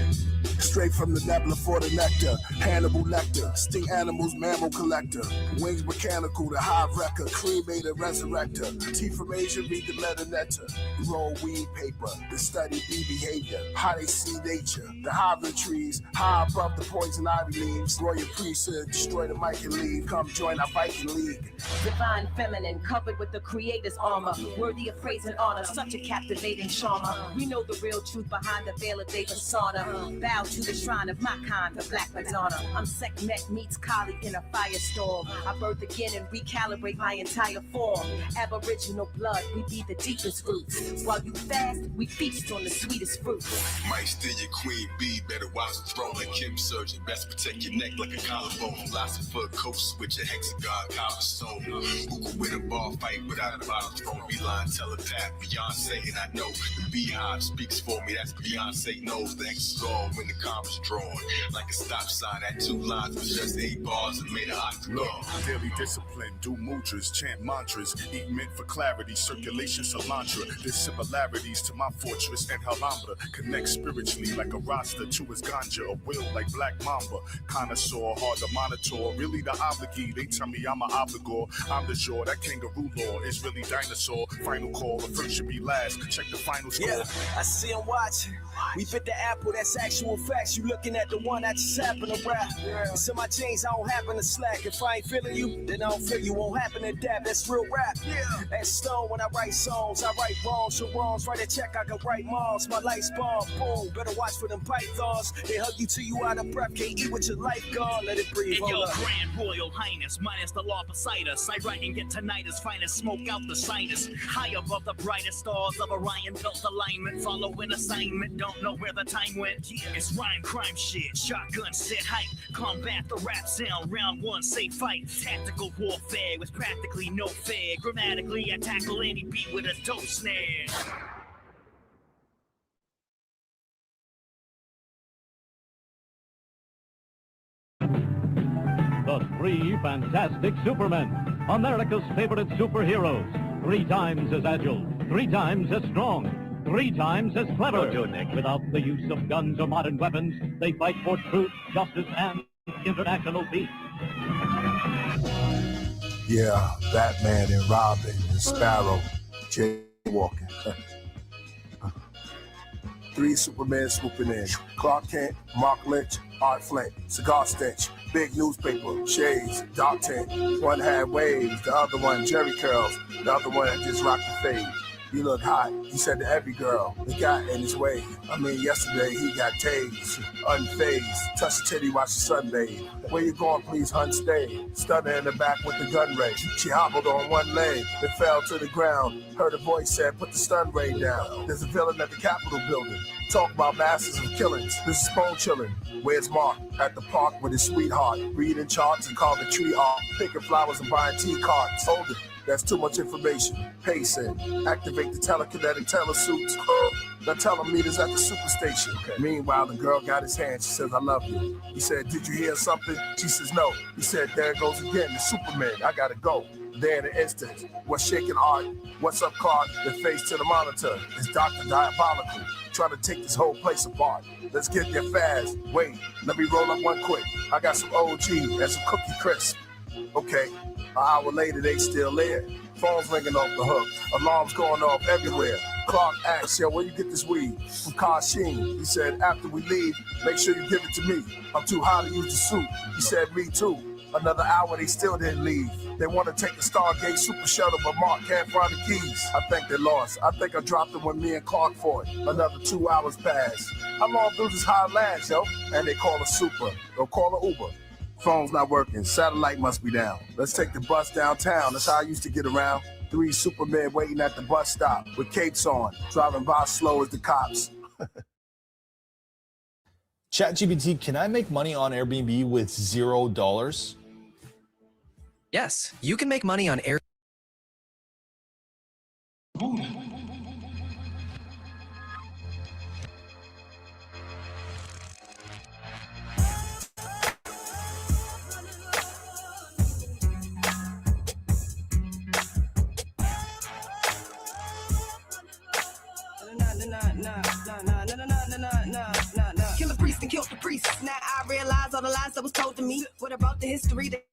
Straight from the nebula for the nectar. Hannibal Lecter, sting animals, mammal collector. Wings mechanical, the hive wrecker. Cremator, resurrector. Teeth from Asia, read the letter nectar. Roll weed paper, the study bee behavior. How they see nature. The hybrid trees, high above the poison ivy leaves. Royal priesthood, destroy the mic and leave. Come join our Viking League. Divine feminine, covered with the creator's armor. Worthy of praise and honor, such a captivating charmer. We know the real truth behind the veil of their persona. Bow to the shrine of my kind, the Black Madonna. I'm Sekhmet meets Kali in a firestorm. I birth again and recalibrate my entire form. Aboriginal blood, we be the deepest roots. While you fast, we feast on the sweetest fruit. Might steal your queen bee, better watch the throne like Kim Surgeon. Best protect your neck like a collarbone. Philosopher coast with your hexagon cobblestone. Who could win a bar fight without a bottom thrown? Beeline telepath, Beyonce, and I know the beehive speaks for me. That's Beyonce knows the hexagon when the comma's drawn. Like a stop sign at 2 lines with just 8 bars and made an octagon. Daily discipline, do mudras, chant mantras, eat mint for clarity, circulation cilantro. There's similarities to my fortress and Alhambra. Connect spiritually like a Rasta to his ganja, a will like Black Mamba. Connoisseur, hard to monitor, really the obligee. They tell me I'm an obligor. I'm the jaw, that kangaroo law is really dinosaur. Final call, the first should be last. Check the final score. Yeah, I see him watching. We fit the apple, that's actual facts. You looking at the one that just happened to rap. It's in my jeans, I don't happen to slack. If I ain't feeling you, then I don't feel you. Won't happen to dab, that's real rap. That's stone when I write songs. I write wrongs, your wrongs. Write a check, I can write moms. My life's bomb, boom. Better watch for them pythons. They hug you till you out of breath. Can't eat with your life gone, let it breathe. In your Grand Royal Highness, minus the law beside us. I write and get tinnitus, finest smoke out the sinus. High above the brightest stars of Orion, built alignment. Follow an assignment, don't know where the time went. It's rhyme crime shit, shotgun set hype. Combat the rap sound, round 1, say fight. Tactical warfare with practically no fear. Grammatically, I tackle any beat with a dope snare. The 3 fantastic Supermen, America's favorite superheroes. 3 times as agile, 3 times as strong, 3 times as clever. Without the use of guns or modern weapons, they fight for truth, justice, and international peace. Yeah, Batman and Robin and Sparrow, jaywalking. 3 Supermen swooping in. Clark Kent, Mark Lynch, Art Flint, cigar stench, big newspaper, shades, dark tent. One had waves, the other one Jerry curls, the other one had just rocked the fade. You look hot, he said to every girl. He got in his way. I mean, yesterday he got tased, unfazed. Touch the titty, watch the sunbathe. Where you going, please, hun, stay. Stunner in the back with the gun ray. She hobbled on one leg, then fell to the ground. Heard a voice said, put the stun ray down. There's a villain at the Capitol building. Talk about masses of killings. This is bone chilling. Where's Mark? At the park with his sweetheart. Reading charts and carving tree art. Picking flowers and buying tea carts. Hold it. That's too much information. Pacing. Activate the telekinetic telesuits. Now tell him meet us at the superstation. Meanwhile, the girl got his hand. She says, I love you. He said, did you hear something? She says, no. He said, there it goes again. The Superman. I gotta go. There in an instant. What's shaking art? What's up, Clark? The face to the monitor. Is Dr. Diabolical trying to take this whole place apart? Let's get there fast. Wait, let me roll up one quick. I got some OG and some Cookie Crisp. Okay, an hour later, they still there. Phone's ringing off the hook. Alarms going off everywhere. Clark asks, yo, where you get this weed? From Kashin. He said, after we leave, make sure you give it to me. I'm too high to use the suit. He said, me too. Another hour, they still didn't leave. They want to take the Stargate Super Shuttle, but Mark can't find the keys. I think they lost. I think I dropped them when me and Clark fought. Another 2 hours passed. How long do this high last, yo? And they call a Super. They'll call an Uber. Phone's not working. Satellite must be down. Let's take the bus downtown. That's how I used to get around. 3 supermen waiting at the bus stop with capes on, driving by slow as the cops. ChatGPT, can I make money on Airbnb with $0? Yes, you can make money on Airbnb. Killah Priest and killed the priest. Now I realize all the lies that was told to me. What about the history that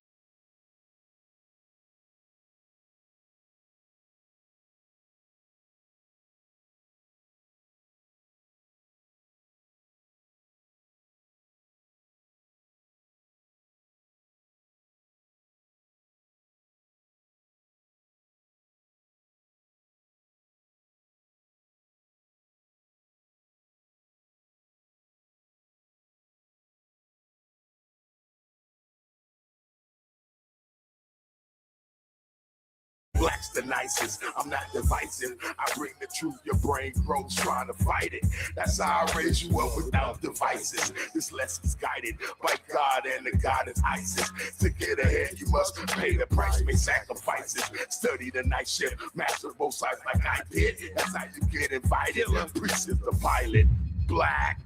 Black's the nicest, I'm not divisive. I bring the truth, your brain grows trying to fight it. That's how I raise you up without devices. This lesson's guided by God and the goddess Isis. To get ahead, you must pay the price, make sacrifices. Study the night shift, master both sides like I did. That's how you get invited. Priest is the pilot, Black.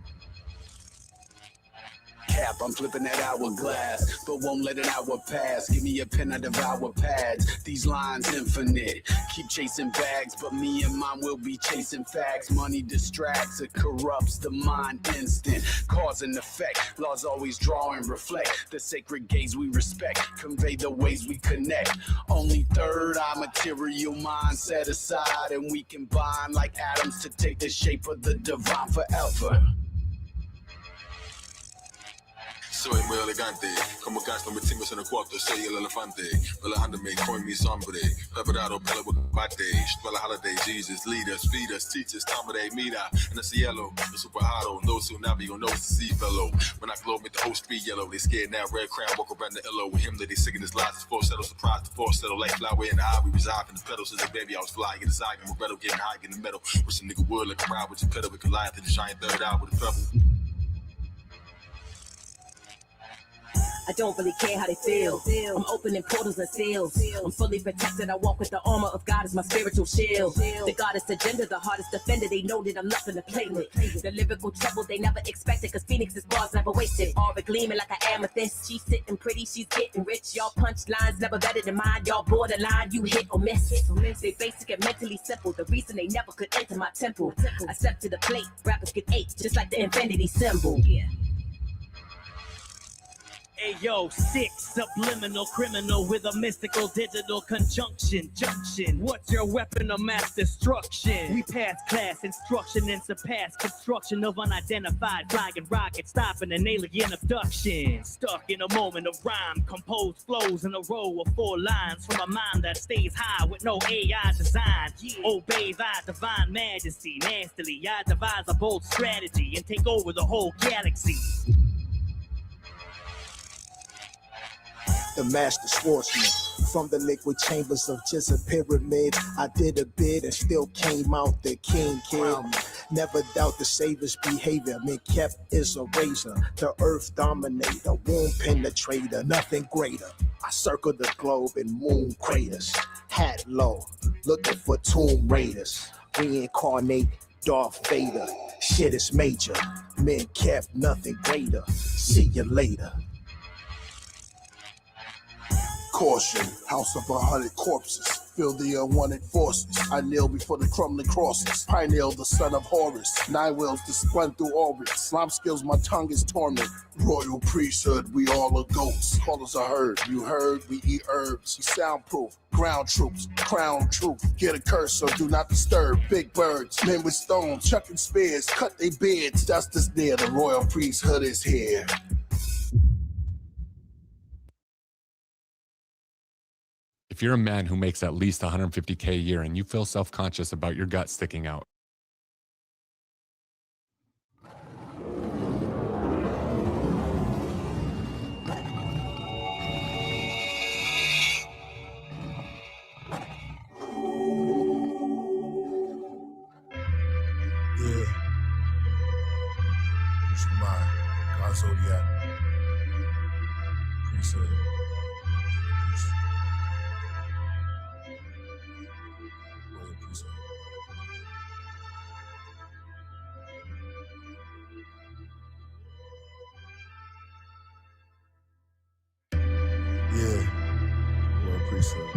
Cap, I'm flipping that hourglass, but won't let an hour pass. Give me a pen, I devour pads. These lines infinite. Keep chasing bags, but me and mine will be chasing facts. Money distracts, it corrupts the mind instant. Cause and effect, laws always draw and reflect. The sacred gaze we respect, convey the ways we connect. Only third eye material mind set aside, and we combine like atoms to take the shape of the divine forever. Soy muy elegante, como gasto metimos en el cuarto, soy el elefante. Relajándome, coin me sombre, preparado para el combate. Para la holiday, Jesus, lead us, feed us, teach us, tamare, mira. En el cielo, the super haro, no tsunami, no sea fellow. When I glow, make the whole street yellow. They scared now, red crown, walk around the illo. With him, that they singing his lies, his falsetto, surprise, the falsetto, like flower in the eye, we reside in the pedals. Since a baby, I was flying in the side, I'm a rebel, getting high in the metal. Wish a nigga would like a ride with your pedal, we collide to the giant third eye with a pebble. I don't really care how they feel. I'm opening portals and seals. I'm fully protected. I walk with the armor of God as my spiritual shield. The goddess agenda, the hardest defender. They know that I'm nothing to play with. The lyrical trouble they never expected, cause Phoenix's bars never wasted. Aura gleaming like an amethyst. She's sitting pretty, she's getting rich. Y'all punchlines never better than mine. Y'all borderline, you hit or miss. They basic and mentally simple. The reason they never could enter my temple. I step to the plate, rappers get ate, just like the infinity symbol. Ayo, sick, subliminal criminal with a mystical digital conjunction. Junction, what's your weapon of mass destruction? We pass class instruction and surpass construction of unidentified flying rockets, stopping an alien abduction. Stuck in a moment of rhyme, composed flows in a row of 4 lines from a mind that stays high with no AI design. Obey thy divine majesty, nastily I devise a bold strategy and take over the whole galaxy. The master swordsman. From the liquid chambers of just a pyramid, I did a bid and still came out the king, kid. Never doubt the savior's behavior. Mid-Kep is a razor, the earth dominator, womb penetrator, nothing greater. I circle the globe in moon craters, hat low, looking for tomb raiders. Reincarnate Darth Vader, shit is major. Mid-Kep, nothing greater. See you later. caution. House of 100 corpses. Feel the unwanted forces. I kneel before the crumbling crosses. Pineal, the son of Horus. 9 wheels to spun through orbits. Slime skills, my tongue is torment. Royal priesthood, we all are goats. Call us a herd. You heard, we eat herbs. We soundproof. Ground troops, crown truth. Get a curse, so do not disturb. Big birds, men with stones, chucking spears. Cut their beards. Justice near. The royal priesthood is here. If you're a man who makes at least $150K a year and you feel self-conscious about your gut sticking out, Yeah. What's your mind? God Zodiac. Priesthood. Royal Priesthood. Yeah. Royal Priesthood.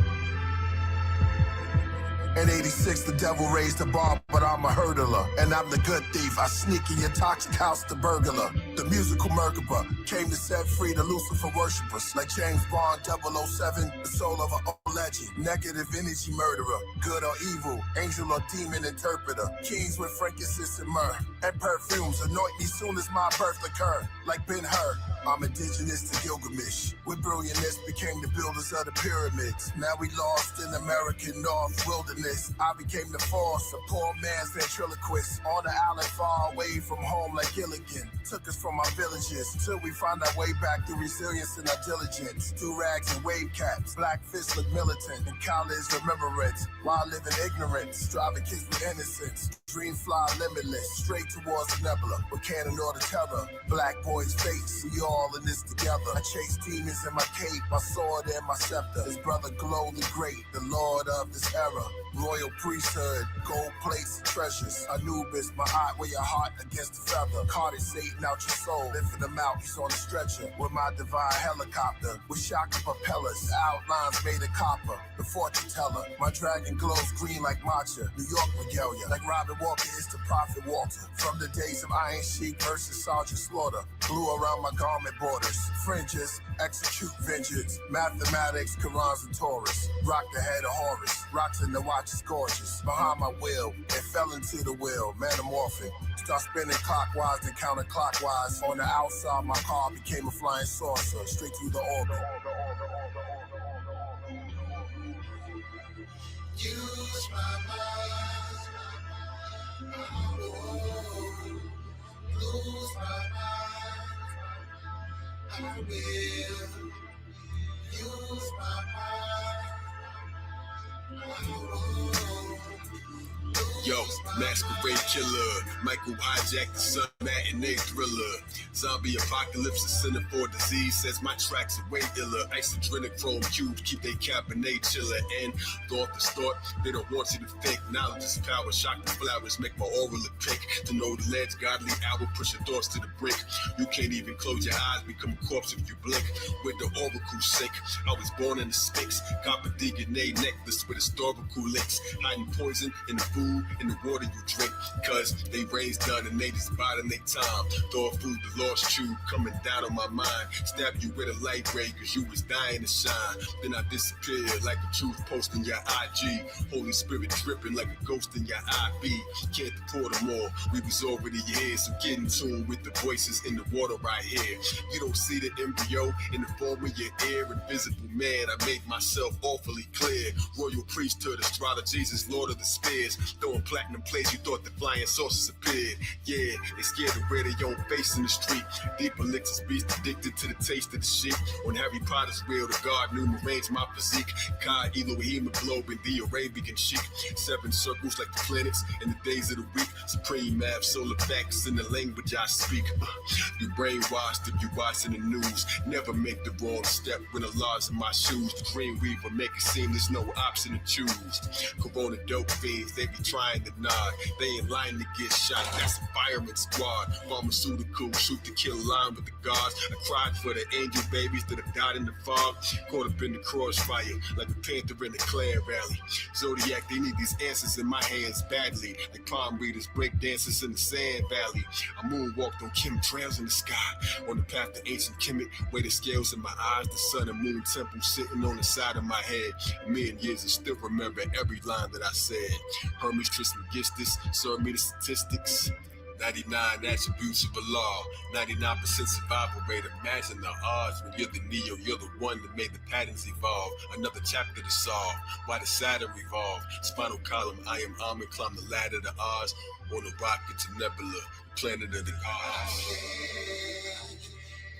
In 86, the devil raised the bar, but I'm a hurdler. And I'm the good thief. I sneak in your toxic house, the burglar. The musical Merkaba came to set free the Lucifer worshippers. Like James Bond, 007, the soul of an old legend. Negative energy murderer, good or evil, angel or demon interpreter. Kings with frankincense and myrrh, and perfumes anoint me soon as my birth occur. Like Ben-Hur, I'm indigenous to Gilgamesh. With brilliantness became the builders of the pyramids. Now we lost in American North wilderness. I became the force, a poor man's ventriloquist. On the island far away from home like Gilligan. Took us from our villages till we find our way back through resilience and our diligence. Do rags and wave caps, black fists look militant, and college remembrance. While living ignorance, driving kids with innocence. Dream fly limitless, straight towards the nebula. With cannon or the terror, black boy's face, we all in this together. I chase demons in my cape, my sword and my scepter. His brother Glow the Great, the lord of this era. Royal priesthood, gold plates and treasures. Anubis, my eye, wear your heart against the feather. Carted Satan out your soul, lifting him out, he's on a stretcher. With my divine helicopter, with shocking propellers, outlines made of copper. The fortune teller, my dragon glows green like matcha. New York regalia, like Robin Walker is the Prophet Walter. From the days of Iron Sheik versus Sergeant Slaughter. Glue around my garment borders. Fringes, execute vengeance. Mathematics, Qurans and Taurus. Rock the head of Horus. Rocks in the watch is gorgeous. Behind my will, it fell into the wheel. Metamorphic. Start spinning clockwise and counterclockwise. On the outside, my car became a flying saucer. Straight through the orbit. Use my mind. Lose my mind. I will use my mind. Yo, masquerade killer, Michael hijacked the sun, matinee thriller. Zombie apocalypse, a center for disease, says my tracks are way iller. Isodrenochrome cubes keep they cabernet chiller. And thought this thought, they don't want you to think. Knowledge is power, shock the flowers, make my aura look pink. To know the ledge, godly hour, push your thoughts to the brink. You can't even close your eyes, become a corpse if you blink. With the oracle sink, I was born in the Sphinx. Copper DNA necklace with historical links. Hiding poison in the food, in the water you drink. Cause they raised done and they just biding their time. Throw food, the lost truth coming down on my mind. Stab you with a light ray cause you was dying to shine. Then I disappeared like the truth posting your IG. Holy Spirit dripping like a ghost in your IV. Can't deport them all, we was already here. So get in tune with the voices in the water right here. You don't see the embryo in the form of your ear. Invisible man, I made myself awfully clear. Royal priesthood, astrologies is Lord of the Spears. Throwing platinum plates, you thought the flying saucers appeared. Yeah, they scared to wear their own face in the street. Deep elixirs, beast addicted to the taste of the shit. On Harry Potter's wheel, the god knew to range my physique. Kai, Elohim, Globe, and the Arabian chic. 7 circles like the planets in the days of the week. Supreme math, solar facts in the language I speak. You brainwashed if you watching the news. Never make the wrong step when the laws in my shoes. The dream weaver make it seem there's no option to choose. Corona dope fiends, they be trying to nod. They in line to get shot, that's a fireman squad. Pharmaceutical, shoot to kill line with the guards. I cried for the angel babies that have died in the fog. Caught up in the crossfire, like a panther in the Clare Valley. Zodiac, they need these answers in my hands badly. Like palm readers, break dancers in the sand valley. I moonwalked on chemtrails in the sky. On the path to ancient Kemet, weigh the scales in my eyes. The sun and moon temple sitting on the side of my head. A million years and still remember every line that I said. Hermes Trismegistus, serve me the statistics. 99 attributes of Allah, 99% survival rate. Imagine the odds when you're the Neo, you're the one that made the patterns evolve. Another chapter to solve, why the Saturn revolve. Spinal column, I am Amen, climb the ladder to Oz. On a rocket to Nebula, planet of the gods.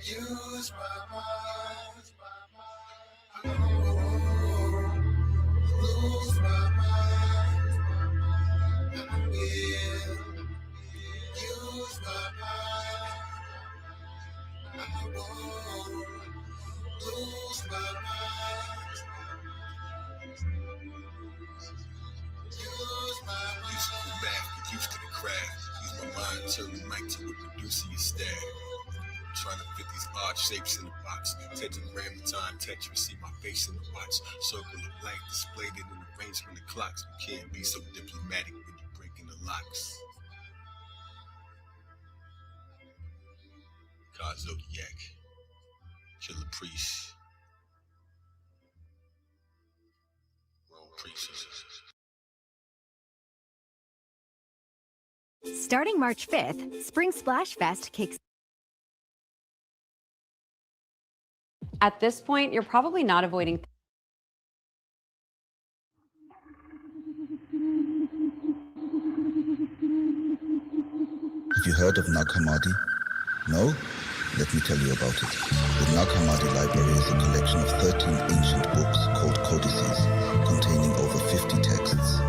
Use my mind. Lose my mind. I will use my mind. I won't lose my mind. Use my mind. Used to the math, get used to the craft. Use my mind, turn the mic to a producer you stab. Trying to fit these odd shapes in the box. Tetragram of time, Tetris, see my face in the watch. Circle of light displayed in an arrangement of clocks. You can't be so diplomatic when you're breaking the locks. God Zodiac, Killah Priest, Priesthood. Starting March 5th, Spring Splash Fest kicks. At this point, you're probably not avoiding. Have you heard of Nag Hammadi? No? Let me tell you about it. The Nag Hammadi Library is a collection of 13 ancient books called codices, containing over 50 texts.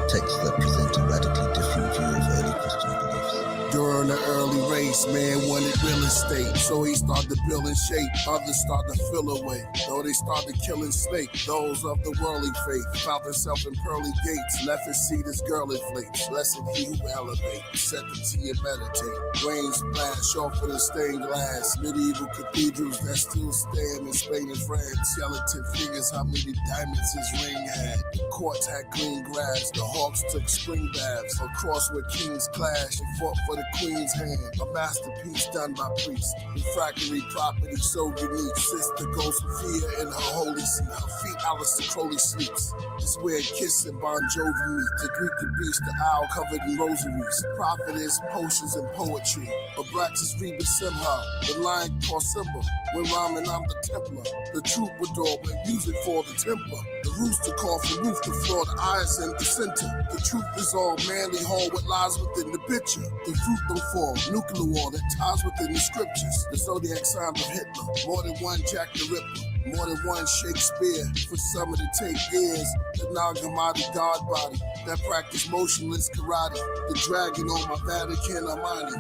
Texts that present a radically different view of early Christian beliefs. During the early race, man wanted real estate, so he started building shape. Others started to fill away, though they started killing snake. Those of the worldly faith found themselves in pearly gates, left his seat as girl inflates. Blessed he who elevate, set the tea and meditate. Rain splash off of the stained glass, medieval cathedrals that still stand in Spain and France. Skeleton figures, how many diamonds his ring had. Courts had green grass, the hawks took spring baths. Across where kings clashed, and fought for the queen's hand. A masterpiece done by priests. Refractory property so unique. Sister goes Sophia in her holy seat. Her feet Alistair Crowley sleeps. It's where Kiss and Bon Jovi meet. The Greek, the beast, the owl covered in rosaries. Prophetess, potions, and poetry. Abraxas Reba Simha. The lion called Simba. When rhyming, I'm the Templar. The troubadour, but music for the Templar. The rooster call from roof to floor. The eyes in the center. The truth is all manly hall. What lies within the picture. The fruit don't fall. Nuclear war that ties within the scriptures. The zodiac sign of Hitler. More than one Jack the Ripper. More than one Shakespeare. For some of the take years. The Nag Hammadi god body. That practice motionless karate. The dragon on my Vatican Armani.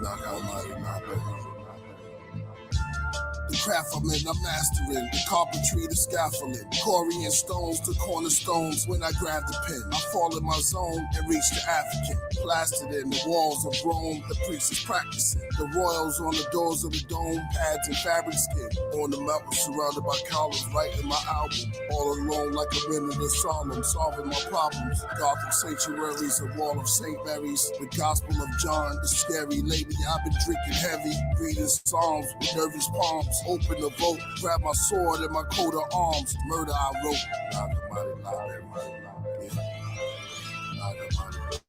Nag Hammadi, not bad. The craft I'm in, I'm mastering. The carpentry, the scaffolding. Corian stones to cornerstones. When I grab the pen, I fall in my zone and reach the African. Plastered in the walls of Rome, the priest is practicing. The royals on the doors of the dome, pads and fabric skin. On the mountain, surrounded by columns, writing my album. All alone like a minute of solemn, solving my problems. Gothic sanctuaries, a wall of St. Mary's. The Gospel of John, the scary lady. I've been drinking heavy, reading Psalms with nervous palms. Open the vote, grab my sword and my coat of arms. Murder I wrote. Nag Hammadi, Nag Hammadi.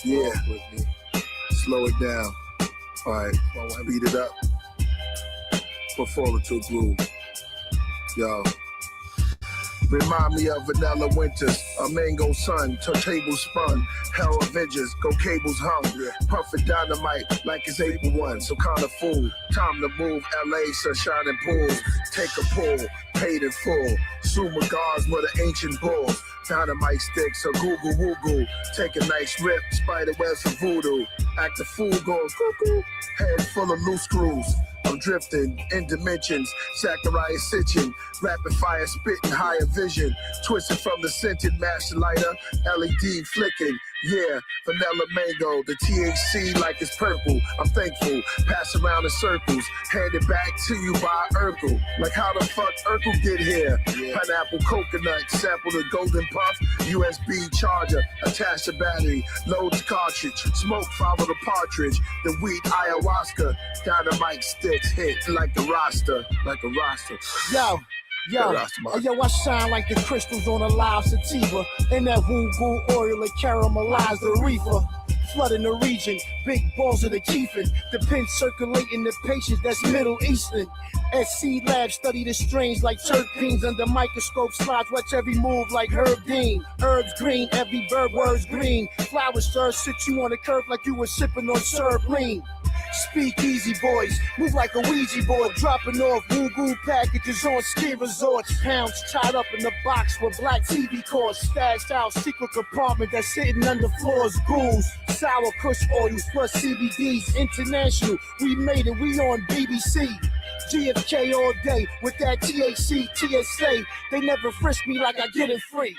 Yeah. Slow it down. All right. Speed it up. But fall into a groove. Yo. Remind me of vanilla winters, a mango sun, turntable spun, hell Avengers, go cables hung, puffin' dynamite like it's April 1, so kinda fool. Time to move, LA, sunshine and pools, take a pull, paid in full. Sumagars with the ancient bulls, dynamite sticks, a google woogle, take a nice rip, spider webs for voodoo, act a fool, go cuckoo, head full of loose screws. I'm drifting in dimensions, Zachariah Sitchin, rapid fire spitting higher vision, twisted from the scented master lighter, LED flicking, yeah, vanilla mango, the THC like it's purple, I'm thankful, pass around in circles, hand it back to you by Urkel, like how the fuck Urkel get here, pineapple coconut, sample the golden puff, USB charger, attach the battery, load the cartridge, smoke follow the partridge, the wheat ayahuasca, dynamite sticks hit like a roster, Yo, I shine like the crystals on a live sativa. And that woo-goo oil that caramelize the reefer. Flooding the region, big balls of the keeping. The pen circulating the patients, that's Middle Eastern. SC Lab study the strains like terpenes. Under microscope slides, watch every move like Herb Dean. Herbs green, every verb word's green. Flowers stir, sit you on a curve like you were sipping on syrup lean. Speak easy, boys. Move like a Ouija board. Dropping off woo-goo packages on ski resorts. Pounds tied up in the box with black TV cords. Stashed out secret compartment that's sitting under floors. Ghouls, sour kush oils plus CBDs. International, we made it. We on BBC. GFK all day with that THC, TSA. They never frisk me like I get it free.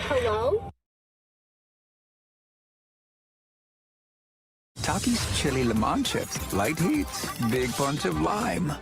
Hello? Takis chili lemon chips, light heat, big punch of lime.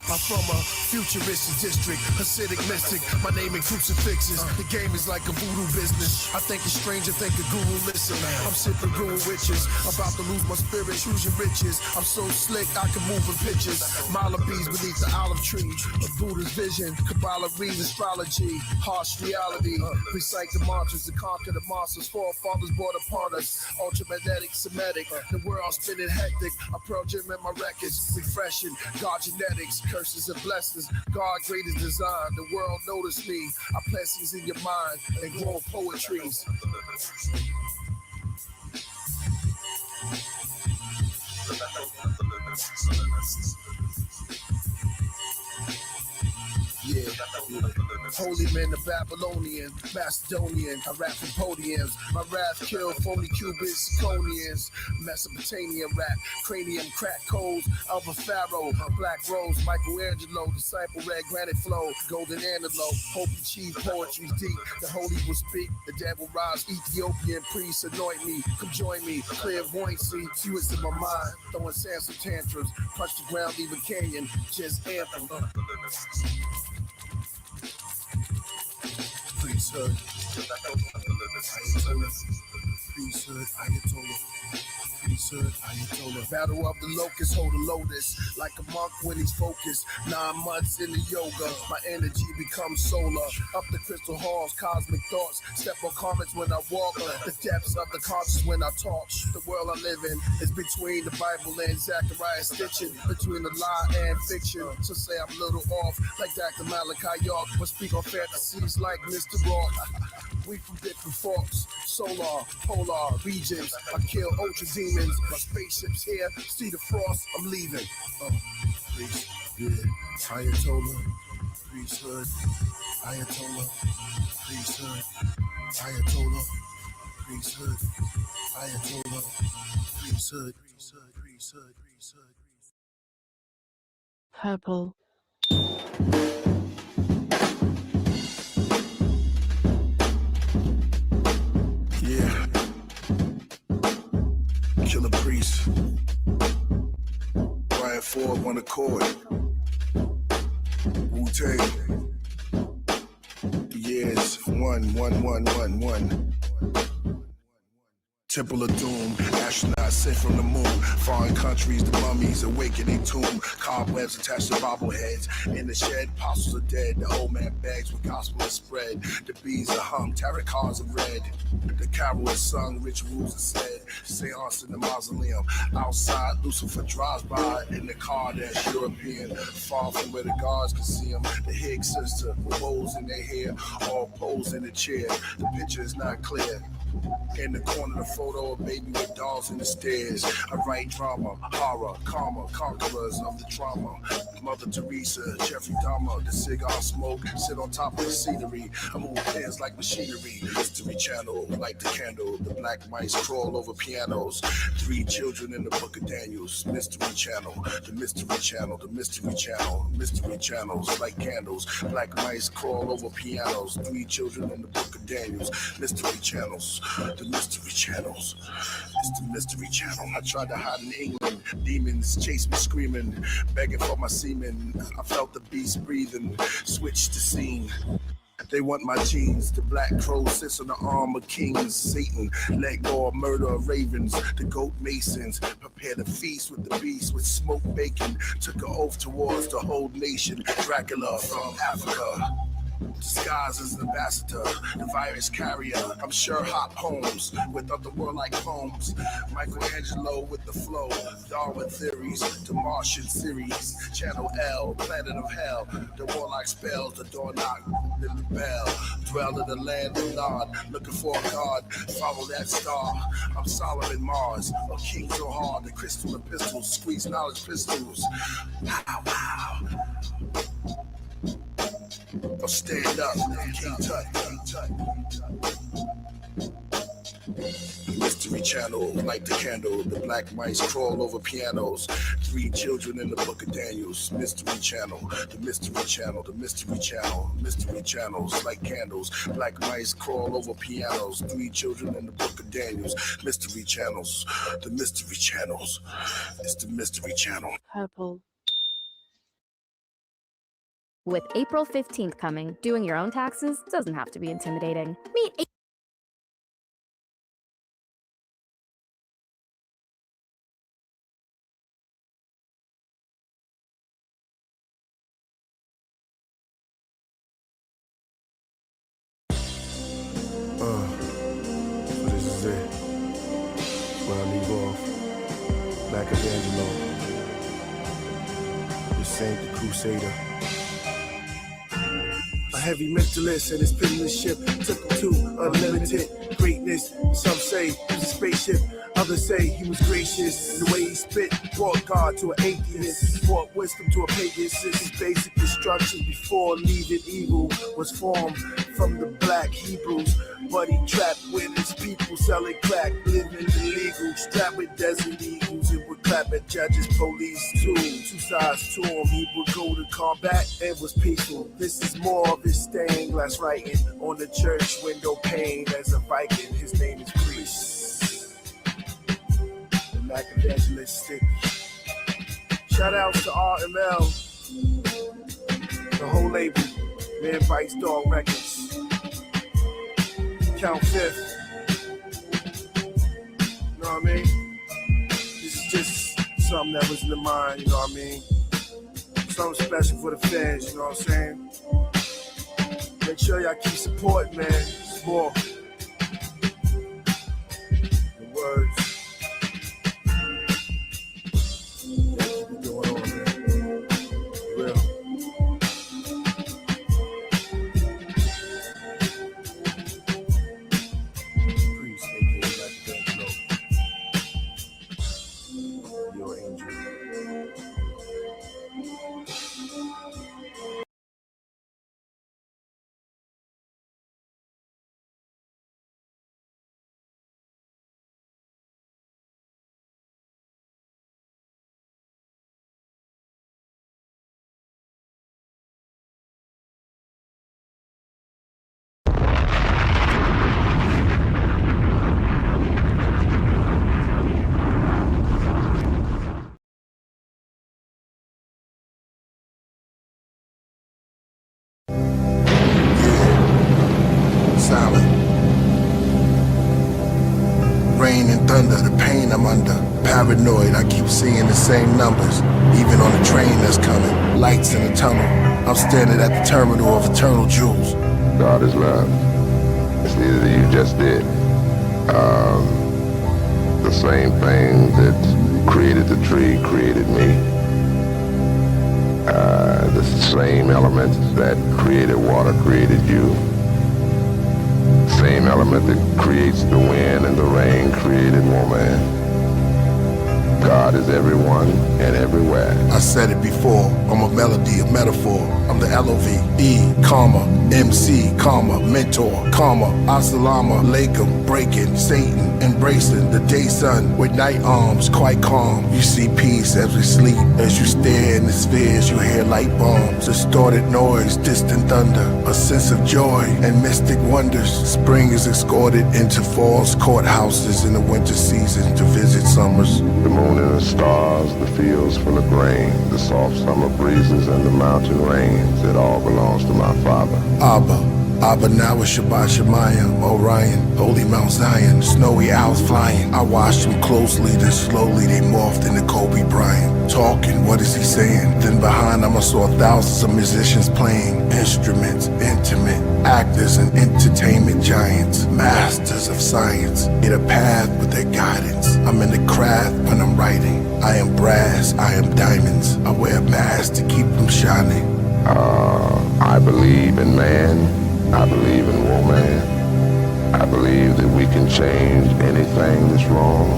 I'm from a futuristic district, Hasidic mystic. My name in crucifixes. The game is like a voodoo business. I think a stranger, think a guru. Listen, I'm sipping guru witches. About to lose my spirit, choose your riches. I'm so slick, I can move in pitches. Malabees beneath the olive tree. A Buddha's vision, Kabbalah reads astrology. Harsh reality. Recite the mantras to conquer the monsters. Forefathers brought upon us. Ultramagnetic, Semitic. The world spinning hectic. I Pearl Jam in my records. Refreshing. God genetics. Curses and blessings, God greatest design. The world noticed me. I plant seeds in your mind and grow poetries. Yeah. Holy men, the Babylonian, Macedonian. I rap from podiums. My wrath killed phony Cubans, Conians. Mesopotamian rap, cranium crack codes of a pharaoh. Black rose, Michelangelo, disciple red granite flow. Golden antelope, hope achieve poetry's deep. The holy will speak, the dead will rise. Ethiopian priests anoint me. Come join me, clairvoyancy, fuse in my mind. Throwing Samson tantrums, punch the ground, leave a canyon. Just anthem. Priesthood, Priesthood, Ayatollah. Priesthood, Ayatollah. Battle of the locusts, hold a lotus. Like a monk when he's focused. 9 months in the yoga, my energy becomes solar. Up the crystal halls, cosmic thoughts. Step on comments when I walk. The depths of the conscious when I talk. The world I live in is between the Bible and Zachariah stitching. Between the lie and fiction. So say I'm a little off, like Dr. Malachi York. But speak on fantasies like Mr. Rock. We from different forks, solar, polar regions. I kill ultra demons. My spaceship's here. See the frost, I'm leaving. Priest, yeah. Ayatollah, Priesthood, Ayatollah, Priesthood, Ayatollah, Priesthood, Ayatollah, Priesthood, Priesthood, Priesthood. Purple. Yeah. Killah Priest. Riot Ford, one accord. Wu-Tang. Years, one. Temple of Doom, astronauts sent from the moon. Foreign countries, the mummies awake in their tomb. Cobwebs attached to bobbleheads. In the shed, apostles are dead. The old man begs with gospel is spread. The bees are hung, tarot cards are read. The carol is sung, rituals are said. Seance in the mausoleum. Outside, Lucifer drives by in the car that's European. Far from where the guards can see him. The Higgs sister with bows in their hair. All posed in a chair. The picture is not clear. In the corner, the photo of baby with dolls in the stairs. I write drama, horror, karma, conquerors of the trauma. Mother Teresa, Jeffrey Dahmer, the cigar smoke, sit on top of the scenery. I move pins like machinery. History channel, light the candle. The black mice crawl over pianos. 3 children in the book of Daniels. Mystery channel, the mystery channel, the mystery channel. Mystery channels, like candles. Black mice crawl over pianos. 3 children in the book of Daniels. Mystery channels. The mystery channels. It's the mystery channel. I tried to hide in England. Demons chase me screaming, begging for my semen. I felt the beast breathing. Switched the scene. They want my genes. The black crow sits on the arm of kings. Satan let go of murder of ravens. The goat masons prepare the feast with the beast with smoked bacon. Took an oath towards the whole nation. Dracula from Africa. Disguised as an ambassador, the virus carrier. I'm Sherlock Holmes with other warlike poems. Michelangelo with the flow. Darwin theories, the Martian series. Channel L, planet of hell. The warlike spells, the door knock, the bell. Dwell in the land of Nod, looking for a god. Follow that star. I'm Solomon Mars, a king so hard. The crystal and pistols, squeeze knowledge pistols. Wow. I'll stand up, King Tut. Mystery channel, light the candle. The black mice crawl over pianos. 3 children in the book of Daniels. Mystery channel, the mystery channel, the mystery channel. Mystery channels, like candles. Black mice crawl over pianos. 3 children in the book of Daniels. Mystery channels, the mystery channels. It's the mystery channel. Purple. With April 15th coming, doing your own taxes doesn't have to be intimidating. Meet So this is it. Where I leave off. Back at Angelo. The Saint, the Crusader. A heavy mentalist and his pitiless ship took him to unlimited greatness. Some say he was a spaceship, others say he was gracious. The way he spit brought God to an atheist, brought wisdom to a pagan. His basic destruction before leaving evil was formed from the black Hebrews. But he trapped with his people selling crack, living illegal, strapped with desert eagles. It would clap at judges, police too. 2 sides to him, he would go to combat and was peaceful. This is more of his stained glass writing on the church window pane. As a Viking, his name is Priest. The Mac evangelistic. Shout outs to RML, the whole label, Man Bites Dog Records. Count fifth. You know what I mean? This is just something that was in the mind, you know what I mean? Something special for the fans, you know what I'm saying? Make sure y'all keep supporting, man. Support. The words. thunder, the pain I'm under. Paranoid, I keep seeing the same numbers. Even on the train that's coming, lights in the tunnel. I'm standing at the terminal of eternal jewels. God is love. It's either that you just did. The same thing that created the tree created me. The same elements that created water created you. Same element that creates the wind and the rain created woman. God is everyone and everywhere. I said it before, I'm a melody, a metaphor. I'm the L-O-V-E, comma, MC, comma, mentor, comma, Assalamu alaikum, breaking, Satan, embracing the day sun with night arms, quite calm. You see peace as we sleep, as you stare in the spheres, you hear light bombs, distorted noise, distant thunder, a sense of joy and mystic wonders. Spring is escorted into fall's courthouses in the winter season to visit summers. The moon and the stars, the fields full of grain, the soft summer breezes and the mountain rains, it all belongs to my Father. Abba now is Shabbat Shemayim, Orion, Holy Mount Zion, snowy owls flying. I watched them closely, then slowly they morphed into Kobe Bryant. Talking, what is he saying? Then behind him I saw thousands of musicians playing instruments, intimate, actors and entertainment giants, masters of science. Get a path with their guidance. I'm in the craft when I'm writing. I am brass, I am diamonds. I wear a mask to keep them shining. I believe in man. I believe in woman. I believe that we can change anything that's wrong.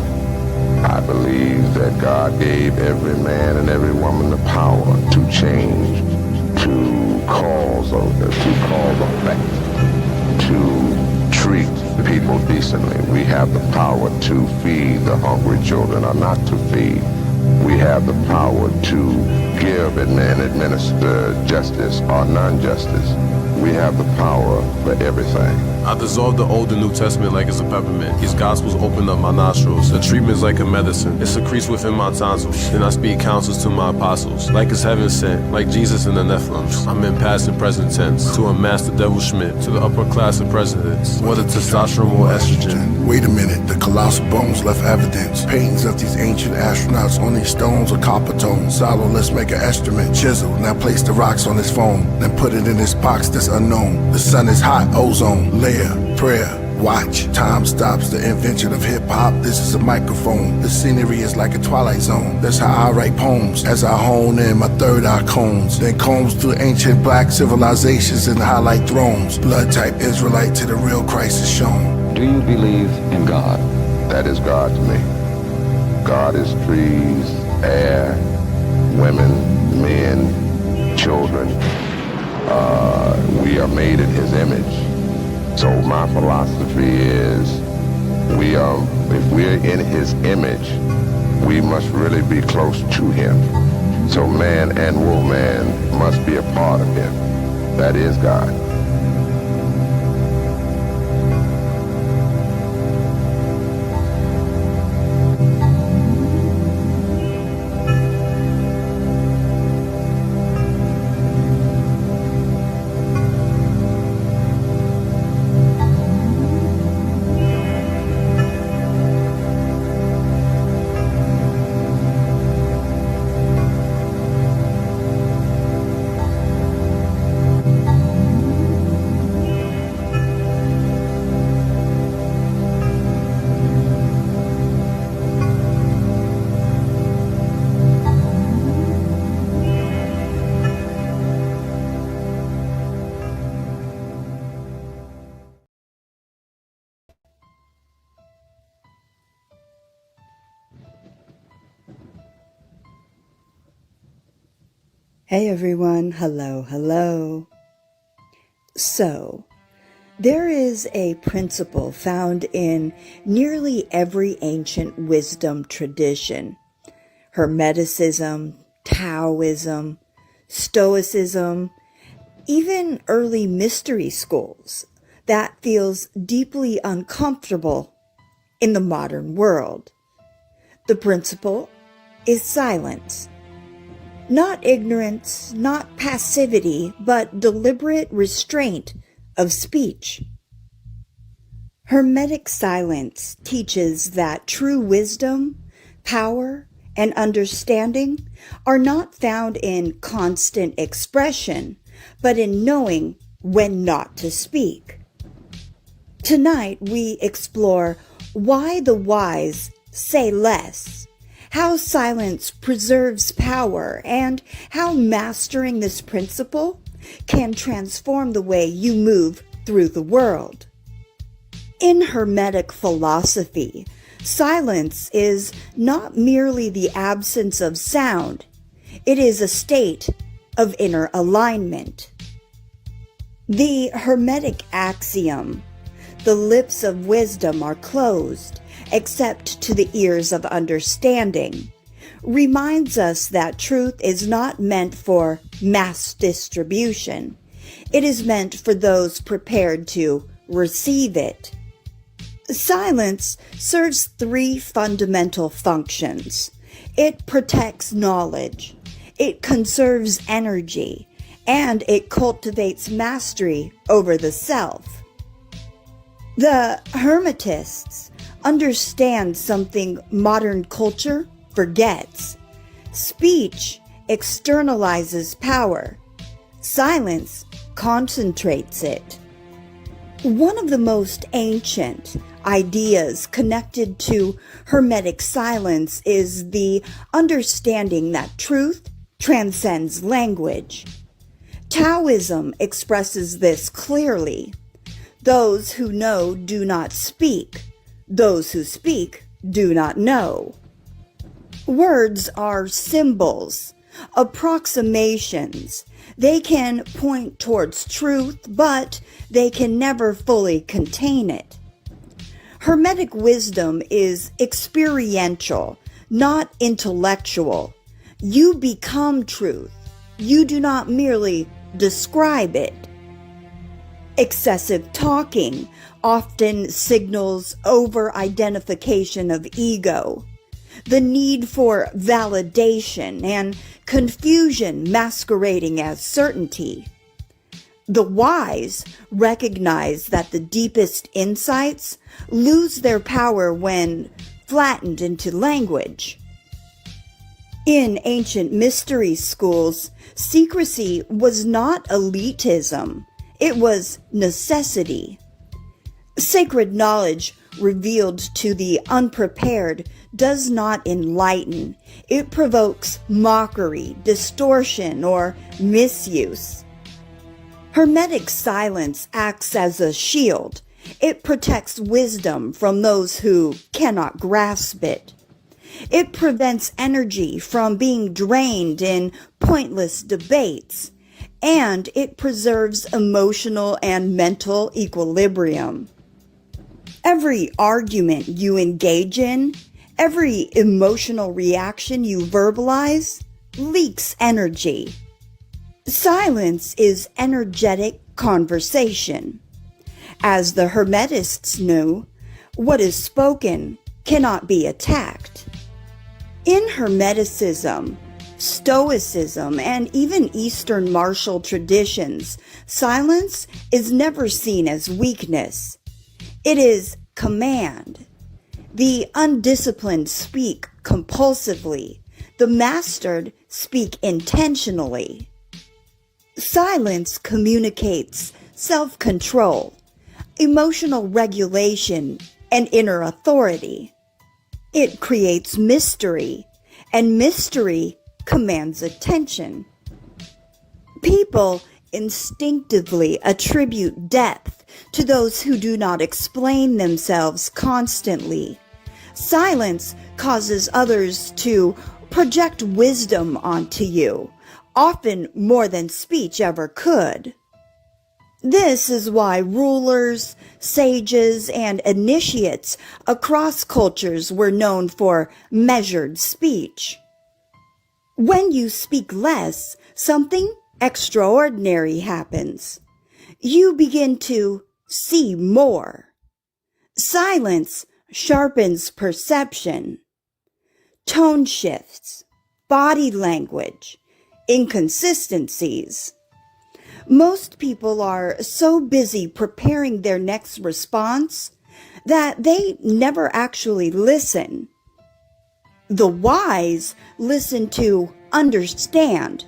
I believe that God gave every man and every woman the power to change, to cause effect, to treat people decently. We have the power to feed the hungry children or not to feed. We have the power to give and administer justice or non-justice. We have the power for everything. I dissolve the Old and New Testament like it's a peppermint. These gospels open up my nostrils. The treatment's like a medicine. It secretes within my tonsils. Then I speak counsels to my apostles. Like it's heaven sent, like Jesus in the Nephilims. I'm in past and present tense. To amass the devil Schmidt, to the upper class of presidents. Whether testosterone or estrogen. Wait a minute, the colossal bones left evidence. Paintings of these ancient astronauts on these stones are copper tones. Solo, let's make an instrument. Chisel, now place the rocks on his phone. Then put it in this box that's unknown. The sun is hot, ozone, layer, prayer, watch. Time stops the invention of hip-hop. This is a microphone. The scenery is like a twilight zone. That's how I write poems, as I hone in my third eye combs. Then combs through ancient black civilizations and highlight thrones. Blood type Israelite to the real Christ is shown. Do you believe in God? That is God to me. God is trees, air, women, men, children. We are made in his image. So my philosophy is if we're in his image, we must really be close to him. So man and woman must be a part of him. That is God. Hey everyone, hello. So, there is a principle found in nearly every ancient wisdom tradition. Hermeticism, Taoism, Stoicism, even early mystery schools that feels deeply uncomfortable in the modern world. The principle is silence. Not ignorance, not passivity, but deliberate restraint of speech. Hermetic silence teaches that true wisdom, power, and understanding are not found in constant expression, but in knowing when not to speak. Tonight we explore why the wise say less, how silence preserves power, and how mastering this principle can transform the way you move through the world. In Hermetic philosophy, silence is not merely the absence of sound, it is a state of inner alignment. The Hermetic axiom, "The lips of wisdom are closed, except to the ears of understanding," reminds us that truth is not meant for mass distribution. It is meant for those prepared to receive it. Silence serves three fundamental functions. It protects knowledge, it conserves energy, and it cultivates mastery over the self. The Hermetists understand something modern culture forgets. Speech externalizes power. Silence concentrates it. One of the most ancient ideas connected to Hermetic silence is the understanding that truth transcends language. Taoism expresses this clearly. Those who know do not speak. Those who speak do not know. Words are symbols, approximations. They can point towards truth, but they can never fully contain it. Hermetic wisdom is experiential, not intellectual. You become truth. You do not merely describe it. Excessive talking often signals over-identification of ego, the need for validation, and confusion masquerading as certainty. The wise recognize that the deepest insights lose their power when flattened into language. In ancient mystery schools, secrecy was not elitism, it was necessity. Sacred knowledge revealed to the unprepared does not enlighten. It provokes mockery, distortion, or misuse. Hermetic silence acts as a shield. It protects wisdom from those who cannot grasp it. It prevents energy from being drained in pointless debates, and it preserves emotional and mental equilibrium. Every argument you engage in, every emotional reaction you verbalize, leaks energy. Silence is energetic conversation. As the Hermetists knew, what is spoken cannot be attacked. In Hermeticism, Stoicism, and even Eastern martial traditions, silence is never seen as weakness. It is command. The undisciplined speak compulsively. The mastered speak intentionally. Silence communicates self-control, emotional regulation, and inner authority. It creates mystery, and mystery commands attention. People instinctively attribute depth to those who do not explain themselves constantly. Silence causes others to project wisdom onto you, often more than speech ever could. This is why rulers, sages, and initiates across cultures were known for measured speech. When you speak less, something extraordinary happens. You begin to see more. Silence sharpens perception. Tone shifts, body language, inconsistencies. Most people are so busy preparing their next response that they never actually listen. The wise listen to understand,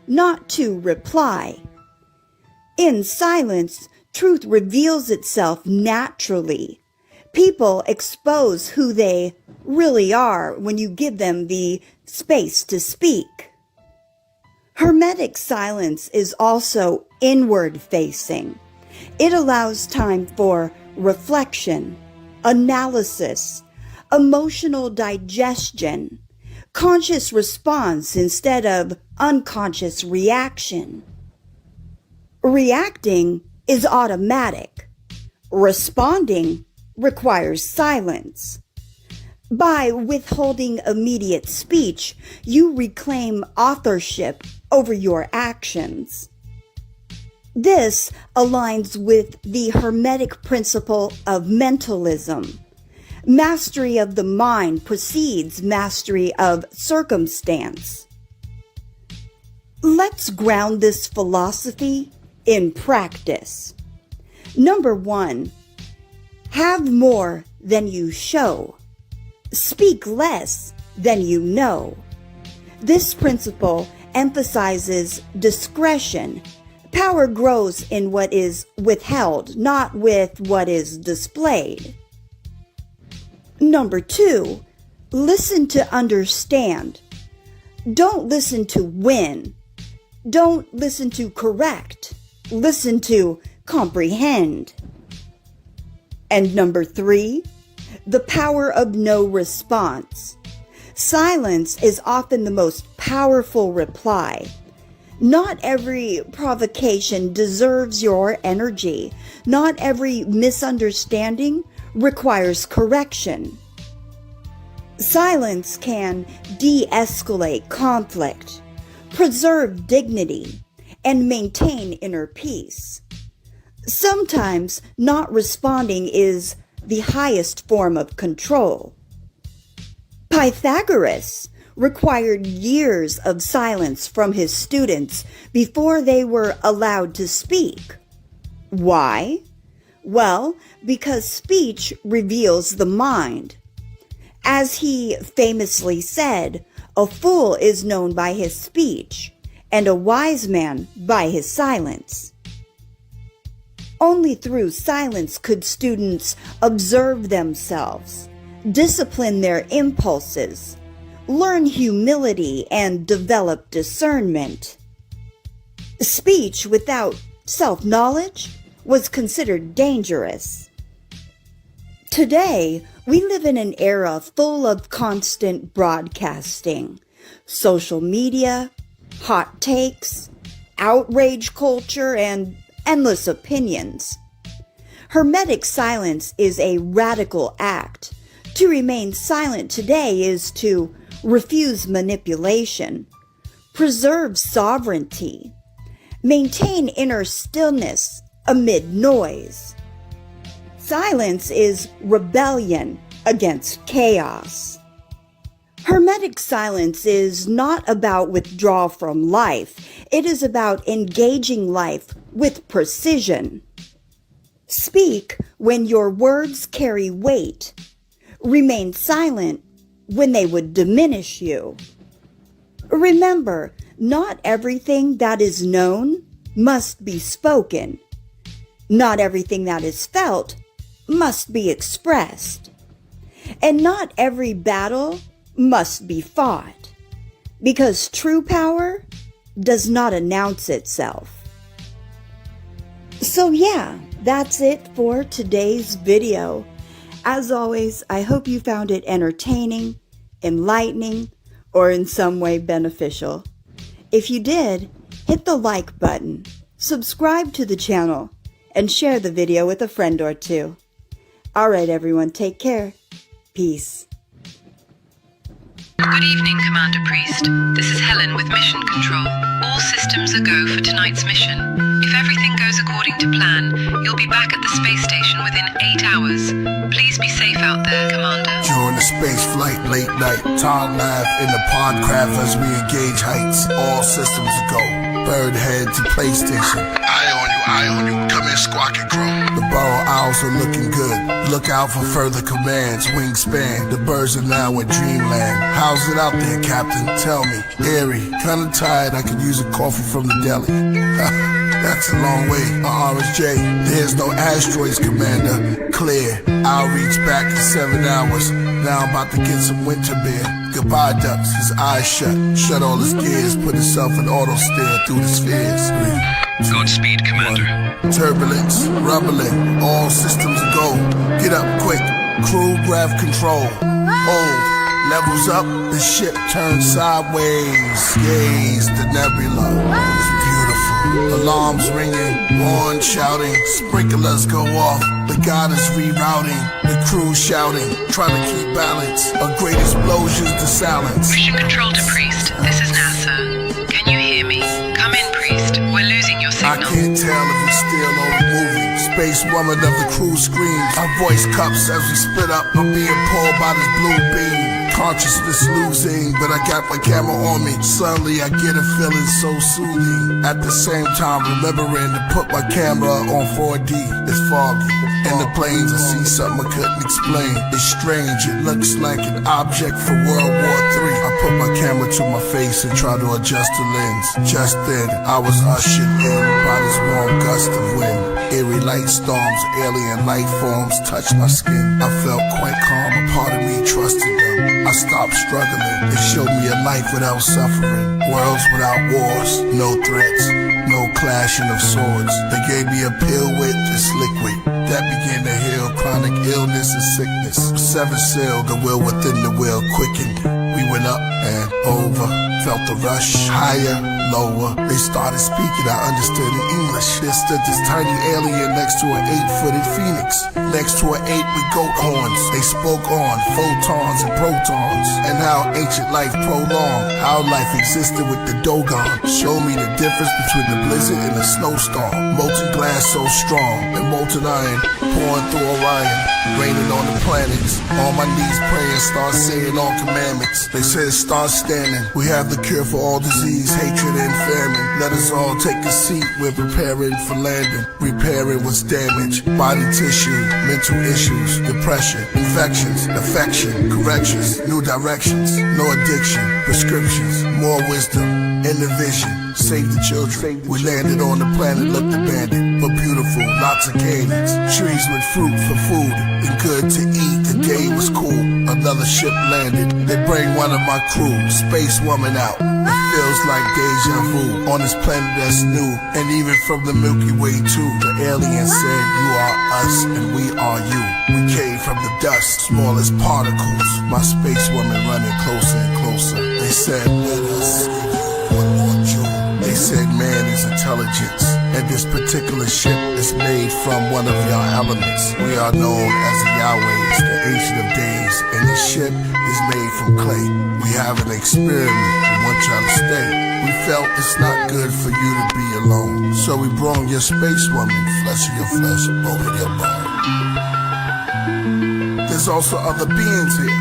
not to reply. In silence, truth reveals itself naturally. People expose who they really are when you give them the space to speak. Hermetic silence is also inward-facing. It allows time for reflection, analysis, emotional digestion, conscious response instead of unconscious reaction. Reacting is automatic. Responding requires silence. By withholding immediate speech, you reclaim authorship over your actions. This aligns with the Hermetic principle of mentalism. Mastery of the mind precedes mastery of circumstance. Let's ground this philosophy in practice. Number 1, have more than you show. Speak less than you know. This principle emphasizes discretion. Power grows in what is withheld, not with what is displayed. Number 2, listen to understand. Don't listen to win. Don't listen to correct. Listen to comprehend. And number 3, the power of no response. Silence is often the most powerful reply. Not every provocation deserves your energy. Not every misunderstanding requires correction. Silence can de-escalate conflict, preserve dignity, and maintain inner peace. Sometimes not responding is the highest form of control. Pythagoras required years of silence from his students before they were allowed to speak. Why? Well, because speech reveals the mind. As he famously said, a fool is known by his speech, and a wise man by his silence. Only through silence could students observe themselves, discipline their impulses, learn humility, and develop discernment. Speech without self-knowledge was considered dangerous. Today, we live in an era full of constant broadcasting, social media, hot takes, outrage culture, and endless opinions. Hermetic silence is a radical act. To remain silent today is to refuse manipulation, preserve sovereignty, maintain inner stillness amid noise. Silence is rebellion against chaos. Hermetic silence is not about withdrawal from life. It is about engaging life with precision. Speak when your words carry weight. Remain silent when they would diminish you. Remember, not everything that is known must be spoken. Not everything that is felt must be expressed. And not every battle must be fought, because true power does not announce itself. So yeah, that's it for today's video. As always, I hope you found it entertaining, enlightening, or in some way beneficial. If you did, hit the like button, subscribe to the channel, and share the video with a friend or two. Alright everyone, take care. Peace. Good evening, Commander Priest. This is Helen with Mission Control. All systems are go for tonight's mission. If everything goes according to plan, you'll be back at the space station within 8 hours. Please be safe out there, Commander. During the space flight, late night, Todd laughed in the Podcraft as we engage heights. All systems go. Birdhead to PlayStation. Eye on you, come in, squawk and crow. The burrow owls are looking good. Look out for further commands, wingspan. The birds are now in dreamland. How's it out there, Captain? Tell me. Eerie, kinda tired, I could use a coffee from the deli. That's a long way, RSJ. There's no asteroids, Commander. Clear, I'll reach back in 7 hours. Now I'm about to get some winter beer. Goodbye, ducks, his eyes shut all his gears, put himself in auto steer through the spheres. Godspeed, Commander. Turbulence, rumbling, all systems go. Get up quick, crew grab control. Hold, levels up, the ship turns sideways. Gaze the nebula, it's beautiful. Alarms ringing, horn shouting, sprinklers go off. The god is rerouting, the crew shouting, trying to keep balance. A great explosion's to silence. Mission control to Priest. This is NASA. Can you hear me? Come in, Priest. We're losing your signal. I can't tell if we still or we moving. Space woman of the crew screams. Our voice cups as we split up. I'm being pulled by this blue beam. Consciousness losing, but I got my camera on me. Suddenly I get a feeling so soothing. At the same time remembering to put my camera on 4D. It's foggy. In the planes I see something I couldn't explain. It's strange, it looks like an object from World War III. I put my camera to my face and try to adjust the lens. Just then I was ushered in by this warm gust of wind. Eerie light storms, alien life forms touched my skin. I felt quite calm, a part of me trusted them. I stopped struggling, they showed me a life without suffering. Worlds without wars, no threats, no clashing of swords. They gave me a pill with this liquid that began to heal chronic illness and sickness. Seven seal, the will within the will quickened. We went up and over, felt the rush, higher, lower. They started speaking, I understood in English. There stood this tiny alien next to an 8-footed phoenix, next to an 8 with goat horns. They spoke on photons and protons, and how ancient life prolonged, how life existed with the Dogon. Showed me the difference between the blizzard and the snowstorm. Molten glass so strong, and molten iron pouring through Orion, raining on the planets. On my knees praying, start saying all commandments. They said start standing, we have the cure for all disease, hatred and famine. Let us all take a seat, we're preparing for landing. Repairing what's damaged, body tissue, mental issues, depression, infections, affection, corrections, new directions, no addiction, prescriptions, more wisdom, and the vision. Save the children. We landed on the planet, looked abandoned, but beautiful, lots of canyons, trees with fruit for food, and good to eat. The day was cool, another ship landed. They bring one of my crew, space woman out. It feels like deja vu, on this planet that's new, and even from the Milky Way too. The alien said, you are us, and we are you. We came from the dust, small as particles. My space woman running closer and closer. They said, let us give you one more jewel. They said man is intelligence, and this particular ship is made from one of your elements. We are known as the Yahwehs, the Ancient of Days, and this ship is made from clay. We have an experiment, we want y'all to stay. We felt it's not good for you to be alone, so we brought your space woman, flesh of your flesh, bone of your bone. There's also other beings here,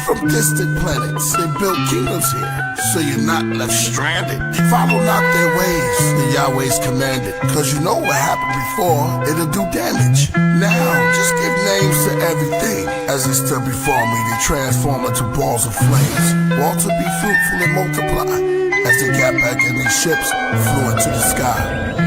from distant planets. They built kingdoms here, so you're not left stranded. Follow not their ways, the Yahweh's commanded. Cause you know what happened before, it'll do damage. Now, just give names to everything. As they stood before me, they transform into balls of flames. Want to be fruitful and multiply. As they got back in their ships, flew into the sky.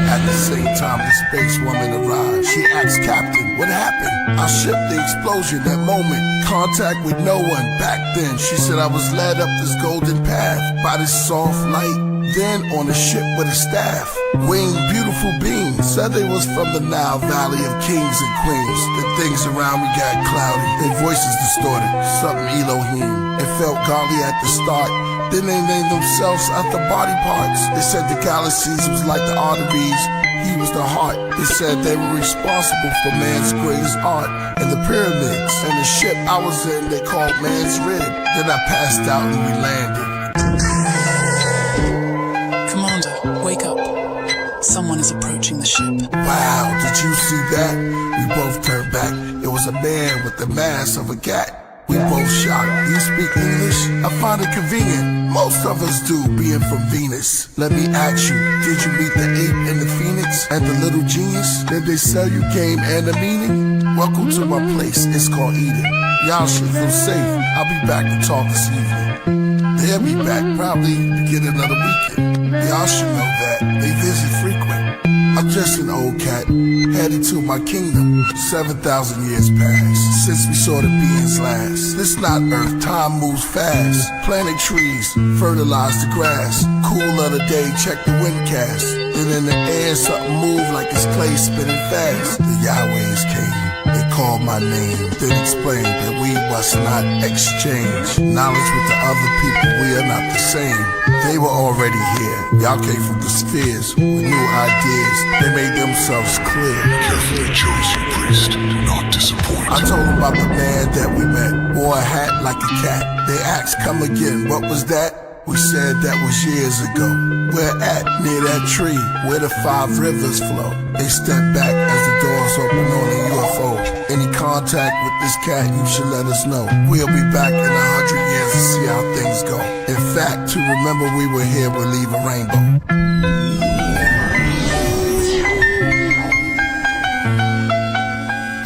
At the same time, the space woman arrived. She asked Captain, what happened? I shipped the explosion that moment. Contact with no one back then. She said I was led up this golden path by this soft light. Then on a ship with a staff, winged beautiful beings. Said they was from the Nile Valley of kings and queens. The things around me got cloudy, their voices distorted. Something Elohim. It felt godly at the start. Then they named themselves after body parts. They said the galaxies was like the arteries, he was the heart. They said they were responsible for man's greatest art. And the pyramids and the ship I was in, they called man's rib. Then I passed out and we landed. Commander, wake up. Someone is approaching the ship. Wow, did you see that? We both turned back. It was a man with the mass of a cat. We both shocked. You speak English? I find it convenient. Most of us do, being from Venus. Let me ask you, did you meet the ape and the phoenix and the little genius? Did they sell you game and a meaning? Welcome to my place, it's called Eden. Y'all should feel safe. I'll be back to talk this evening. They'll be back probably beginning of the weekend. Y'all should know that they visit frequent. I'm just an old cat, headed to my kingdom. 7,000 years passed since we saw the beings last. This not Earth, time moves fast. Planting trees, fertilize the grass. Cool of the day, check the windcast. Then in the air, something moved like it's clay spinning fast. The Yahwehs came, they called my name, then explained that we must not exchange knowledge with the other people, we are not the same. They were already here, y'all came from the spheres with new ideas, they made themselves clear. Carefully chosen, priest, do not disappoint. I told them about the man that we met, wore a hat like a cat. They asked, come again, what was that? We said that was years ago. We're at near that tree where the 5 rivers flow. They stepped back as the doors open on the UFO. Any contact with this cat, you should let us know. We'll be back in 100 years to see how things go. In fact, to remember we were here, we'll leave a rainbow.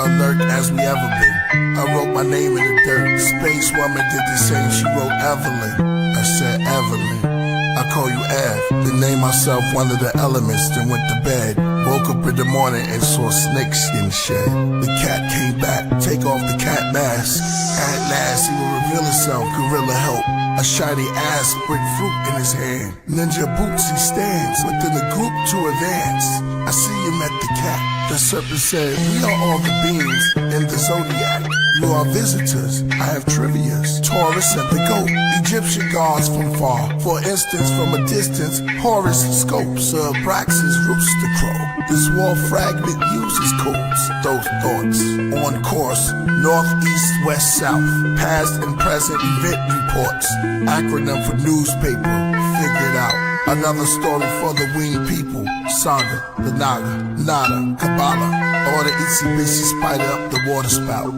Alert as we ever been. I wrote my name in the dirt. Space woman did the same, she wrote Evelyn. I said Evelyn, I call you Ev. Then named myself one of the elements, then went to bed. Woke up in the morning and saw snakeskin shed. The cat came back, take off the cat mask. At last he will reveal himself, gorilla help. A shiny ass, brick fruit in his hand. Ninja boots he stands, within the group to advance. I see you met the cat. The serpent said, we are all the beings in the zodiac. You are visitors, I have trivias. Taurus and the goat, Egyptian gods from far. For instance, from a distance, Horus scopes, Abraxas rooster crow. This wall fragment uses codes, those thoughts. On course, north, east, west, south. Past and present event reports. Acronym for newspaper, figured out. Another story for the winged people. Saga, the Naga, Nada, Kabbalah. Or the itsy bitsy spider up the water spout.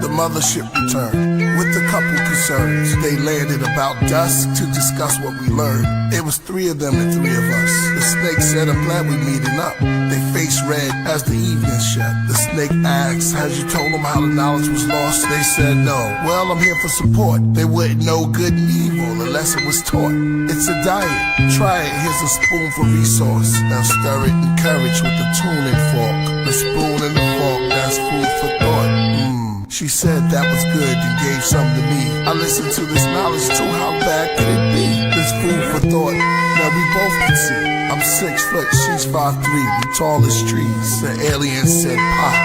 The mothership returned with a couple concerns. They landed about dusk to discuss what we learned. It was 3 of them and 3 of us. The snake said, I'm glad we meeting up. They face red as the evening shut. The snake asked, had you told them how the knowledge was lost? They said no. Well, I'm here for support. They wouldn't know good and evil unless it was taught. It's a diet. Try it. Here's a spoon for resource. Now stir it in courage with the tuning fork. The spoon and the fork, that's food for thought. She said that was good and gave some to me. I listened to this knowledge too, how bad could it be? This food for thought, now we both can see. I'm 6 foot, she's 5'3", we tall as trees. The alien said pop.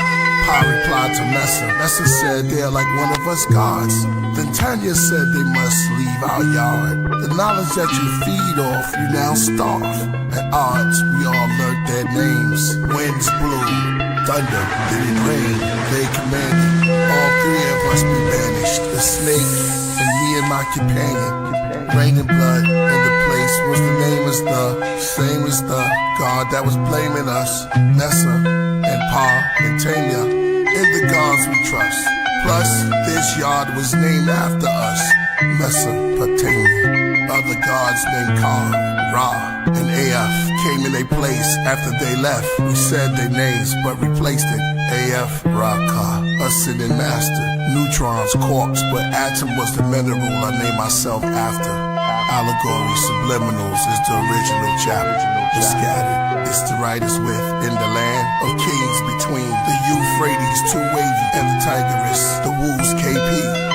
Pa replied to Messa. Messa said they're like one of us gods. Then Tanya said they must leave our yard. The knowledge that you feed off, you now starve. At odds, we all learned their names. Winds blew, thunder, then it rained. They commanded, all 3 of us be banished. The snake and me and my companion. Raining blood in the place was the name as the same as the God that was blaming us. Nessa and Pa and Tanya, in the gods we trust. Plus, this yard was named after us, Mesopotamia. Other gods named Ka, Ra, and Af came in their place after they left. We said their names, but replaced it. Af, Ra, Ka, ascending master. Neutrons, quarks, but atom was the mineral I named myself after. Allegory, subliminals is the original chapter. The scattered, it's the writers with. In the land of kings between the Euphrates, too wavy, and the Tigris, the Woos, KP.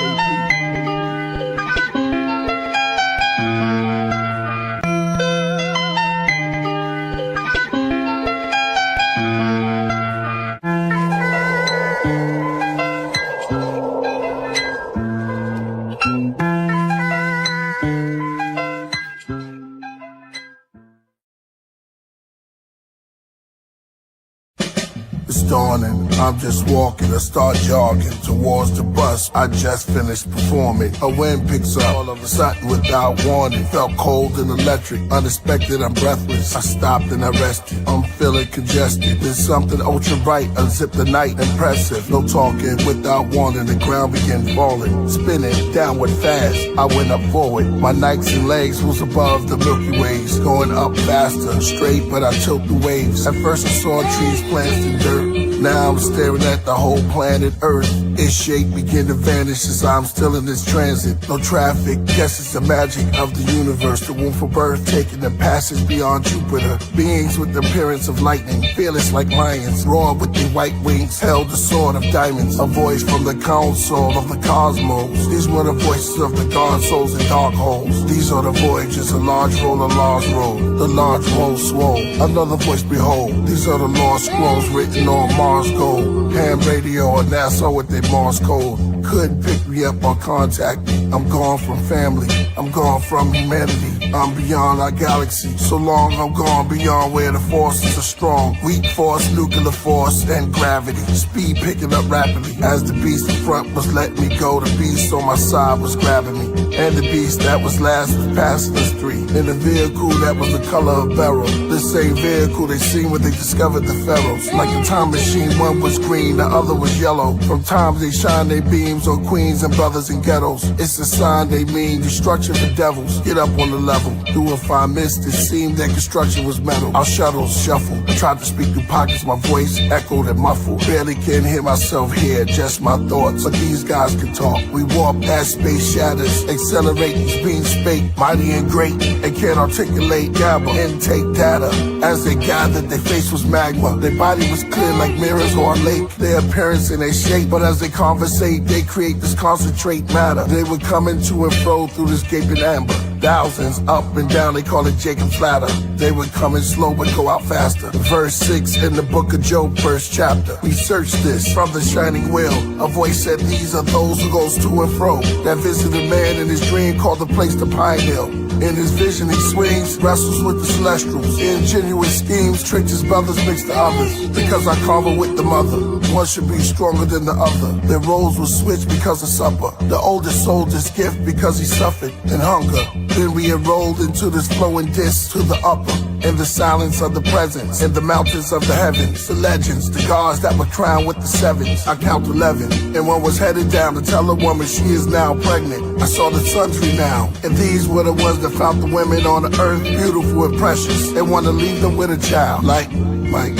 The It's dawning, I'm just walking, I start jogging towards the bus. I just finished performing. A wind picks up all of a sudden without warning. Felt cold and electric, unexpected, I'm breathless. I stopped and I rested, I'm feeling congested. There's something ultra bright, unzip the night, impressive. No talking without warning, the ground began falling. Spinning, downward fast, I went up forward. My Nikes and legs was above the Milky Ways. Going up faster, straight, but I tilt the waves. At first I saw trees, plants, and dirt. Now I'm staring at the whole planet Earth. Its shape begin to vanish as I'm still in this transit. No traffic, guess it's the magic of the universe. The womb for birth, taking the passage beyond Jupiter. Beings with the appearance of lightning, fearless like lions, roar with their white wings, held the sword of diamonds. A voice from the council of the cosmos. These were the voices of the god souls in dark holes. These are the voyages, a large roll, a large roll. The large roll swole. Another voice, behold. These are the lost scrolls written on Mars gold. Ham radio or NASA with their Mars code. Couldn't pick me up or contact me. I'm gone from family, I'm gone from humanity. I'm beyond our galaxy. So long I'm gone beyond where the forces are strong. Weak force, nuclear force, and gravity. Speed picking up rapidly. As the beast in front was letting me go, the beast on my side was grabbing me. And the beast that was last was passing us three. In a vehicle that was the color of beryl. The same vehicle they seen when they discovered the pharaohs. Like a time machine, one was green, the other was yellow. From times they shine their beams on queens and brothers in ghettos. It's a sign they mean destruction for devils. Get up on the level. Through a fine mist, it seemed that construction was metal. Our shuttles shuffle. I tried to speak through pockets, my voice echoed and muffled. Barely can hear myself here, just my thoughts. But these guys can talk. We warp as space shatters. Accelerate these beings spake, mighty and great. And can't articulate, gather, intake data. As they gathered, their face was magma. Their body was clear like mirrors or a lake. Their appearance and their shape. But as they conversate, they create this concentrate matter. They would come into and fro through this gaping amber. Thousands up and down, they call it Jacob's ladder. They would come in slow but go out faster. Verse 6 in the book of Job, first chapter. We searched this from the shining wheel. A voice said, these are those who goes to and fro. That visited man in his dream called the place the Pine Hill. In his vision he swings, wrestles with the celestials. Ingenuous schemes, tricked his brothers, mixed the others. Because I carve with the mother, one should be stronger than the other. Their roles were switched because of supper. The oldest sold his gift because he suffered in hunger. Then we enrolled into this flowing disc to the upper. In the silence of the presence, in the mountains of the heavens. The legends, the gods that were crowned with the sevens. I count 11, and one was headed down to tell a woman she is now pregnant. I saw the sun's renown, and these were the ones that found the women on the earth beautiful and precious. They want to leave them with a child, like Mike.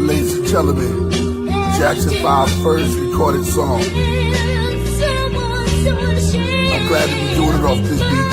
Ladies and gentlemen, Jackson 5's first recorded song. I'm glad to be doing it off this beat.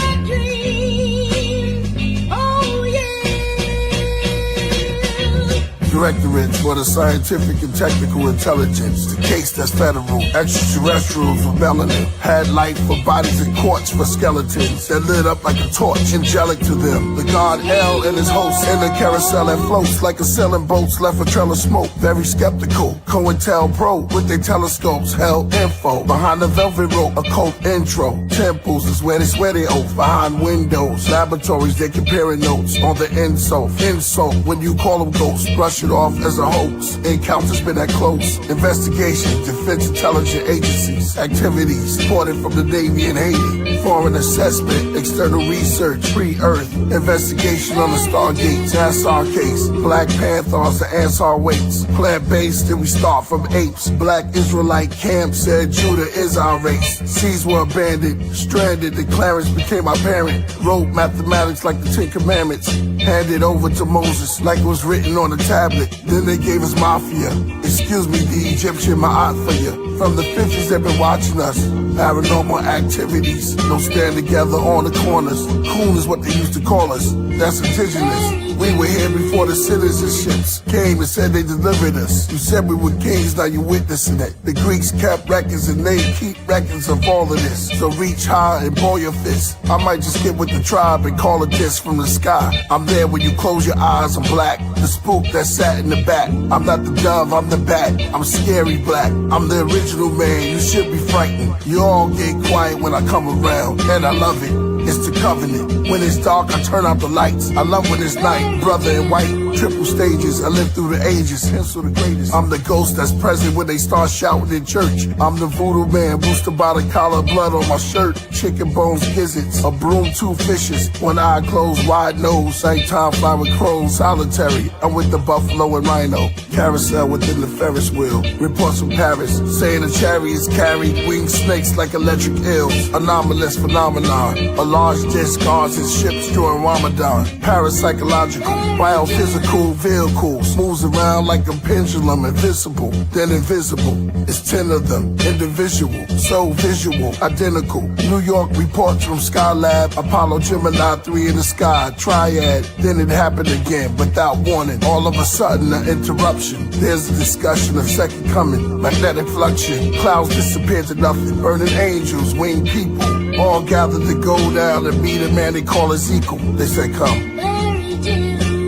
Directorates for the scientific and technical intelligence. The case that's federal. Extraterrestrials with melanin. Had life for bodies and quartz for skeletons that lit up like a torch. Angelic to them. The god El and his hosts in the carousel that floats like a sailing boats left a trail of smoke. Very skeptical. COINTELPRO with their telescopes. Held info. Behind the velvet rope. Occult intro. Temples is where they swear they oath. Behind windows. Laboratories they comparing notes on the insult. Insult when you call them ghosts. Brush it off as a hoax. Encounters been that close. Investigations, defense intelligence agencies, activities supported from the Navy and Haiti. Foreign assessment, external research, pre-Earth, investigation on the Stargates, NASA case, Black Panthers, the Ansar weights, plant-based, then we start from apes. Black Israelite camp said Judah is our race. Seas were abandoned, stranded, the Clarence became our parent. Wrote mathematics like the 10 Commandments, handed over to Moses like it was written on a tablet. Then they gave us mafia. Excuse me, the Egyptian ma'at for you. From the 50s they've been watching us. Paranormal activities. No stand together on the corners. Coon is what they used to call us. That's indigenous. We were here before the citizenships came and said they delivered us. You said we were kings, now you witnessing it. The Greeks kept records and they keep records of all of this. So reach high and ball your fist. I might just get with the tribe and call a diss from the sky. I'm there when you close your eyes, I'm black. The spook that sat in the back. I'm not the dove, I'm the bat. I'm scary black. I'm the original man, you should be frightened. You all get quiet when I come around, and I love it. it's the covenant. When it's dark, I turn out the lights. I love when it's night, brother in white. Triple stages, I live through the ages, hence for the greatest. I'm the ghost that's present when they start shouting in church. I'm the voodoo man, boosted by the collar, blood on my shirt. Chicken bones, gizzards, a broom, 2 fishes. One eye closed, wide nose. Nighttime fly with crows, solitary. I'm with the buffalo and rhino. Carousel within the Ferris wheel. Reports from Paris, saying the chariots carry winged snakes like electric eels. Anomalous phenomenon. A large disc guards his ships during Ramadan. Parapsychological, biophysical vehicles. Moves around like a pendulum, invisible, then invisible. It's 10 of them, individual, so visual, identical. New York reports from Skylab, Apollo Gemini 3 in the sky, triad. Then it happened again, without warning. All of a sudden, an interruption. There's a discussion of second coming, magnetic fluxion. Clouds disappear to nothing. Burning angels, winged people, all gathered to go down and meet a man they call Ezekiel. They said, come.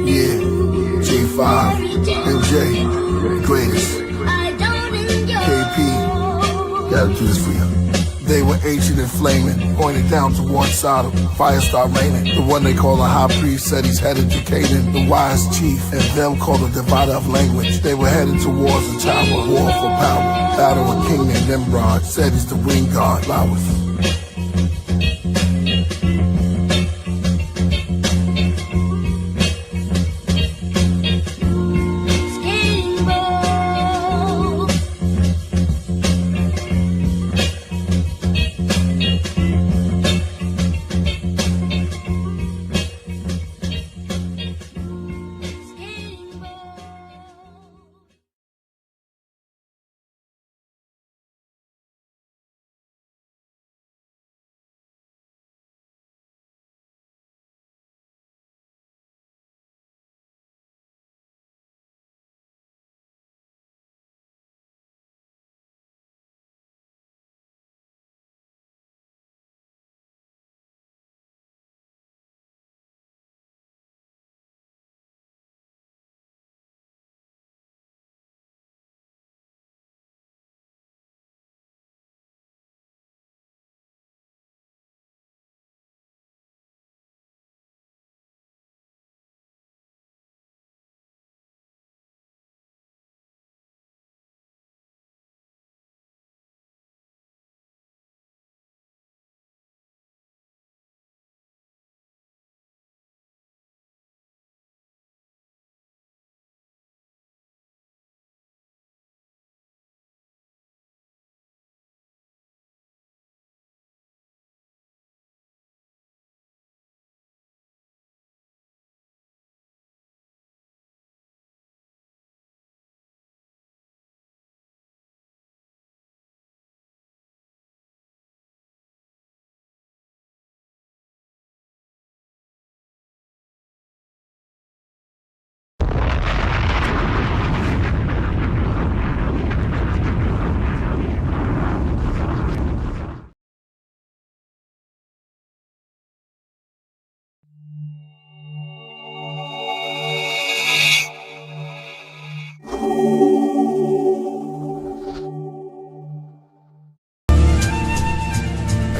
Yeah, J5, MJ, greatest. KP, gotta do this for you. They were ancient and flaming, pointed down to one side of them. Fire started raining. The one they call a high priest said he's headed to Canaan. The wise chief and them called a divider of language. They were headed towards a tower, war for power. Battle a king named Nimrod, said he's the wind god. Flowers.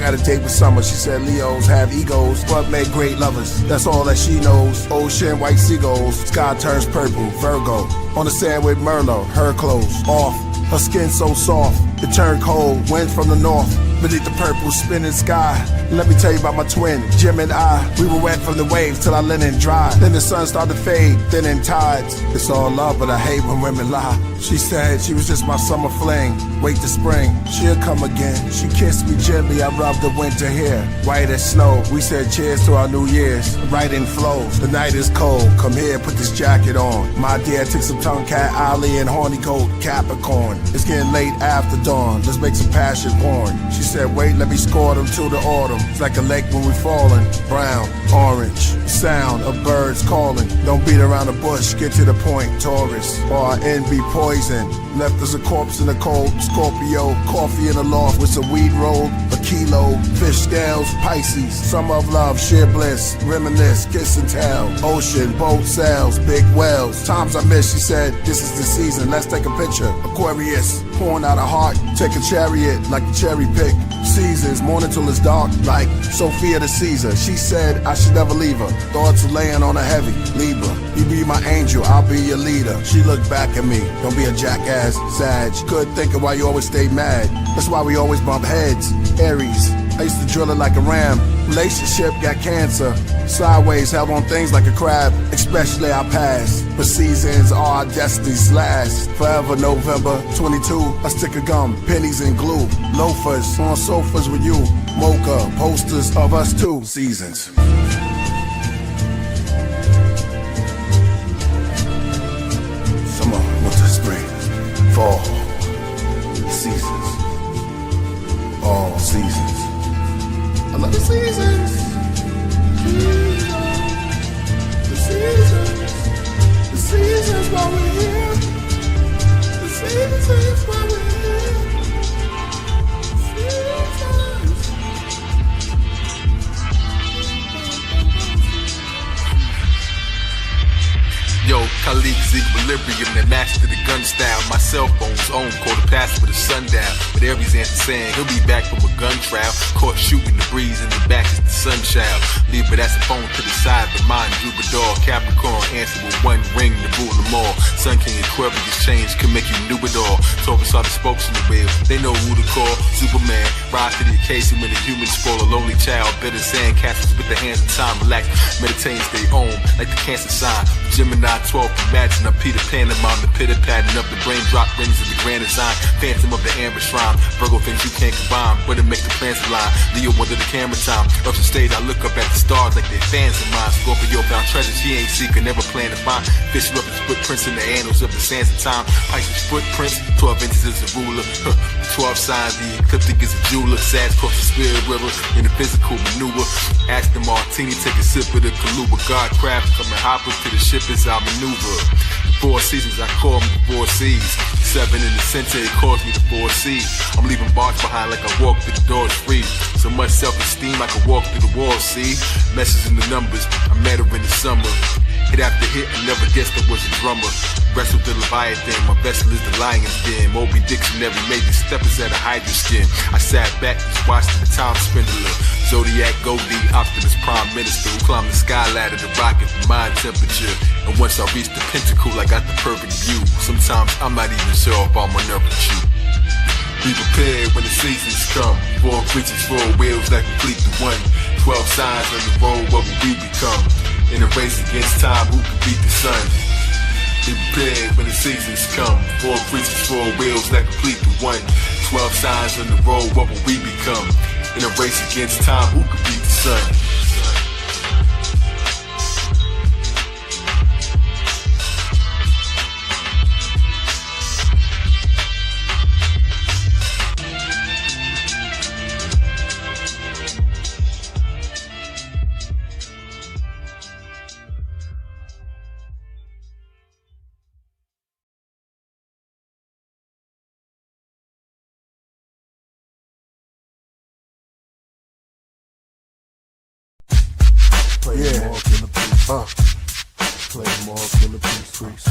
Had a date with Summer, she said Leos have egos, but make great lovers. That's all that she knows. Ocean, white seagulls, sky turns purple, Virgo. On the sand with Merlot, her clothes off. Her skin so soft, it turned cold, wind from the north. Beneath the purple spinning sky. Let me tell you about my twin, Jim and I. We were wet from the waves till our linen dried. Then the sun started to fade, then in tides. It's all love, but I hate when women lie. She said she was just my summer fling. Wait till spring, she'll come again. She kissed me gently, I rubbed the winter hair. White as snow, we said cheers to our New Year's. Right in flows, the night is cold. Come here, put this jacket on. My dear, took some tongue cat, Ollie, and horny goat, Capricorn. It's getting late after dawn, let's make some passion porn. She said, wait, let me score them till the autumn. It's like a lake when we falling. Brown, orange, sound of birds calling. Don't beat around the bush, get to the point, Taurus. Or our envy poison. Left us a corpse in the cold, Scorpio. Coffee in the loft with some weed roll, a kilo. Fish scales, Pisces. Summer of love, sheer bliss. Reminisce, kiss and tell. Ocean, boat sails, big whales. Times I miss, she said, this is the season, let's take a picture. Aquarius, pouring out a heart Take a chariot like a cherry pick. Seasons, morning till it's dark, like Sophia the Caesar. She said I should never leave her. Thoughts are laying on her heavy. Libra, you be my angel, I'll be your leader. She looked back at me, don't be a jackass, Sag. Good thinking why you always stay mad. That's why we always bump heads. Aries, I used to drill it like a ram. Relationship got cancer. Sideways, held on things like a crab. Especially our past. But seasons are our destinies last. Forever November 22. A stick of gum, pennies and glue. Loafers on sofas with you. Mocha, posters of us too. Seasons. Summer, winter, spring, fall. Seasons. All seasons. I love the seasons. The seasons. The seasons while we're here. The seasons while we're here. Yo, colleagues, equilibrium that master the gun style. My cell phone's own, call the pastor with the sundown. But Aries answer saying he'll be back from a gun trial. Caught shooting the breeze in the back is the sun child. Leave but that's a phone to the side, but mine Jupiter, Capricorn, answer with one ring to rule them all. Sun King Aquarius change can make you new it all. Taurus are the spokes in the wheel, they know who to call. Superman, rise to the occasion when the humans spoil a lonely child. Better sand castles with the hands of time, relax, meditate, stay home like the Cancer sign. Gemini 12, imagine I'm Peter Pan, I'm on the pitter pattern of the brain drop rings of the grand design. Phantom of the amber shrine, Virgo things you can't combine, but it makes the plans align. Leo under the camera time, up the stage I look up at the stars like they're fans of mine. Scorpio found treasures he ain't seeking, never plan to find. Fish up his footprints in the annals of the sands of time. Pisces footprints, 12 inches is a ruler. 12 signs, the ecliptic is a jeweler. Sag cross the spirit river in the physical maneuver. Ask the martini, take a sip of the Kaluba. God craft from the hoppers to the ship is our maneuver. The 4 seasons, I call them the 4 seas. 7 in the center, it calls me the 4 C. I'm leaving bars behind like I walk through the doors free. So much self-esteem, I could walk through the walls, see? Messages in the numbers, I met her in the summer. Hit after hit, I never guessed I was a drummer. Wrestled the Leviathan, my vessel is the lion's den. Moby Dictionary made the steppers at a hydra skin. I sat back, just watching the time spindler. Zodiac Goldie, Optimus Prime Minister who climbed the sky ladder to rocket for my temperature. And once I reached the pinnacle, I got the perfect view. Sometimes I'm not even sure if I'm on earth with you. Be prepared when the seasons come. 4 creatures, 4 wheels that complete the one. 12 signs on the road, what will we become? In a race against time, who can beat the sun? Be prepared when the seasons come. 4 creatures, 4 wheels that complete the one. 12 signs on the road, what will we become? In a race against time, who can beat the sun? Yeah. Play more Killah Priest.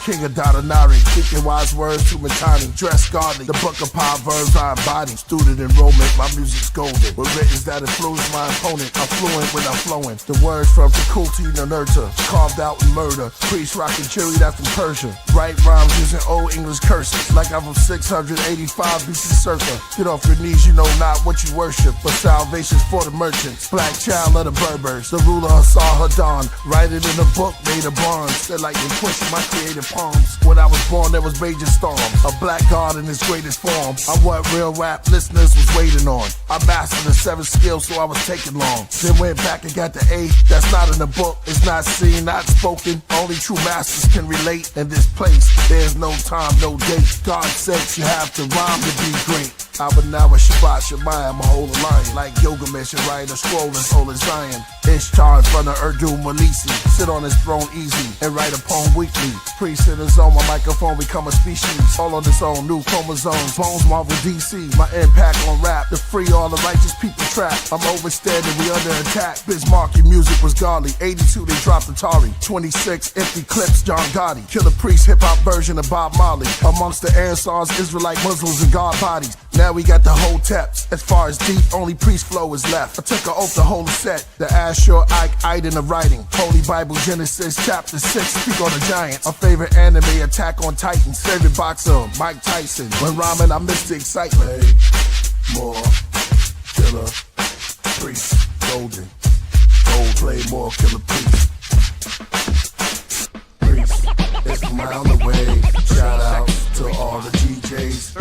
King of Dadanari, speaking wise words to Matani. Dress godly, the book of Proverbs I embody. Student enrollment, my music's golden. With writtens that influence my opponent. I'm fluent when I'm flowing. The words from faculty to nurture, carved out in murder. Priest rockin' chili, that's from Persia. Write rhymes using old English curses, like I'm from 685 BC circa. Get off your knees, you know not what you worship, but salvation's for the merchants. Black child of the Berbers, the ruler saw her dawn. Write it in a book made of bronze. Said like they pushing my creative palms. When I was born, there was raging storm. A black god in his greatest form. I'm what real rap listeners was waiting on. I mastered the 7 skills, so I was taking long. Then went back and got the 8. That's not in the book. It's not seen, not spoken. Only true masters can relate. In this place, there's no time, no date. God said you have to rhyme to be great. Abanawa Shabbat Shemayim, a whole lion. Like Gilgamesh and write a scroll in Solar Zion. Ishtar in front of Urdu Malisi. Sit on his throne easy and write a poem weekly. Priest Priest in the zone, my microphone become a species. All on its own, new chromosomes. Bones, Marvel, DC, my impact on rap. To free all the righteous people trapped. I'm overstanding, we under attack. Bismarcky music was godly. 82, they dropped Atari. 26, empty clips, John Gotti. Killah Priest, hip-hop version of Bob Marley. Amongst the Ansars, Israelite Muslims and God bodies. Now we got the whole teps. As far as deep, only priest flow is left. I took an oath to hold a set. The Ashur, Ike, in the writing. Holy Bible, Genesis, chapter 6, speak on the giants. Our favorite anime, Attack on Titans. Favorite boxer, Mike Tyson. When rhyming, I miss the excitement. Play more, Killah Priest, golden. Gold, play more, Killah Priest. Priest, it's from around the way. Shout out to all the DJs.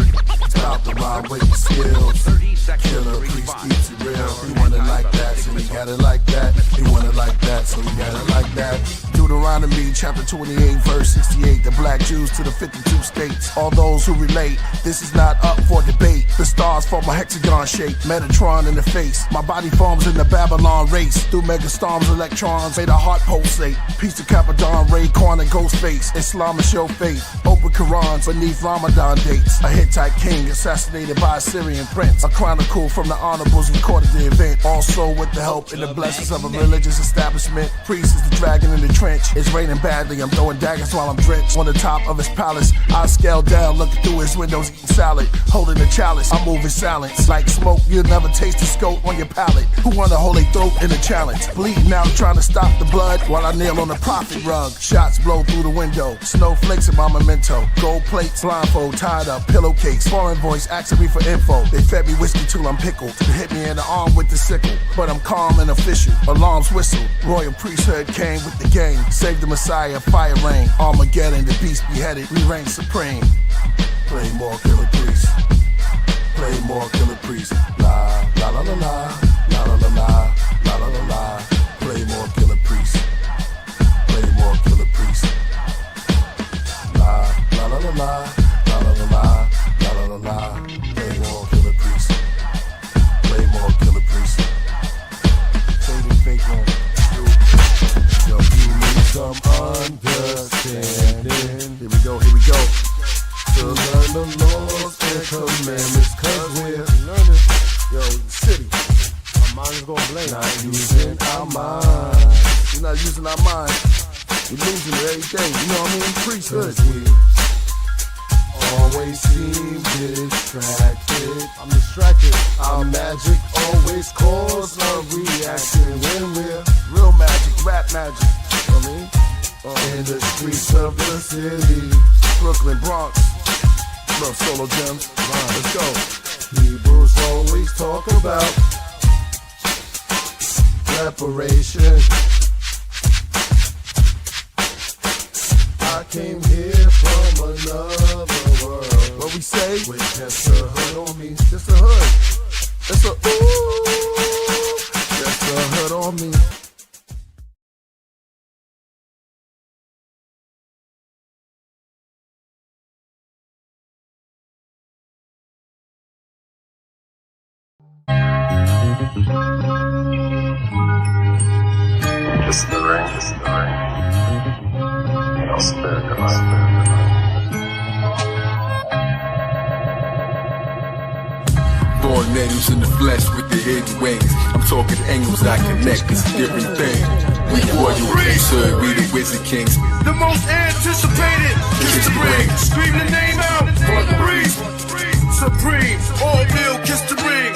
Stop the rhyme with the skills. Killah Priest keeps it real. He want it like that, so we got it like that. He want it like that, so we got it like that. Deuteronomy chapter 28 verse 68. The black Jews to the 52 states. All those who relate, this is not up for debate. The stars form a hexagon shape. Metatron in the face. My body forms in the Babylon race. Through megastorms, electrons made a heart pulsate. Piece of Capadon, Raycorn and Ghostface. Islam is your faith. Open Qurans beneath Ramadan dates. A Hittite king assassinated by a Syrian prince. A chronicle from the honorables recorded the event. Also with the help and the blessings of a religious establishment. Priest is the dragon in the trench. It's raining badly, I'm throwing daggers while I'm drenched. On the top of his palace, I scale down, looking through his windows, eating salad. Holding a chalice, I'm moving silence. Like smoke, you'll never taste the scope on your palate. Who wanna hold their throat in a challenge? Bleeding out, trying to stop the blood while I kneel on the prophet rug. Shots blow through the window, snowflakes in my memento. Gold plates, blindfold, tied up, pillowcase. Foreign voice asking me for info. They fed me whiskey till I'm pickled. They hit me in the arm with the sickle, but I'm calm and official. Alarms whistle, royal priesthood came with the game. Save the Messiah, fire rain. Armageddon, the beast beheaded, we reign supreme. Play more Killah Priest. Play more Killah Priest. La la la la la, la la la la, la la la la. Play more Killah Priest. Play more Killah Priest. La la la la la, la la la la, la la la la. Play more Killah Priest. Play more Killah Priest. Say the fake one. Yo, you need some understanding. Here we go, here we go. To learn the laws and commandments, cause we're learning. Yo, the city. Our mind is gonna blame. Not using our mind. We're not using our mind. We're losing it every day. You know what I mean? Priesthood. We always seem distracted. I'm distracted. Our magic always cause a reaction when we're real magic, rap magic. You know what I mean? In the streets of the city, Brooklyn, Bronx. Love solo gems. Let's go. Hebrews always talk about reparation. I came here from another world. What we say? With just a hood on me. Just a hood. Just a ooh. Just a hood on me. Kiss the ring, kiss the ring. I'll spare your life. Born angels in the flesh with the hidden wings. I'm talking angles that connect, it's a different thing. We royal priesthood, we the wizard kings. The most anticipated, kiss the ring. Scream the name out, for the breeze. Supreme, all real, kiss the ring.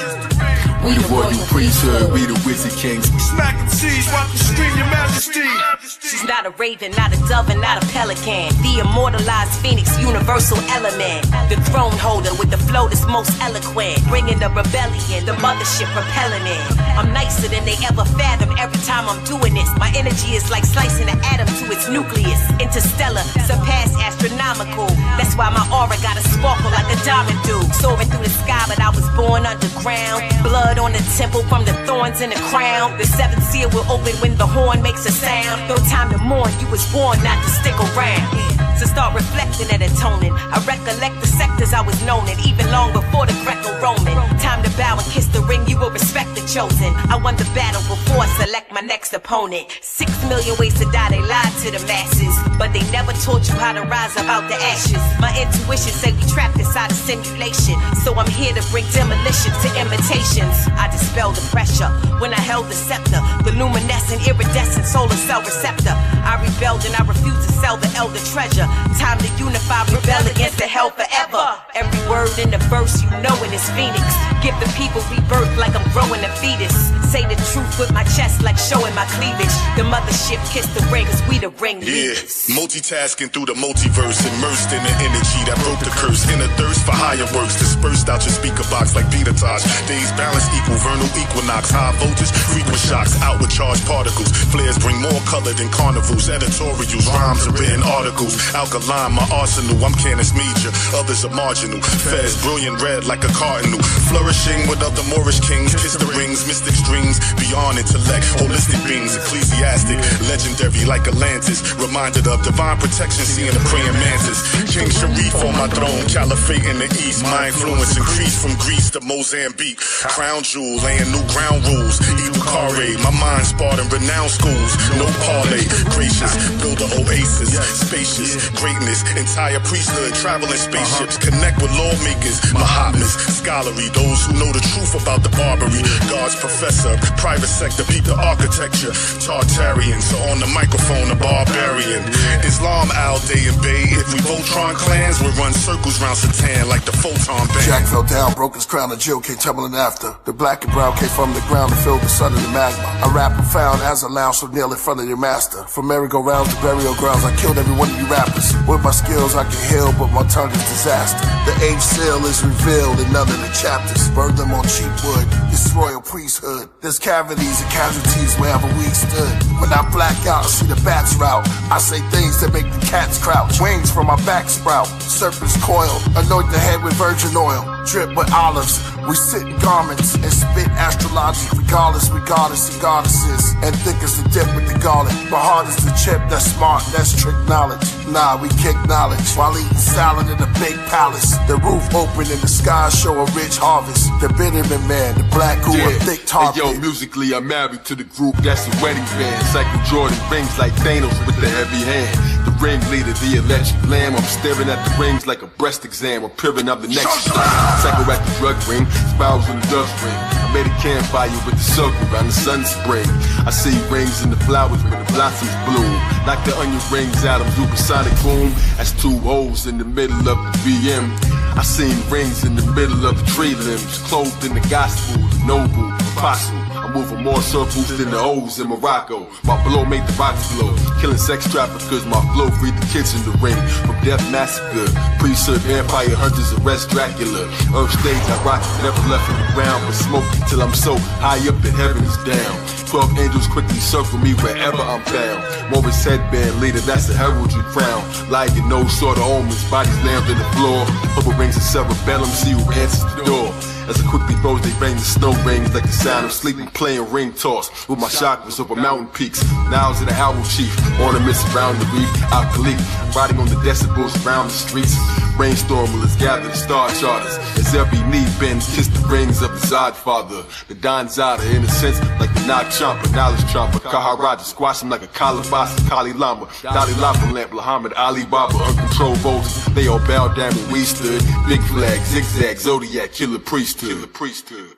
We the royal priesthood, we the wizard kings. Smack and seize, watch you scream your majesty. She's not a raven, not a dove, and not a pelican. The immortalized phoenix, universal element. The throne holder with the flow that's most eloquent. Bringing the rebellion, the mothership propelling it. I'm nicer than they ever fathomed every time I'm doing this. My energy is like slicing an atom to its nucleus. Interstellar, surpass astronomical. That's why my aura got a sparkle like a diamond do. Soaring through the sky, but I was born underground. Blood on the temple from the thorns in the crown. The seventh seal will open when the horn makes a sound. No time to mourn, you was born not to stick around. So start reflecting and atoning. I recollect the sectors I was known in, even long before the Greco-Roman. Time to bow and kiss the ring, you will respect the chosen. I won the battle before I select my next opponent. it. 6 million ways to die, they lied to the masses, but they never taught you how to rise up out the ashes. My intuition say we trapped inside a simulation, so I'm here to bring demolition to imitations. I dispel the pressure when I held the scepter, the luminescent, iridescent solar cell receptor. I rebelled and I refused to sell the elder treasure. Time to unify, rebel against the hell forever. Every word in the verse, you know it is Phoenix. Give the people rebirth like I'm growing a fetus. Say the truth with my chest like showing my cleavage. The mothership kiss the ring, cause we the ring leaders. Multitasking through the multiverse, immersed in the energy that broke the curse. In a thirst for higher works, dispersed out your speaker box like Peter Tosh. Days balance equal, vernal equinox. High voltage, frequent shocks, outward charged particles. Flares bring more color than carnivals. Editorials, rhymes and written articles. Alkaline, my arsenal, I'm Canis Major. Others are marginal. Fez, brilliant red like a cardinal. Flourishing with other Moorish kings. Kiss the rings, mystic strings. Beyond intellect, holistic beings. Ecclesiastic, legendary like Atlantis. Reminded of divine protection, seeing the praying mantis. King Sharif on my throne, caliphate in the east. My influence increased from Greece to Mozambique. Crown jewel, laying new ground rules. Ibukare, my mind sparred in renowned schools. No parlay, gracious, build a oasis. Spacious, greatness, entire priesthood, traveling spaceships. Connect with lawmakers, Mahatmas, scholarly, those who know the truth about the Barbary. God's professor, private sector, peep the architecture. Tartarian, so on the microphone, a barbarian. Islam, Al Day and Bay. If we Voltron clans, we run circles round Satan like the photon band. Jack fell down, broke his crown, and Jill came tumbling after. The black and brown came from the ground to fill the sun of the magma. I rap profound as a lounge, so kneel in front of your master. From merry-go-rounds to burial grounds, I killed every one of you rappers. With my skills, I can heal, but my tongue is disaster. The age seal is revealed in none of the chapters. Burn them on cheap wood, it's royal priesthood. There's cavities and casualties wherever we stood. When I black out, I see the bats route. I say things that make the cats crouch. Wings from my back sprout, serpents coil. Anoint the head with virgin oil, drip with olives. We sit in garments and spit astrology. Regardless, we goddess and goddesses. And thick as the dip with the garlic, but hard as the chip. That's smart, that's trick knowledge. Nah, we kick knowledge while eating salad in a big palace. The roof open and the sky show a rich harvest. The Bitterman man, the black who a thick target. Hey, yo, musically I'm married to the group that's a wedding band. Cycle Jordan rings like Thanos with the heavy hand. The ringleader, the electric lamb. I'm staring at the rings like a breast exam. I'm peering up the next cycle at the drug ring, spirals in the dust ring. I made a campfire with the circle around the sun spring. I see rings in the flowers when the blossoms bloom. Knock the onion rings out of supersonic boom. That's 2 holes in the middle of the VM. I seen rings in the middle of the tree limbs, clothed in the gospel, the noble apostle. I'm moving more circles than the O's in Morocco. My blow made the rocks blow. Killing sex traffickers, my flow freed the kids in the ring. From death massacre, priesthood vampire hunters arrest Dracula. Earth stage I rock, never left in the ground, but smoke till I'm so high up that heaven is down. 12 angels quickly circle me wherever I'm bound. Morris headband leader, that's the heraldry crown. Lying no sort of omens, bodies lammed on the floor. Purple rings of cerebellum, see who answers the door. As I quickly rose, they bang the snow rings like the sound of sleeping, playing ring toss with my chakras over mountain peaks. Now I was in the Howl chief, ornaments around the reef, alkali, riding on the decibels around the streets. Brainstorm will let's gather the star charters. As every knee bends, kiss the rings of the Zod father. The Don Zada, in a sense, like the Nog Chomper, knowledge chomper. Kaharaja, squash him like a Kalabasa, Kali Lama. Dalai Lama lamp, Muhammad Ali Baba, uncontrolled voters. They all bowed down when we stood. Big flag, zigzag, zodiac, Killah Priest. Killah Priesthood.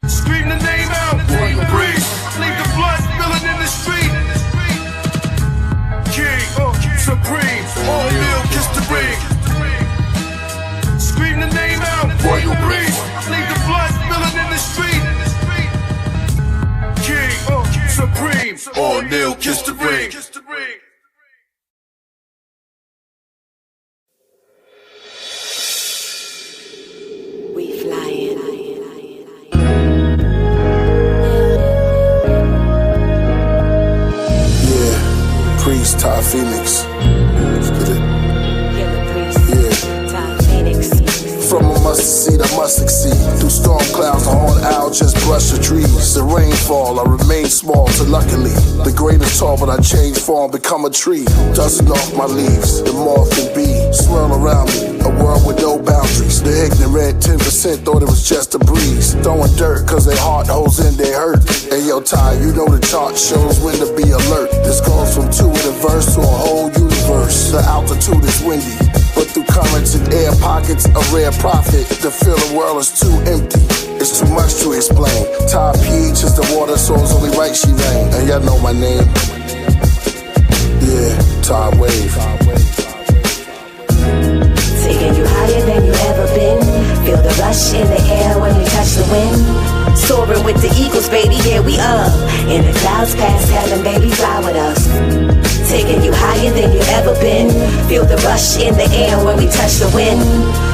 Scream the name out, royal priest. Leave the blood spilling in the street. King, supreme, all meal, kiss the ring. Scream the name out, royal priest. Leave the blood spilling in the street. King, supreme, all meal, kiss the ring. We flying. Yeah, Priest, Ty Phoenix. Let's get it. Yeah. From a mustard seed, I must succeed. Through storm clouds, the horned owl just brush the trees. The rainfall, I remain small, so luckily the grain is tall, but I change form, become a tree. Dusting off my leaves, the moth and bee swirl around me, a world with no boundaries. The ignorant 10% thought it was just a breeze, throwing dirt cause their heart holes in their hurt. Hey yo, Ty, you know the chart shows when to be alert. This goes from 2 in a verse to a whole universe. The altitude is windy, but through currents and air pockets, a rare prophet. To feel the world is too empty, it's too much to explain. Ty Peach is the water source, only right she rain. And y'all know my name. Yeah, Ty Wave. Taking you higher than you ever been. Feel the rush in the air when you touch the wind. Soaring with the eagles, baby, here we up. In the clouds past heaven, baby, fly with us. Taking you higher than you ever been. Feel the rush in the air when we touch the wind.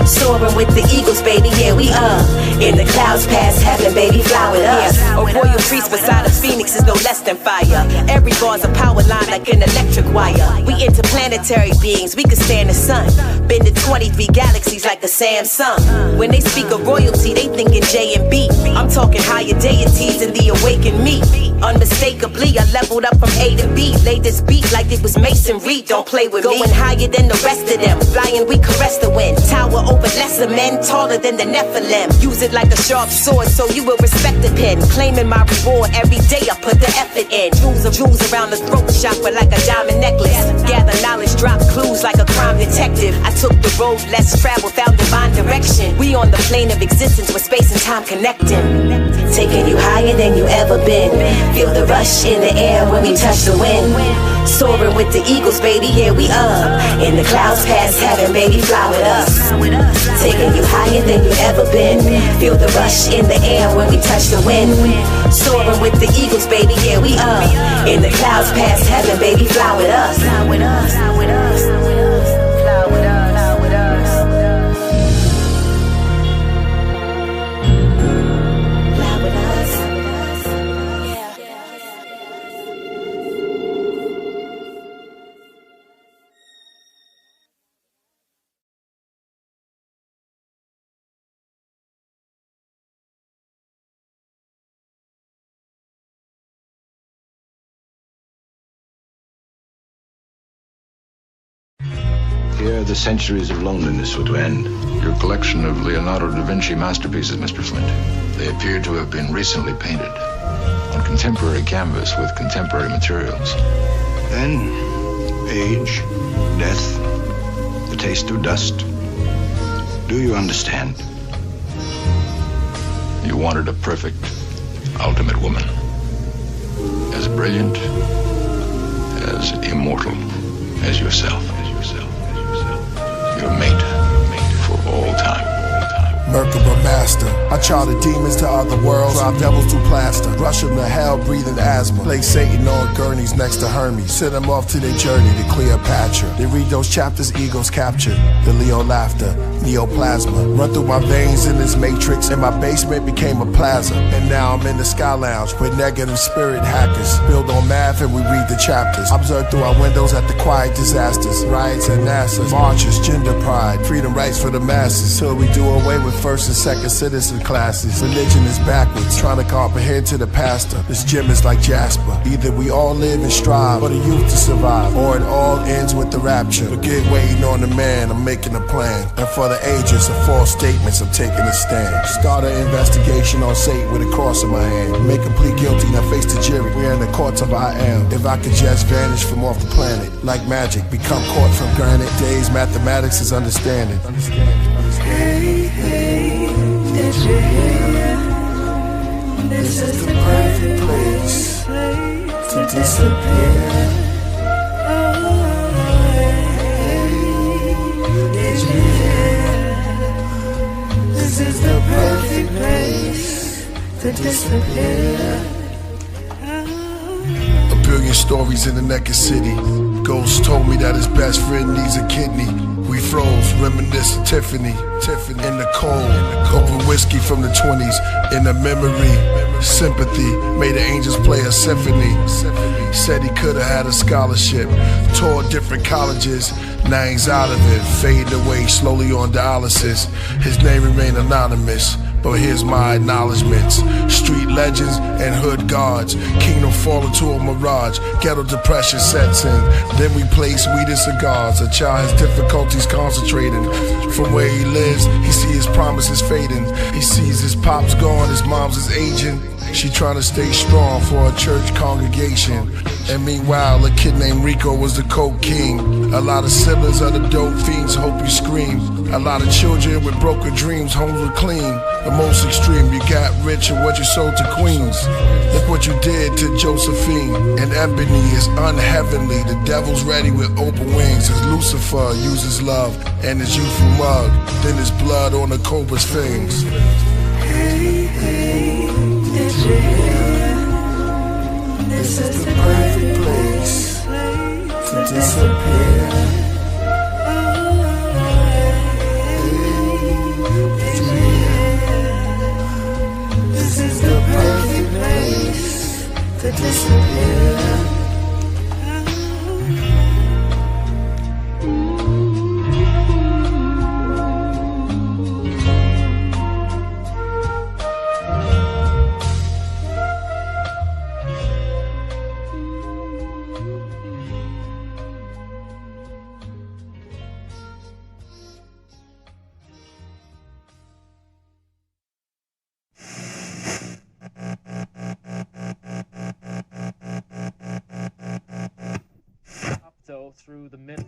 Soaring with the eagles, baby, here we are. In the clouds past heaven, baby, fly with us. A royal priest beside a phoenix is no less than fire. Every bar's a power line like an electric wire. We interplanetary beings, we could stand the sun. Been to 23 galaxies like a Samsung. When they speak of royalty, they thinking J and B. I'm talking higher deities and the awakened me. Unmistakably, I leveled up from A to B. Laid this beat like it was masonry, don't play with me. Going higher than the rest of them, flying we caress the wind. Tower over lesser men, taller than the Nephilim. Use it like a sharp sword so you will respect the pen. Claiming my reward every day, I put the effort in. Jewels around the throat chakra like a diamond necklace. Gather knowledge, drop clues like a crime detective. I took the road less traveled, found divine direction. We on the plane of existence with space and time connecting. Taking you higher than you ever been. Feel the rush in the air when we touch the wind. Soaring with the eagles, baby, here we are. In the clouds past heaven, baby, fly with us. Taking you higher than you ever been. Feel the rush in the air when we touch the wind. Soaring with the eagles, baby, here we are. In the clouds past heaven, baby, fly with us. Fly with us, fly with us, fly with us, fly with us, fly with us. Here, the centuries of loneliness were to end. Your collection of Leonardo da Vinci masterpieces, Mr. Flint. They appear to have been recently painted. On contemporary canvas with contemporary materials. Then, age, death, the taste of dust. Do you understand? You wanted a perfect, ultimate woman. As brilliant, as immortal as yourself. Your mate for all time. Merkaba master, I charter demons to other worlds, drive devils through plaster, rush them to hell, breathing asthma, place Satan on gurneys next to Hermes, send them off to their journey to Cleopatra. They read those chapters, egos captured, the Leo laughter, neoplasma, run through my veins in this matrix, and my basement became a plaza, and now I'm in the Sky Lounge with negative spirit hackers, build on math and we read the chapters, observe through our windows at the quiet disasters, riots at NASA, marches, gender pride, freedom rights for the masses, till we do away with first and second citizen classes. Religion is backwards, trying to comprehend to the pastor. This gym is like Jasper. Either we all live and strive for the youth to survive, or it all ends with the rapture. Forget waiting on the man, I'm making a plan. And for the ages of false statements, I'm taking a stand. Start an investigation on Satan with a cross in my hand. Make him plead guilty, now face the jury. We're in the courts of I am. If I could just vanish from off the planet, like magic, become caught from granite. Days, mathematics is understanding. Hey, hey, did you hear? This is the perfect place to disappear. Oh, hey, did you hear? This is the perfect place to disappear. A billion stories in the naked city. Ghost told me that his best friend needs a kidney. We froze, reminisce of Tiffany in the cold. Open whiskey from the 20s in the memory. Sympathy made the angels play a symphony. Said he could have had a scholarship. Toured different colleges. Now he's out of it, fading away slowly on dialysis. His name remained anonymous, but here's my acknowledgements. Street legends and hood gods. Kingdom fall into a mirage, ghetto depression sets in. Then we place weed and cigars. A child has difficulties concentrating. From where he lives, he sees his promises fading. He sees his pops gone, his mom's is aging. She trying to stay strong for a church congregation. And meanwhile, a kid named Rico was the coke king. A lot of siblings of the dope fiends hope you scream. A lot of children with broken dreams, homes were clean. The most extreme, you got rich and what you sold to queens. Look what you did to Josephine. And Ebony is unheavenly. The devil's ready with open wings. As Lucifer uses love and his youthful mug. Then his blood on the cobra's fangs. Hey, hey, did you hear? This is the perfect place to disappear. This is the perfect place to disappear. Through the mid.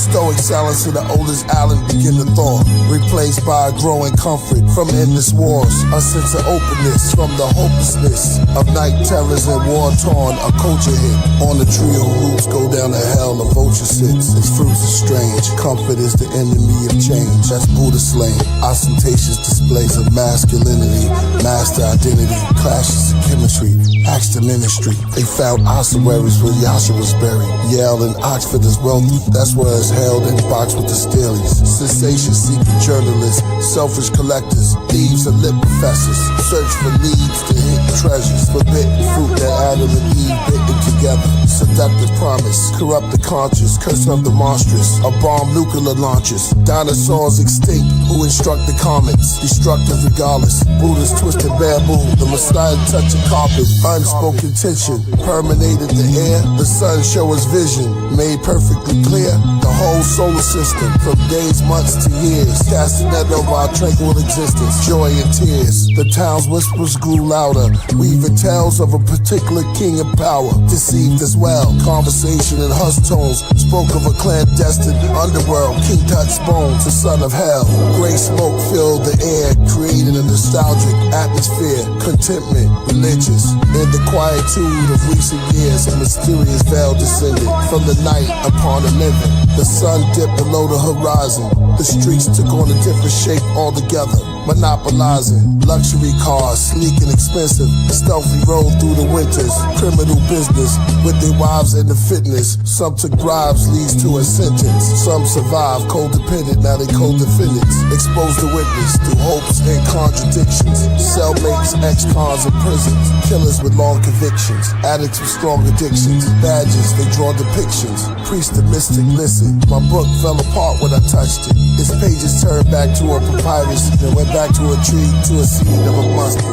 Stoic silence of the oldest island begin to thaw, replaced by a growing comfort from endless wars. A sense of openness from the hopelessness of night terrors and war-torn. A culture hit on the trio roots go down to hell. A vulture sits, its fruits are strange. Comfort is the enemy of change. That's Buddha slain. Ostentatious displays of masculinity, master identity, clashes of chemistry, acts to ministry. They found ossuaries where Yasha was buried. Yale and Oxford is wealthy. That's where it's held in box with the Steelies. Sensation-seeking journalists, selfish collectors, thieves and lit professors. Search for leads to hidden treasures, forbidden fruit that Adam and Eve bitten together. Seductive promise, corrupt the conscious, curse of the monstrous. A bomb nuclear launches, dinosaurs extinct who instruct the comets. Destructive regardless, Buddha's twisted bamboo. The Messiah touching carpet, unspoken tension permeated the air. The sun show us vision, made perfectly clear. The whole solar system, from days, months to years, casting net over our tranquil existence, joy and tears. The town's whispers grew louder, weaving tales of a particular king in power, deceived as well. Conversation in hushed tones spoke of a clandestine underworld, King Tut's bones, the son of hell. Gray smoke filled the air, creating a nostalgic atmosphere, contentment, religious. In the quietude of recent years, a mysterious veil descended from the night upon the living. The sun dipped below the horizon. The streets took on a different shape altogether. Monopolizing luxury cars, sleek and expensive, stealthy rolled through the winters. Criminal business with their wives and the fitness. Some took bribes, leads to a sentence. Some survived, codependent, now they co-defendants. Exposed to witness through hopes and contradictions. Cellmates, ex-cons in prisons. Killers with long convictions. Addicts with strong addictions. Badges, they draw depictions. Priest and mystic, listen. My book fell apart when I touched it. Its pages turned back to a papyrus, then went back to a tree, to a seed of a mustard.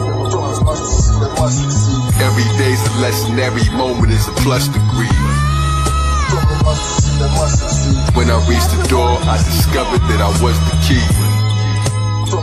Every day's a lesson, every moment is a plus degree. When I reached the door, I discovered that I was the key. Rules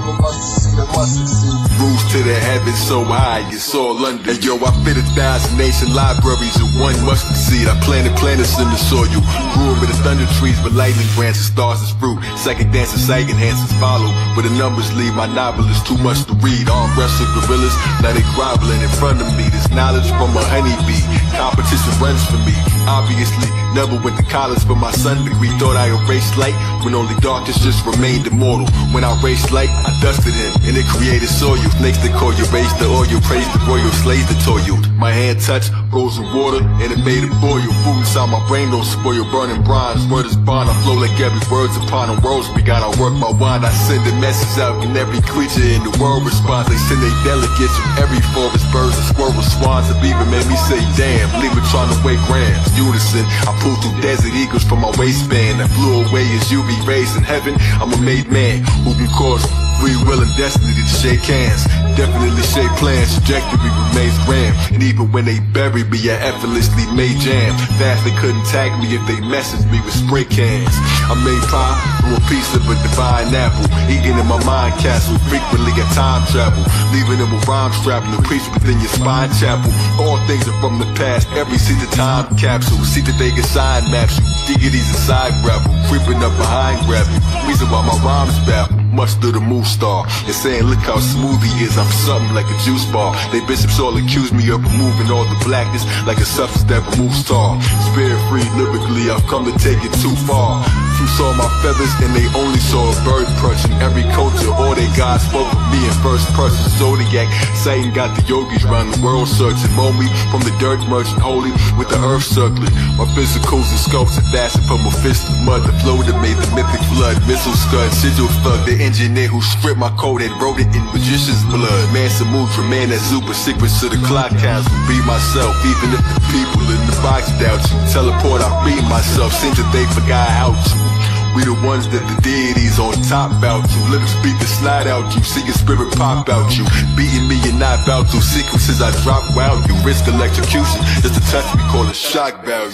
to the heavens so high, it's all under. And yo, I fit 1,000 nation libraries in one mustard seed. I planted planets in the soil, grew them with the thunder trees, but lightning branches, stars as fruit. Second dancing, sight enhancers follow, but the numbers leave my novel is too much to read. Arm wrestle gorillas, now they groveling in front of me. This knowledge from a honeybee, Competition runs for me. Obviously, never went to college for my son degree. Thought I erased light when only darkness just remained immortal. When I raced light, I dusted him and it created soil. Snakes that call you raised the oil, praise the royal slaves that toil you. My hand touched frozen water and it made it boil. Food inside my brain don't spoil. Burning bronze, word is bond. I flow like every word's upon a rose. We gotta work my wand. I send a message out and every creature in the world responds. They send their delegates from every forest, birds and squirrels, swans. The beaver made me say damn. Leave it trying to weigh grams. Unison, I pulled through desert eagles from my waistband. I flew away as you be raised in heaven. I'm a made man who can cause free will and destiny to shake hands. Definitely shape plans, trajectory remains grand. And even when they buried me, I effortlessly made jam. Fast they couldn't tag me if they messaged me with spray cans. I made pie from a piece of a divine apple. Eating in my mind castle, frequently a time travel. Leaving them with rhymes traveling, preach within your spine chapel. All things are from the past, every seat a time capsule. See that they can sign maps you. Diggities inside gravel, creeping up behind gravity. Reason why my rhymes baffle. Much to the moon star and saying look how smooth he is. I'm something like a juice bar. They bishops all accuse me of removing all the blackness like a substance that removes tar. Spirit free lyrically, I've come to take it too far. Few saw my feathers and they only saw a bird perch. In every culture, all they gods spoke of me in first person. Zodiac, Satan got the yogis round the world searching. Mold me from the dirt merchant, holy with the earth circling. My physicals and sculpts are fastened from a fist of mud. The flow that made the mythic flood. Missile scud, sigil thug, the engineer who stripped my code and wrote it in magician's blood. Man Samutra, man that super secrets to the clock council. Be myself, even if the people in the box doubt you. Teleport, I be myself, seems that they forgot how to. We the ones that the deities on top bout you. Lyrics beat the slide out you, see your spirit pop out you. Beating me and not bout to sequences I drop wild you. Risk electrocution, just a touch we call a shock value.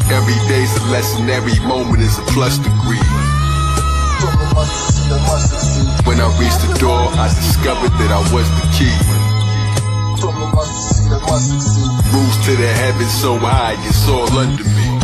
Every day's a lesson, every moment is a plus degree. When I reached the door, I discovered that I was the key. Rules to the heavens so high, it's all under me.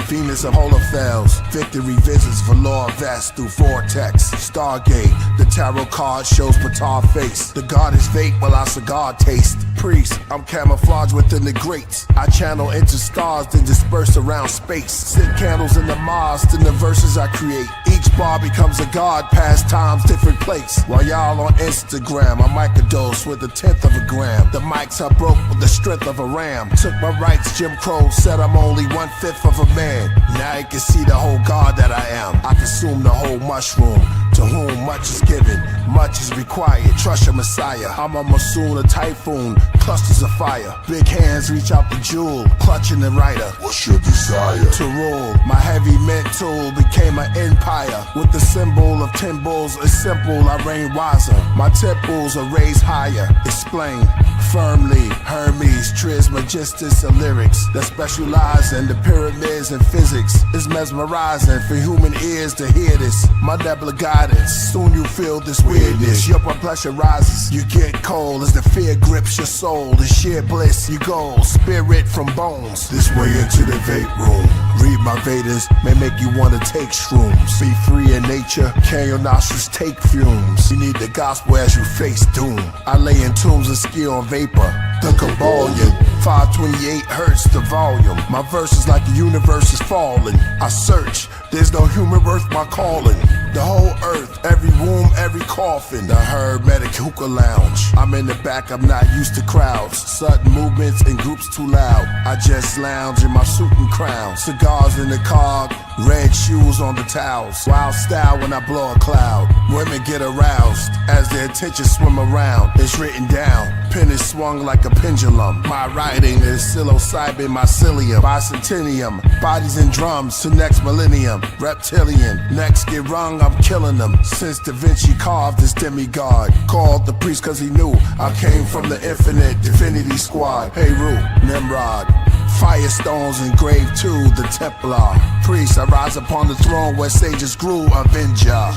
Venus of Holophels, victory visits Valor Vest through Vortex. Stargate, the tarot card shows Patar face. The goddess vape while I cigar taste. Priest, I'm camouflaged within the grates. I channel into stars, then disperse around space. Send candles in the mosque, in the verses I create. Each bar becomes a god, past times, different place. While y'all on Instagram, I microdose with 1/10 of a gram. The mics I broke with the strength of a ram. Took my rights, Jim Crow said I'm only 1/5 of a man. Now you can see the whole god that I am. I consume the whole mushroom. To whom much is given, much is required. Trust your messiah. I'm a monsoon, a typhoon, clusters of fire. Big hands reach out the jewel, clutching the rider. What's your desire? To rule. My heavy mental became an empire. With the symbol of 10 bulls, it's simple, I reign wiser. My temples are raised higher. Explain firmly. Hermes, Trismegistus, and lyrics that specialize in the pyramids and physics. It's mesmerizing for human ears to hear this. My nebula guidance, soon you feel this weirdness. Your blood pressure rises, you get cold as the fear grips your soul. The sheer bliss, you go, spirit from bones. This way into the vape room. Read my Vedas, may make you wanna take shrooms. Be free in nature, can your nostrils take fumes? You need the gospel as you face doom. I lay in tombs and ski on vapor. The Kabbalion, 528 hertz the volume. My verse is like the universe is falling. I search, there's no human worth my calling. The whole earth, every womb, every coffin. The hermetic hookah lounge. I'm in the back, I'm not used to crowds. Sudden movements in groups too loud. I just lounge in my suit and crown. Cigars in the car, red shoes on the towels. Wild style when I blow a cloud. Women get aroused as their attention swim around. It's written down, pen is swung like a pendulum. My writing is psilocybin mycelium. Bicentennium, bodies and drums to next millennium. Reptilian, next get rung, I'm killing them. Since Da Vinci carved this demigod. Called the priest cause he knew I came from the infinite divinity squad. Heru, Nimrod, firestones engraved to the Templar. Priest, I rise upon the throne where sages grew, Avenger.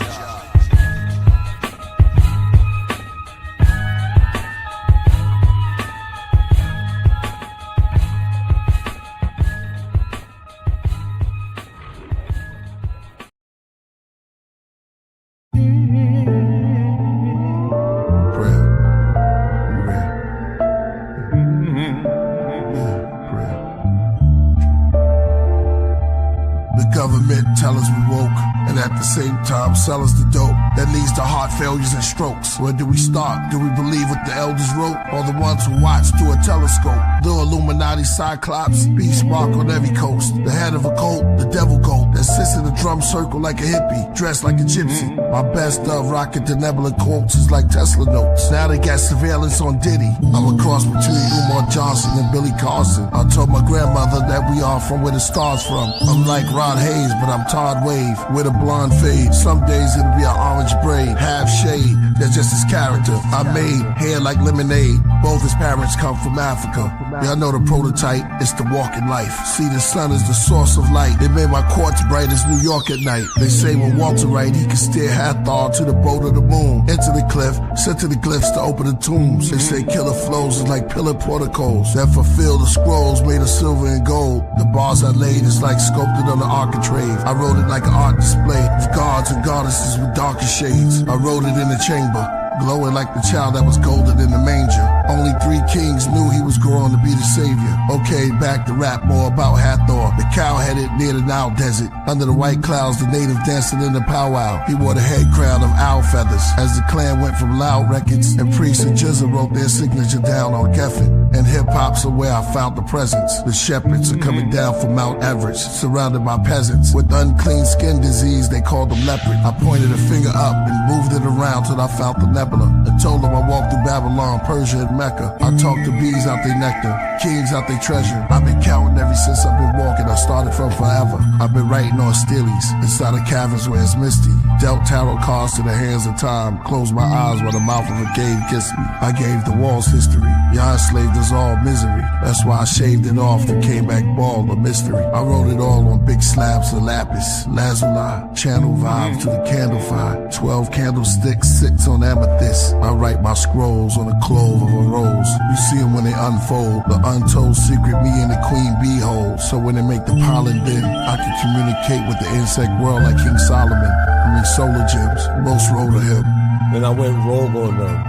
Tell us we woke, and at the same time sell us the dope that leads to heart failures and strokes. Where do we start? Do we believe what the elders wrote, or the ones who watch through a telescope? The Illuminati cyclops, beast mark on every coast. The head of a cult, the devil goat that sits in a drum circle like a hippie, dressed like a gypsy. My best of rocket the nebula quotes is like Tesla notes. Now they got surveillance on Diddy. I'm a cross between Umar Johnson and Billy Carson. I told my grandmother that we are from where the stars from. I'm like Rod Hayes, but I'm Todd Wave with a blonde fade. Some days it'll be an orange braid, half shade. That's just his character. I made hair like lemonade. Both his parents come from Africa. Y'all know the prototype. It's the walking life. See, the sun is the source of light. It made my quartz bright as New York at night. They say when Walter write, he can steer Hathor to the boat of the moon. Into the cliff, sent to the glyphs to open the tombs. They say killer flows is like pillar porticos that fulfill the scrolls made of silver and gold. The bars I laid is like sculpted on the architrave. I wrote it like an art display of gods and goddesses with darker shades. I wrote it in the chamber, glowing like the child that was golden in the manger. Only 3 kings knew he was growing to be the savior. Okay, back to rap more about Hathor, the cow-headed near the Nile desert. Under the white clouds, the native dancing in the powwow. He wore the head crown of owl feathers. As the clan went from Loud Records, and Priest and Jizza wrote their signature down on Geffen. And hip-hop's are where I found the presence. The shepherds are coming down from Mount Everest, surrounded by peasants. With unclean skin disease, they called them leopard. I pointed a finger up and moved it around till I found the nebula. I told them I walked through Babylon, Persia, and Mecca. I talked to bees out their nectar, kings out their treasure. I've been counting ever since I've been walking. I started from forever. I've been writing on steelies inside of caverns where it's misty. Dealt tarot cards to the hands of time. Closed my eyes while the mouth of a cave kissed me. I gave the walls history. Y'all enslaved us all misery. That's why I shaved it off and came back bald, a mystery. I wrote it all on big slabs of lapis, lazuli, channel vibes to the candle fire. 12 candlesticks, 6 on amethyst. I write my scrolls on the clove of a rose. You see them when they unfold, the untold secret me and the queen bee hold. So when they make the pollen bin, I can communicate with the insect world like King Solomon. I mean solar gems, most wrote of him. Then I went rogue on them,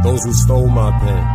those who stole my pen.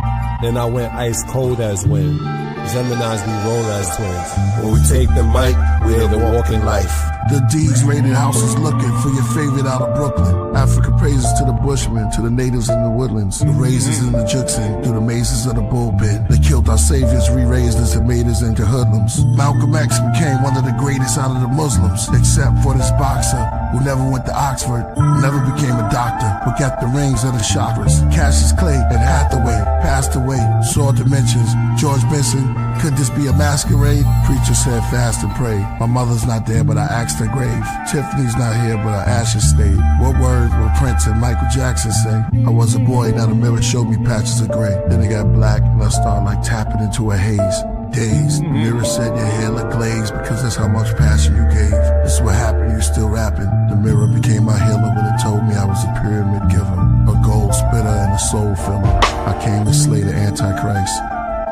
Then I went ice cold as wind. Geminis be roll as twins. When we take the mic, we're the walking life. The D's rated houses looking for your favorite out of Brooklyn. Africa praises to the bushmen, to the natives in the woodlands. The razors in the Juxin, through the mazes of the bullpen. They killed our saviors, re-raised us and made us into hoodlums. Malcolm X became one of the greatest out of the Muslims, except for this boxer who never went to Oxford, never became a doctor, but got the rings of the chakras. Cassius Clay and Hathaway passed away, saw dimensions. George Benson, could this be a masquerade? Preacher said fast and pray. My mother's not there, but I asked her grave. Tiffany's not here, but her ashes stayed. What words will Prince and Michael Jackson say? I was a boy, now the mirror showed me patches of gray. Then it got black, and I started like tapping into a haze. Dazed, the mirror said your hair looked glazed because that's how much passion you gave. This is what happened, you still rapping. The mirror became my healer when it told me I was a pyramid giver, a gold spitter and a soul filler. I came to slay the Antichrist.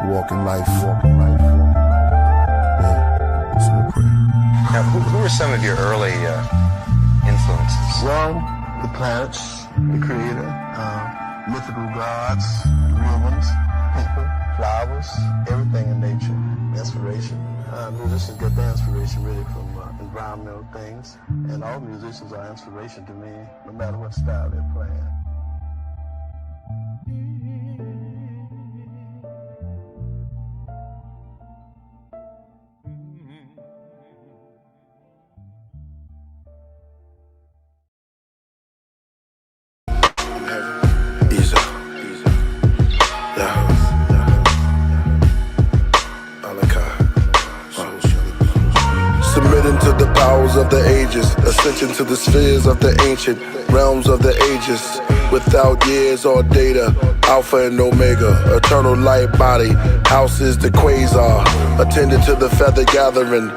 Walking life, walking life. Yeah, it's my prayer. Now, who were some of your early influences? Well, the planets, the creator, mythical gods, real ones, people, flowers, everything in nature. Musicians get their inspiration really from environmental things, and all musicians are inspiration to me, no matter what style they're playing. Submitting to the powers of the ages, ascension to the spheres of the ancient realms of the ages, without years or data, alpha and omega, eternal light body, house is the quasar, attended to the feather gathering,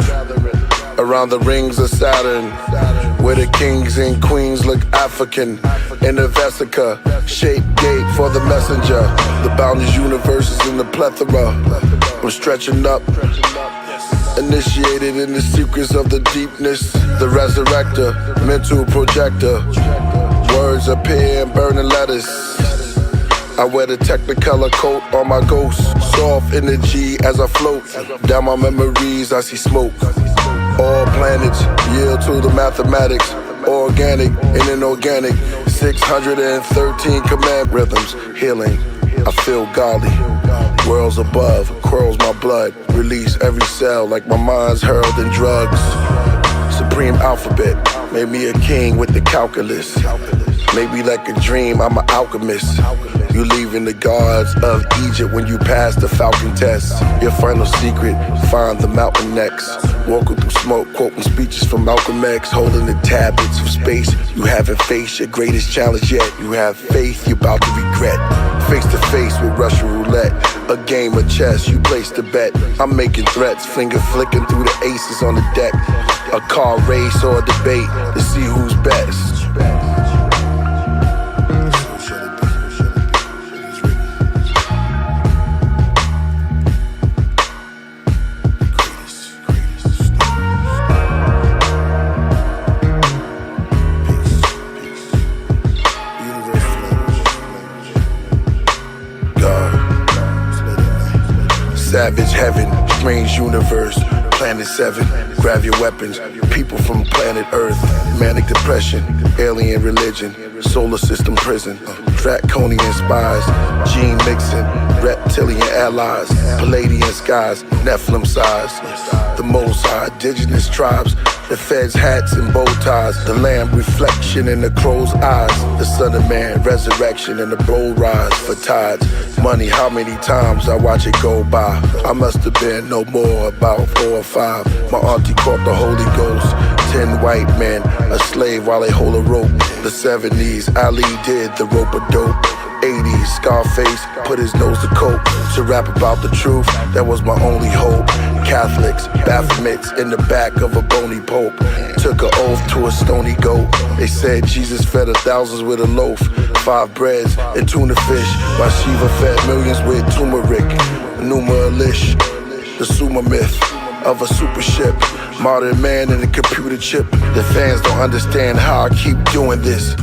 around the rings of Saturn, where the kings and queens look African, in the vesica, shaped gate for the messenger, the boundless universes in the plethora, I'm stretching up, initiated in the secrets of the deepness, the resurrector, mental projector, words appear in burning letters. I wear the technicolor coat on my ghost, soft energy as I float, down my memories I see smoke. All planets yield to the mathematics, organic and inorganic, 613 command rhythms, healing, I feel godly. Worlds above, curls my blood, release every cell like my mind's hurled in drugs. Supreme alphabet, made me a king with the calculus. Maybe like a dream, I'm an alchemist. You leaving the gods of Egypt when you pass the Falcon test. Your final secret, find the mountain next. Walking through smoke, quoting speeches from Malcolm X, holding the tablets of space. You haven't faced your greatest challenge yet. You have faith, you're about to regret. Face to face with Russian roulette, a game of chess, you place the bet. I'm making threats, finger flicking through the aces on the deck. A car race or a debate to see who's best. Savage heaven, strange universe, planet 7, grab your weapons, people from planet Earth, manic depression, alien religion, solar system prison, draconian spies, gene mixing, reptilian allies, Palladian skies, Nephilim size, the Mosai, indigenous tribes, the feds' hats and bow ties, the lamb reflection in the crow's eyes, the son of man, resurrection and the blow rise for tides, money, how many times I watch it go by, I must have been no more about 4 or 5, my auntie caught the Holy Ghost, 10 white men, a slave while they hold a rope, the 70s, Ali did the rope of dope, 80s, Scarface put his nose to coke, to rap about the truth, that was my only hope, Catholics, Baphomets in the back of a bony pope, took an oath to a stony goat, they said Jesus fed thousands with a loaf, 5 breads and tuna fish, while Shiva fed millions with turmeric, Numa Elish, the Sumer myth of a super ship, modern man in a computer chip, the fans don't understand how I keep doing this.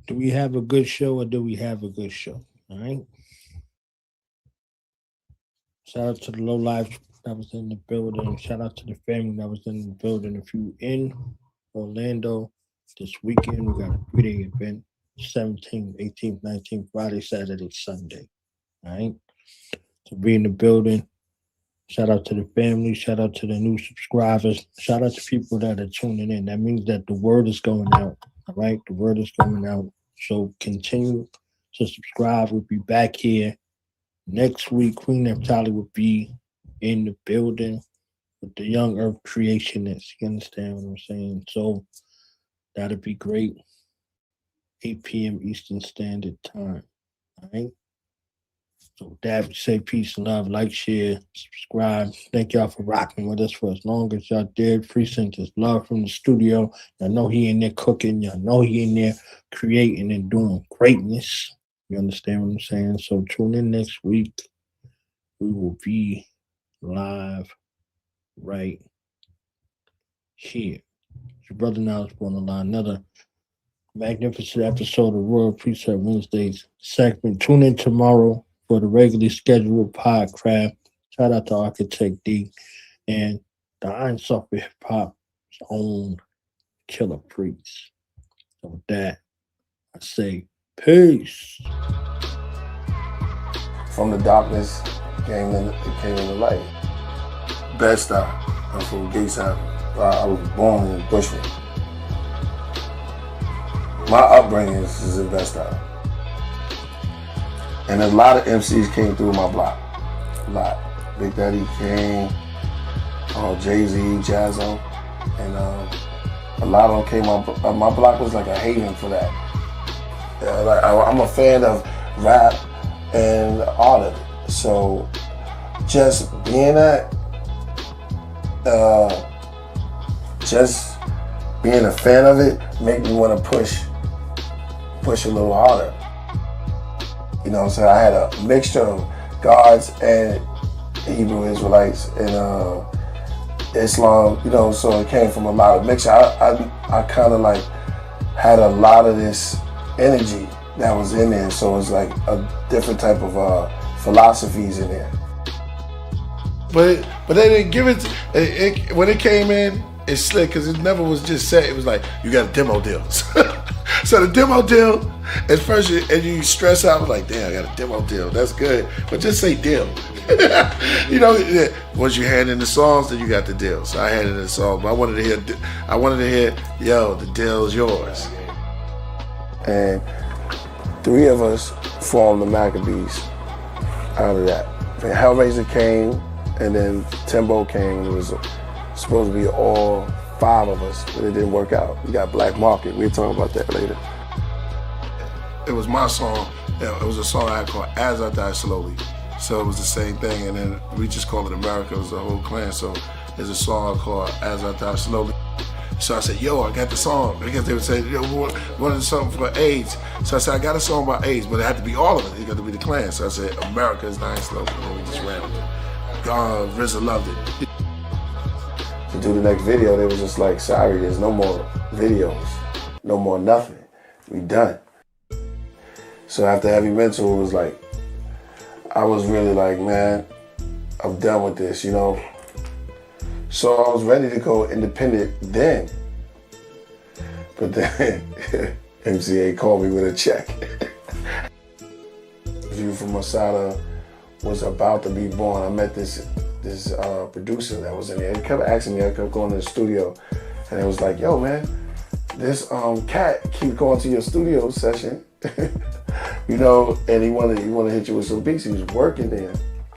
Do we have a good show or do we have a good show? All right. Shout out to the Low Life that was in the building. Shout out to the family that was in the building. If you in Orlando this weekend, we got a 3-day event, 17th, 18th, 19th, Friday, Saturday, Sunday. All right. So be in the building. Shout out to the family. Shout out to the new subscribers. Shout out to people that are tuning in. That means that the word is going out. All right. The word is going out. So continue to subscribe. We'll be back here next week. Queen Naphtali will be in the building with the Young Earth Creationists. You understand what I'm saying? So that'll be great. 8 p.m. Eastern Standard Time. All right. So with that, we say peace and love, like, share, subscribe. Thank y'all for rocking with us for as long as y'all did. Free sent us love from the studio. Y'all know he in there cooking. Y'all know he in there creating and doing greatness. You understand what I'm saying? So tune in next week. we will be live right here. Your brother now is born online. Another magnificent episode of Royal Priesthood Wednesdays segment. Tune in tomorrow for the regularly scheduled podcast. Shout out to Architect D and the Iron Software Hip Hop's own Killah Priest. So with that, I say peace. From the darkness came in the light. Best style. I'm from Gateside. I was born in Bushwick. My upbringing is in Best style. And a lot of MCs came through my block. A lot. Big Daddy Kane, Jay-Z, Jazzo, and a lot of them came up. My block was like a haven for that. I'm a fan of rap and all of it. So just being just being a fan of it made me want to push a little harder. You know what I'm saying? I had a mixture of gods and Hebrew Israelites and Islam, you know, so it came from a lot of mixture. I kind of like had a lot of this energy that was in there, so it's like a different type of philosophies in there. But they didn't give it when it came in. It's slick because it never was just set. It was like you got a demo deal. So the demo deal, at first you stress out like, damn, I got a demo deal. That's good, but just say deal. You know, once you hand in the songs, then you got the deal. So I handed in the song, but I wanted to hear, yo, the deal's yours. And 3 of us formed the Maccabees out of that. And Hellraiser came, and then Timbo came, and it was supposed to be all 5 of us, but it didn't work out. We got Black Market. We'll talk about that later. It was my song. It was a song I had called As I Die Slowly. So it was the same thing, and then we just call it America. It was the whole clan. So there's a song called As I Die Slowly. So I said, yo, I got the song. Because they would say, yo, we wanted something for AIDS. So I said, I got a song about AIDS, but it had to be all of it. It got to be the clan. So I said, America is dying slowly. And we just ran with it. RZA loved it. To do the next video, they was just like, sorry, there's no more videos. No more nothing. We done. So after Heavy Mental, it was like, I was really like, man, I'm done with this, you know? So I was ready to go independent then. But then MCA called me with a check. View from Masada was about to be born. I met this producer that was in there. He kept asking me, I kept going to the studio, and it was like, yo, man, this cat keep going to your studio session. You know, and he wanted to hit you with some beats. He was working there.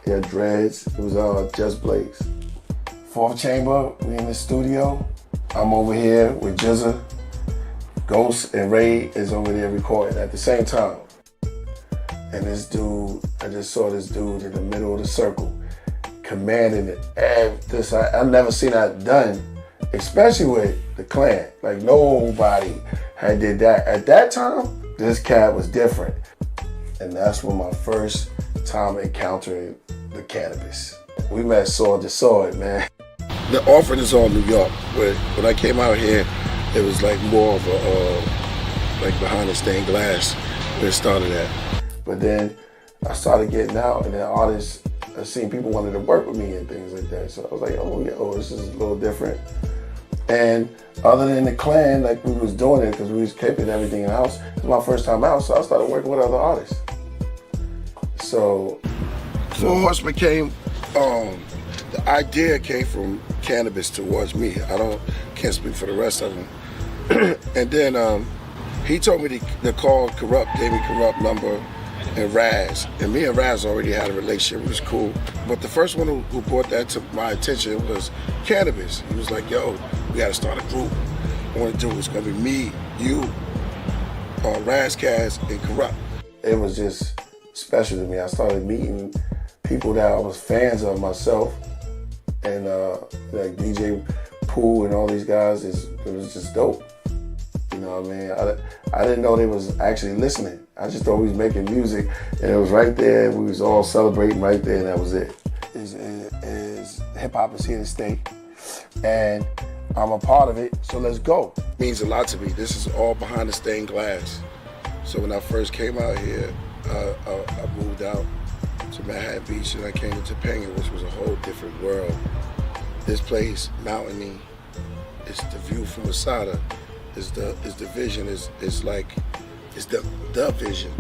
He had dreads. It was Just Blaze. 4th Chamber, we in the studio. I'm over here with Jizza. Ghost and Ray is over there recording at the same time. And this dude, I just saw this dude in the middle of the circle, commanding it. I've never seen that done, especially with the clan. Like nobody had did that. At that time, this cat was different. And that's when my first time encountering the cannabis. We met sword to sword, man. The offering is all New York. When I came out here, it was like more of a, like behind the stained glass where it started at. But then I started getting out, and then artists, I seen people wanted to work with me and things like that. So I was like, oh, yo, this is a little different. And other than the clan, like we was doing it because we was keeping everything in the house. It was my first time out, so I started working with other artists. So 4 Horsemen came, the idea came from cannabis towards me. Can't speak for the rest of them. And then he told me to call Corrupt, gave me Corrupt number, and Raz. And me and Raz already had a relationship, it was cool. But the first one who brought that to my attention was Cannabis. He was like, yo, we gotta start a group. I wanna do it, it's gonna be me, you, Raz, Kaz, and Corrupt. It was just special to me. I started meeting people that I was fans of myself, and like DJ Pooh and all these guys, it was just dope. You know what I mean? I didn't know they was actually listening. I just thought we was making music, and it was right there. We was all celebrating right there, and that was it. Hip hop is here to stay, and I'm a part of it. So let's go. It means a lot to me. This is all behind the stained glass. So when I first came out here, I moved out to Manhattan Beach, and I came to Topanga, which was a whole different world. This place, mountainy, it's the view from Masada, is the vision, is the vision.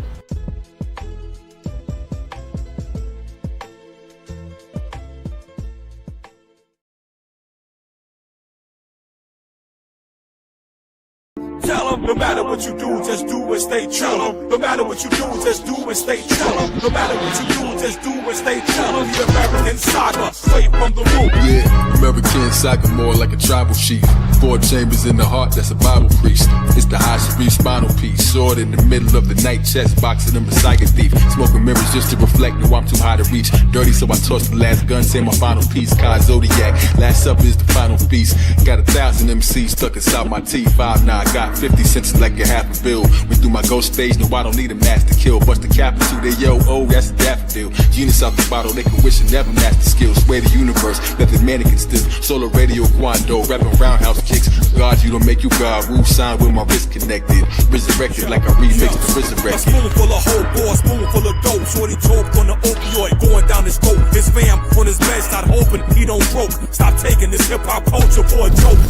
Tell them, no matter what you do, just do and stay true. No matter what you do, just do and stay true. No matter what you do, just do and stay true. The American saga, straight from the root. Yeah, American saga, more like a tribal chief. 4 chambers in the heart, that's a Bible priest. It's the high Sharif spinal piece. Sword in the middle of the night, chest boxing the Messiah thief. Smoking mirrors just to reflect, no, I'm too high to reach. Dirty, so I toss the last gun, say my final piece. Kai Zodiac, last supper is the final piece. Got 1,000 MCs stuck inside my teeth. 5'9", I got 50 cents like a half a bill. Went through my ghost stage, no, I don't need a mask to kill. Bust the capital, they yo, oh, that's a daffodil. Genius out the bottle, they can wish and never master skills. Sway the universe, let the mannequin stiff. Solar radio, Quando, rapping roundhouse kicks. God, you don't make you God. Wu sign with my wrist connected. Resurrected like I remixed the resurrected. A spoonful of whole boy, spoonful of dope. Shorty choked on the opioid, going down his throat. His fam on his bed, start hoping he don't broke. Stop taking this hip hop culture for a joke.